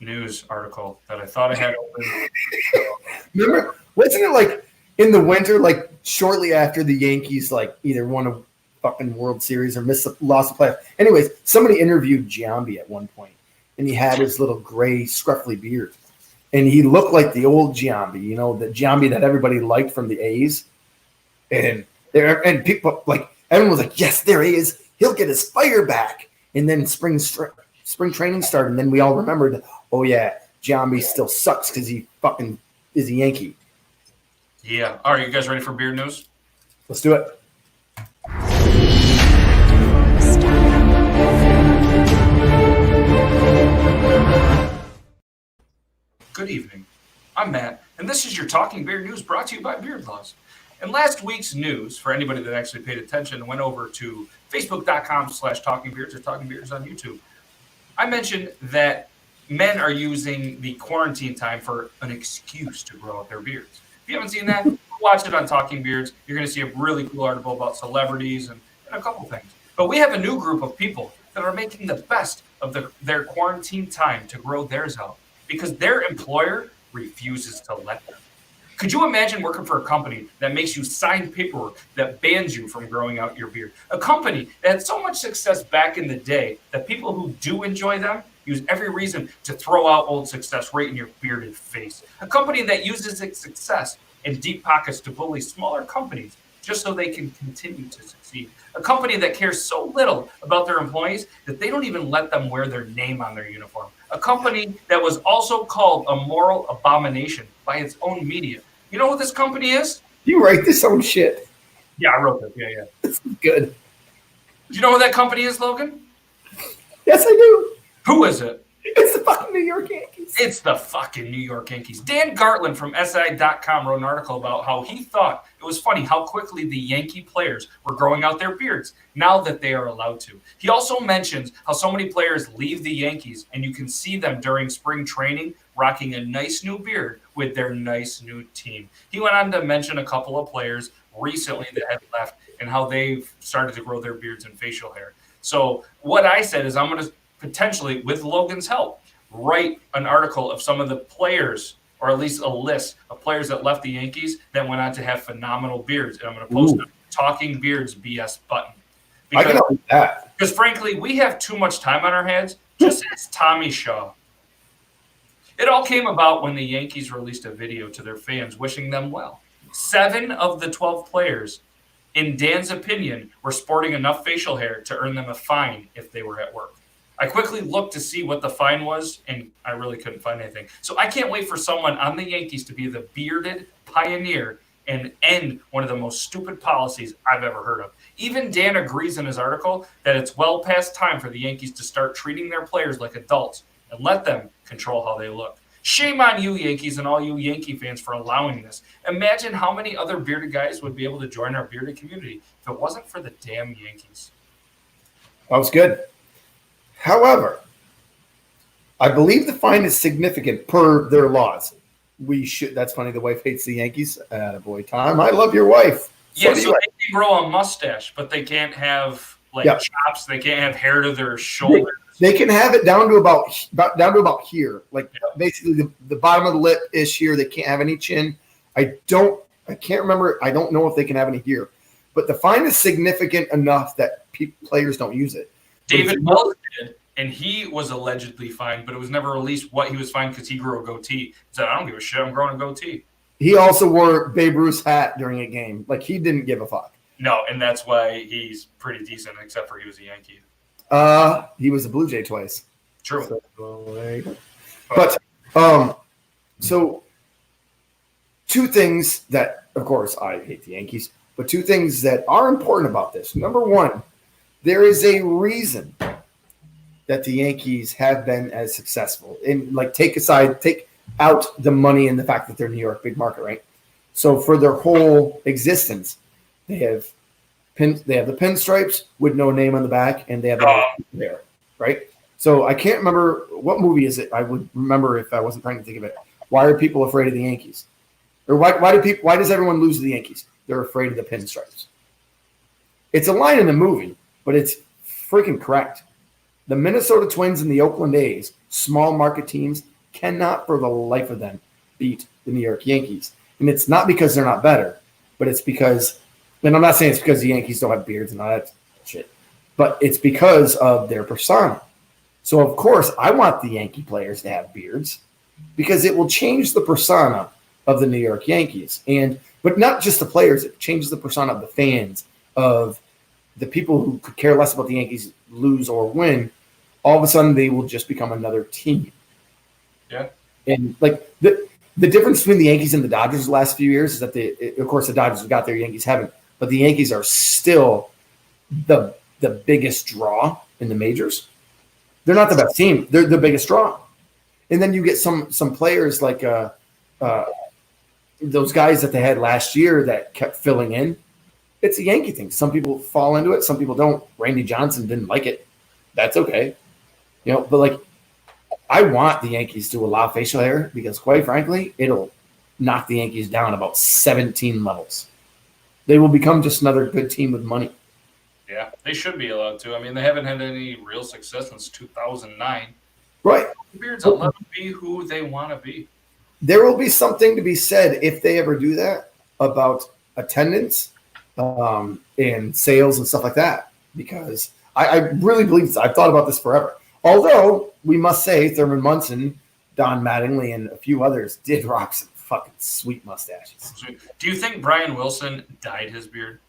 Speaker 1: news article that I thought I had open.
Speaker 2: Remember, wasn't it like in the winter, like shortly after the Yankees, like either won a fucking World Series or lost the playoff? Anyways, somebody interviewed Giambi at one point, and he had his little gray, scruffy beard. And he looked like the old Giambi, you know, the Giambi that everybody liked from the A's. And people, like, everyone was like, yes, there he is. He'll get his fire back. And then spring training started, and then we all remembered, oh, yeah, Giambi still sucks because he fucking is a Yankee.
Speaker 1: Yeah. All right, you guys ready for beard news?
Speaker 2: Let's do it.
Speaker 1: Good evening. I'm Matt, and this is your Talking Beard News brought to you by Beard Laws. In last week's news, for anybody that actually paid attention and went over to facebook.com/talkingbeards or Talking Beards on YouTube, I mentioned that men are using the quarantine time for an excuse to grow out their beards. If you haven't seen that, watch it on Talking Beards. You're going to see a really cool article about celebrities and a couple things. But we have a new group of people that are making the best of their quarantine time to grow theirs out, because their employer refuses to let them. Could you imagine working for a company that makes you sign paperwork that bans you from growing out your beard? A company that had so much success back in the day that people who do enjoy them use every reason to throw out old success right in your bearded face. A company that uses its success and deep pockets to bully smaller companies just so they can continue to succeed. A company that cares so little about their employees that they don't even let them wear their name on their uniform. A company that was also called a moral abomination by its own media. You know what this company is?
Speaker 2: You write this own shit.
Speaker 1: Yeah, I wrote this. Yeah.
Speaker 2: This is good.
Speaker 1: Do you know what that company is, Logan?
Speaker 2: Yes, I do.
Speaker 1: Who is it?
Speaker 2: It's the fucking New York Yankees.
Speaker 1: It's the fucking New York Yankees. Dan Gartland from SI.com wrote an article about how he thought it was funny how quickly the Yankee players were growing out their beards now that they are allowed to. He also mentions how so many players leave the Yankees, and you can see them during spring training rocking a nice new beard with their nice new team. He went on to mention a couple of players recently that had left and how they've started to grow their beards and facial hair. So what I said is I'm going to potentially, with Logan's help, write an article of some of the players, or at least a list of players that left the Yankees that went on to have phenomenal beards. And I'm going to post a Talking Beards BS button.
Speaker 2: I can help with that.
Speaker 1: Because frankly, we have too much time on our hands. Just ask Tommy Shaw. It all came about when the Yankees released a video to their fans wishing them well. 7 of the 12 players, in Dan's opinion, were sporting enough facial hair to earn them a fine if they were at work. I quickly looked to see what the fine was, and I really couldn't find anything. So I can't wait for someone on the Yankees to be the bearded pioneer and end one of the most stupid policies I've ever heard of. Even Dan agrees in his article that it's well past time for the Yankees to start treating their players like adults and let them control how they look. Shame on you, Yankees, and all you Yankee fans for allowing this. Imagine how many other bearded guys would be able to join our bearded community if it wasn't for the damn Yankees.
Speaker 2: That was good. However, I believe the fine is significant per their laws. That's funny. The wife hates the Yankees. Boy, Tom, I love your wife.
Speaker 1: So they can grow a mustache, but they can't have chops. They can't have hair to their shoulders.
Speaker 2: They can have it down to about here, basically the bottom of the lip ish here. They can't have any chin. I can't remember. I don't know if they can have any here, but the fine is significant enough that players don't use it.
Speaker 1: David Wells did, and he was allegedly fined, but it was never released what he was fined because he grew a goatee. He said, "I don't give a shit. I'm growing a goatee." He
Speaker 2: also wore Babe Ruth's hat during a game. He didn't give a fuck.
Speaker 1: No, and that's why he's pretty decent, except for he was a Yankee.
Speaker 2: He was a Blue Jay twice.
Speaker 1: True.
Speaker 2: So two things that, of course, I hate the Yankees, but two things that are important about this. Number one, there is a reason that the Yankees have been as successful. And take out the money and the fact that they're New York, big market, right? So for their whole existence, they have the pinstripes with no name on the back, and they have there, right? So I can't remember what movie is it. I would remember if I wasn't trying to think of it. Why are people afraid of the Yankees? Or why does everyone lose to the Yankees? They're afraid of the pinstripes. It's a line in the movie, but it's freaking correct. The Minnesota Twins and the Oakland A's, small market teams, cannot for the life of them beat the New York Yankees. And it's not because they're not better, but it's because, and I'm not saying it's because the Yankees don't have beards and all that shit, but it's because of their persona. So, of course, I want the Yankee players to have beards because it will change the persona of the New York Yankees. But not just the players, it changes the persona of the fans, of the people who could care less about the Yankees lose or win. All of a sudden, they will just become another team.
Speaker 1: Yeah.
Speaker 2: And the difference between the Yankees and the Dodgers the last few years is that of course the Dodgers have got their Yankees haven't, but the Yankees are still the biggest draw in the majors. They're not the best team. They're the biggest draw. And then you get some players like those guys that they had last year that kept filling in. It's a Yankee thing. Some people fall into it. Some people don't. Randy Johnson didn't like it. That's okay. But I want the Yankees to allow facial hair because, quite frankly, it'll knock the Yankees down about 17 levels. They will become just another good team with money.
Speaker 1: Yeah, they should be allowed to. I mean, they haven't had any real success since 2009.
Speaker 2: Right.
Speaker 1: The Beards will let them be who they want to be.
Speaker 2: There will be something to be said if they ever do that about attendance and sales and stuff like that, because I really believe this. I've thought about this forever. Although we must say Thurman Munson, Don Mattingly, and a few others did rock some fucking sweet mustaches.
Speaker 1: Do you think Brian Wilson dyed his beard?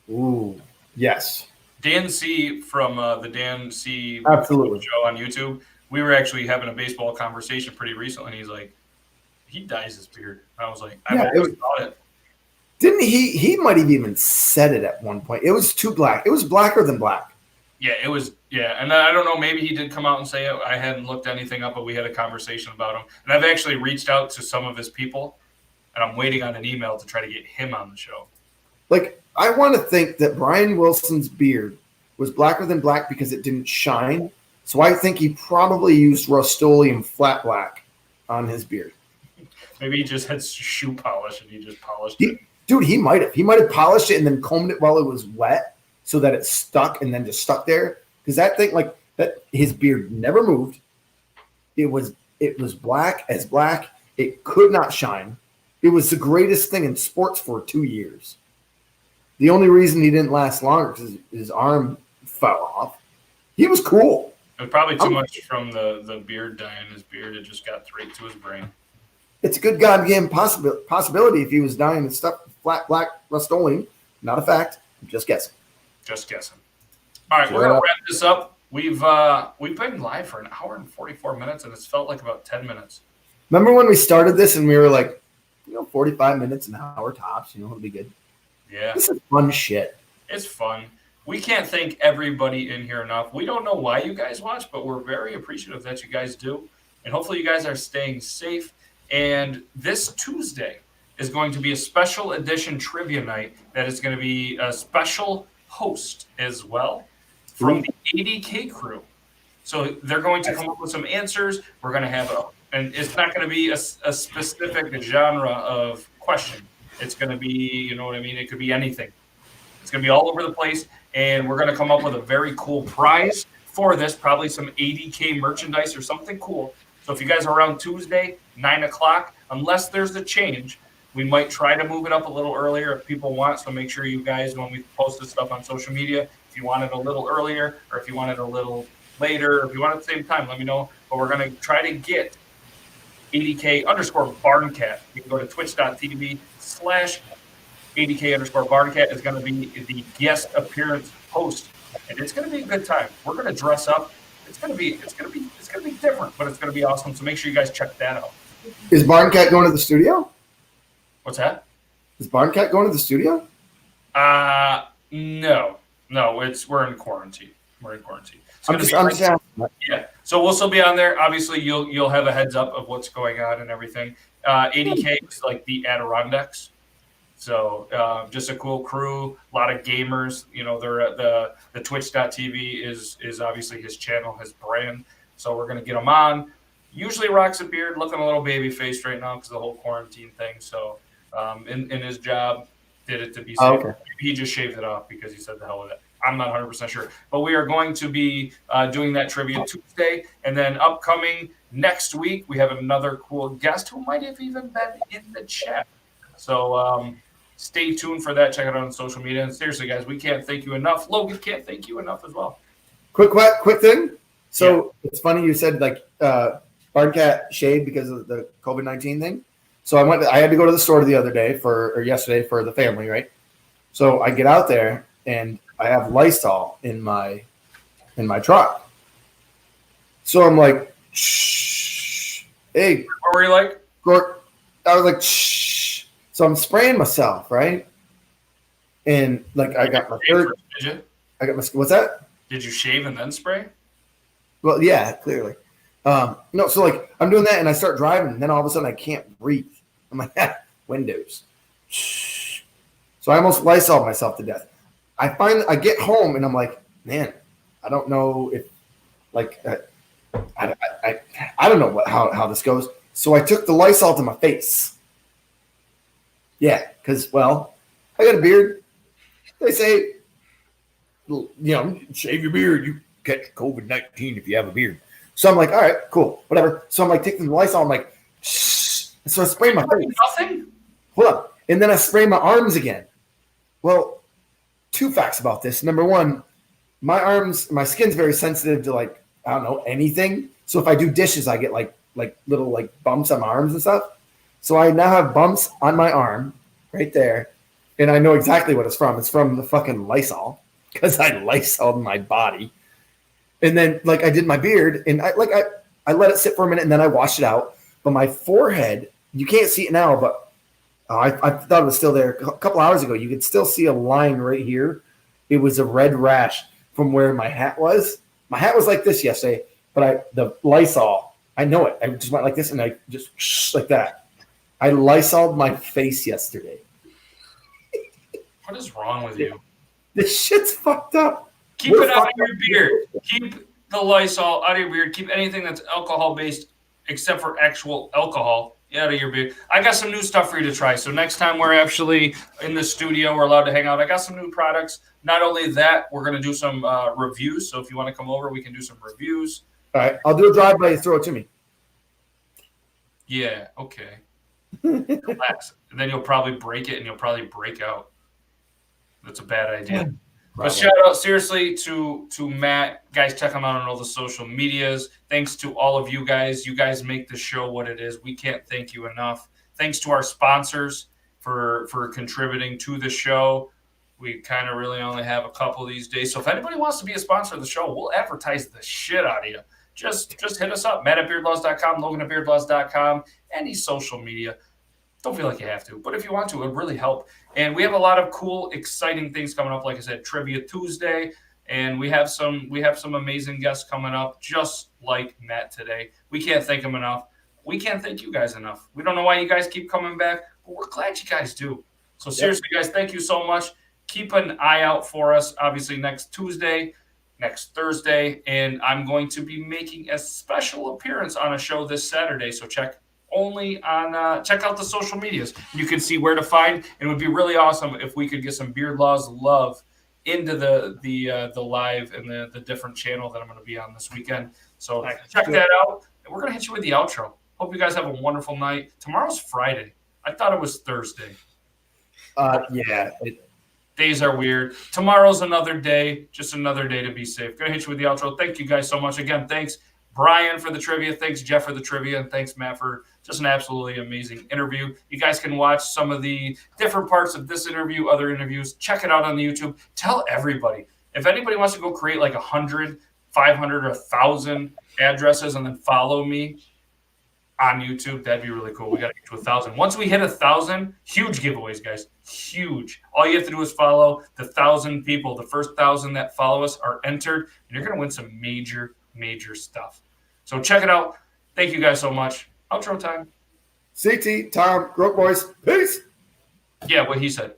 Speaker 2: Ooh, yes.
Speaker 1: Dan C. from the Dan C.
Speaker 2: Absolutely
Speaker 1: show on YouTube, we were actually having a baseball conversation pretty recently, and he's like, he dyes his beard. I was like, I've always thought it.
Speaker 2: Didn't he? He might have even said it at one point. It was too black. It was blacker than black.
Speaker 1: Yeah, it was. Yeah, and I don't know. Maybe he did come out and say it. I hadn't looked anything up, but we had a conversation about him. And I've actually reached out to some of his people, and I'm waiting on an email to try to get him on the show.
Speaker 2: I want to think that Brian Wilson's beard was blacker than black because it didn't shine. So I think he probably used Rust-Oleum flat black on his beard.
Speaker 1: Maybe he just had shoe polish and he just polished it.
Speaker 2: Dude, he might have. He might have polished it and then combed it while it was wet so that it stuck and then just stuck there. Because that thing, that, his beard never moved. It was black as black. It could not shine. It was the greatest thing in sports for 2 years. The only reason he didn't last longer is his arm fell off. He was cool.
Speaker 1: It was probably too much from the beard dyeing his beard. It just got straight to his brain.
Speaker 2: It's a good goddamn possibility if he was dyeing his stuff flat black Rust-Oleum. Not a fact. I'm just guessing.
Speaker 1: Just guessing. All right, we're going to wrap this up. We've been live for an hour and 44 minutes, and it's felt like about 10 minutes.
Speaker 2: Remember when we started this and we were like, 45 minutes, an hour tops. It'll be good.
Speaker 1: Yeah.
Speaker 2: This is fun shit.
Speaker 1: It's fun. We can't thank everybody in here enough. We don't know why you guys watch, but we're very appreciative that you guys do. And hopefully you guys are staying safe. And this Tuesday is going to be a special edition trivia night that is going to be a special host as well from the 80K crew. So they're going to come up with some answers. We're going to have and it's not going to be a specific genre of question. It's going to be, you know what I mean? It could be anything. It's going to be all over the place. And we're going to come up with a very cool prize for this, probably some 80K merchandise or something cool. So if you guys are around Tuesday, 9 o'clock, unless there's a change, we might try to move it up a little earlier if people want. So make sure you guys, when we post this stuff on social media, if you want it a little earlier or if you want it a little later, or if you want it at the same time, let me know. But we're going to try to get 80K_Barncat. You can go to twitch.tv/80K_Barncat is going to be the guest appearance host, and it's going to be a good time. We're going to dress up. It's going to be different, but it's going to be awesome. So make sure you guys check that out.
Speaker 2: Is Barncat going to the studio?
Speaker 1: What's that?
Speaker 2: Is Barncat going to the studio?
Speaker 1: No, we're in quarantine. We're in quarantine.
Speaker 2: I'm just asking.
Speaker 1: Yeah. So we'll still be on there. Obviously, you'll have a heads up of what's going on and everything. 80K is like the Adirondacks. So just a cool crew, a lot of gamers. They're at the twitch.tv is obviously his channel, his brand. So we're gonna get him on. Usually rocks a beard, looking a little baby faced right now because of the whole quarantine thing. So in his job, did it to be safe.
Speaker 2: Oh, okay.
Speaker 1: He just shaved it off because he said the hell with it. I'm not 100% sure. But we are going to be doing that trivia Tuesday. And then upcoming next week, we have another cool guest who might have even been in the chat. So stay tuned for that. Check it out on social media. And seriously, guys, we can't thank you enough. Logan can't thank you enough as well.
Speaker 2: Quick thing. So It's funny you said Barncat shaved because of the COVID-19 thing. So I had to go to the store the other day yesterday for the family, right? So I get out there and I have Lysol in my truck. So I'm like, shh. Hey.
Speaker 1: What were you like?
Speaker 2: Groark. I was like, shh. So I'm spraying myself, right? And I got my third.
Speaker 1: Did you?
Speaker 2: I got my. What's that?
Speaker 1: Did you shave and then spray?
Speaker 2: Well, yeah, clearly. No, so I'm doing that and I start driving and then all of a sudden I can't breathe. I'm like, windows. Shh. So I almost Lysol myself to death. I get home and I'm like, man, I don't know if I don't know how this goes. So I took the Lysol to my face. Yeah, because I got a beard. They say, shave your beard. You catch COVID-19 if you have a beard. So I'm like, all right, cool, whatever. So I'm taking the Lysol. I'm like, shh. So I spray my face.
Speaker 1: Nothing.
Speaker 2: Hold up, and then I spray my arms again. Well, two facts about this. Number one, my skin's very sensitive to I don't know, anything. So if I do dishes, I get little bumps on my arms and stuff. So I now have bumps on my arm right there, and I know exactly what it's from. It's from the fucking Lysol because I Lysoled my body. And then I did my beard, and I let it sit for a minute, and then I washed it out. But my forehead, you can't see it now, but I thought it was still there. A couple hours ago, you could still see a line right here. It was a red rash from where my hat was. My hat was like this yesterday, but the Lysol, I know it. I just went like this, and I just like that. I Lysoled my face yesterday.
Speaker 1: What is wrong with you?
Speaker 2: This shit's fucked up.
Speaker 1: Keep it out of your beard. Keep the Lysol out of your beard. Keep anything that's alcohol-based, except for actual alcohol, out of your beard. I got some new stuff for you to try. So next time we're actually in the studio, we're allowed to hang out. I got some new products. Not only that, we're going to do some reviews. So if you want to come over, we can do some reviews.
Speaker 2: All right. I'll do a drive-by. Throw it to me.
Speaker 1: Yeah, okay. Relax. And then you'll probably break it, and you'll probably break out. That's a bad idea. But shout out seriously to Matt. Guys, check him out on all the social medias. Thanks to all of you guys. You guys make the show what it is. We can't thank you enough. Thanks to our sponsors for contributing to the show. We kind of really only have a couple these days. So if anybody wants to be a sponsor of the show, we'll advertise the shit out of you. Just hit us up. Matt at beardlaws.com, Logan at beardlaws.com, any social media. Don't feel like you have to, but if you want to, it would really help. And we have a lot of cool, exciting things coming up. Like I said, Trivia Tuesday, and we have some amazing guests coming up, just like Matt today. We can't thank him enough. We can't thank you guys enough. We don't know why you guys keep coming back, but we're glad you guys do. So seriously, guys, thank you so much. Keep an eye out for us, obviously, next Tuesday, next Thursday, and I'm going to be making a special appearance on a show this Saturday. So check out the social medias. You can see where to find. And it would be really awesome if we could get some Beard Laws love into the live and the different channel that I'm going to be on this weekend. So check that out. And we're going to hit you with the outro. Hope you guys have a wonderful night. Tomorrow's Friday. I thought it was Thursday. Days are weird. Tomorrow's another day, just another day to be safe. Gonna hit you with the outro. Thank you guys so much. Again, thanks Brian for the trivia. Thanks Jeff for the trivia. And thanks Matt for just an absolutely amazing interview. You guys can watch some of the different parts of this interview, other interviews. Check it out on the YouTube. Tell everybody. If anybody wants to go create like 100, 500, or 1,000 addresses and then follow me on YouTube, that'd be really cool. We got to get to 1,000. Once we hit 1,000, huge giveaways, guys. Huge. All you have to do is follow the 1,000 people. The first 1,000 that follow us are entered, and you're going to win some major, major stuff. So check it out. Thank you guys so much. Outro time.
Speaker 2: CT, Tom, Groark boys. Peace.
Speaker 1: Yeah, what he said.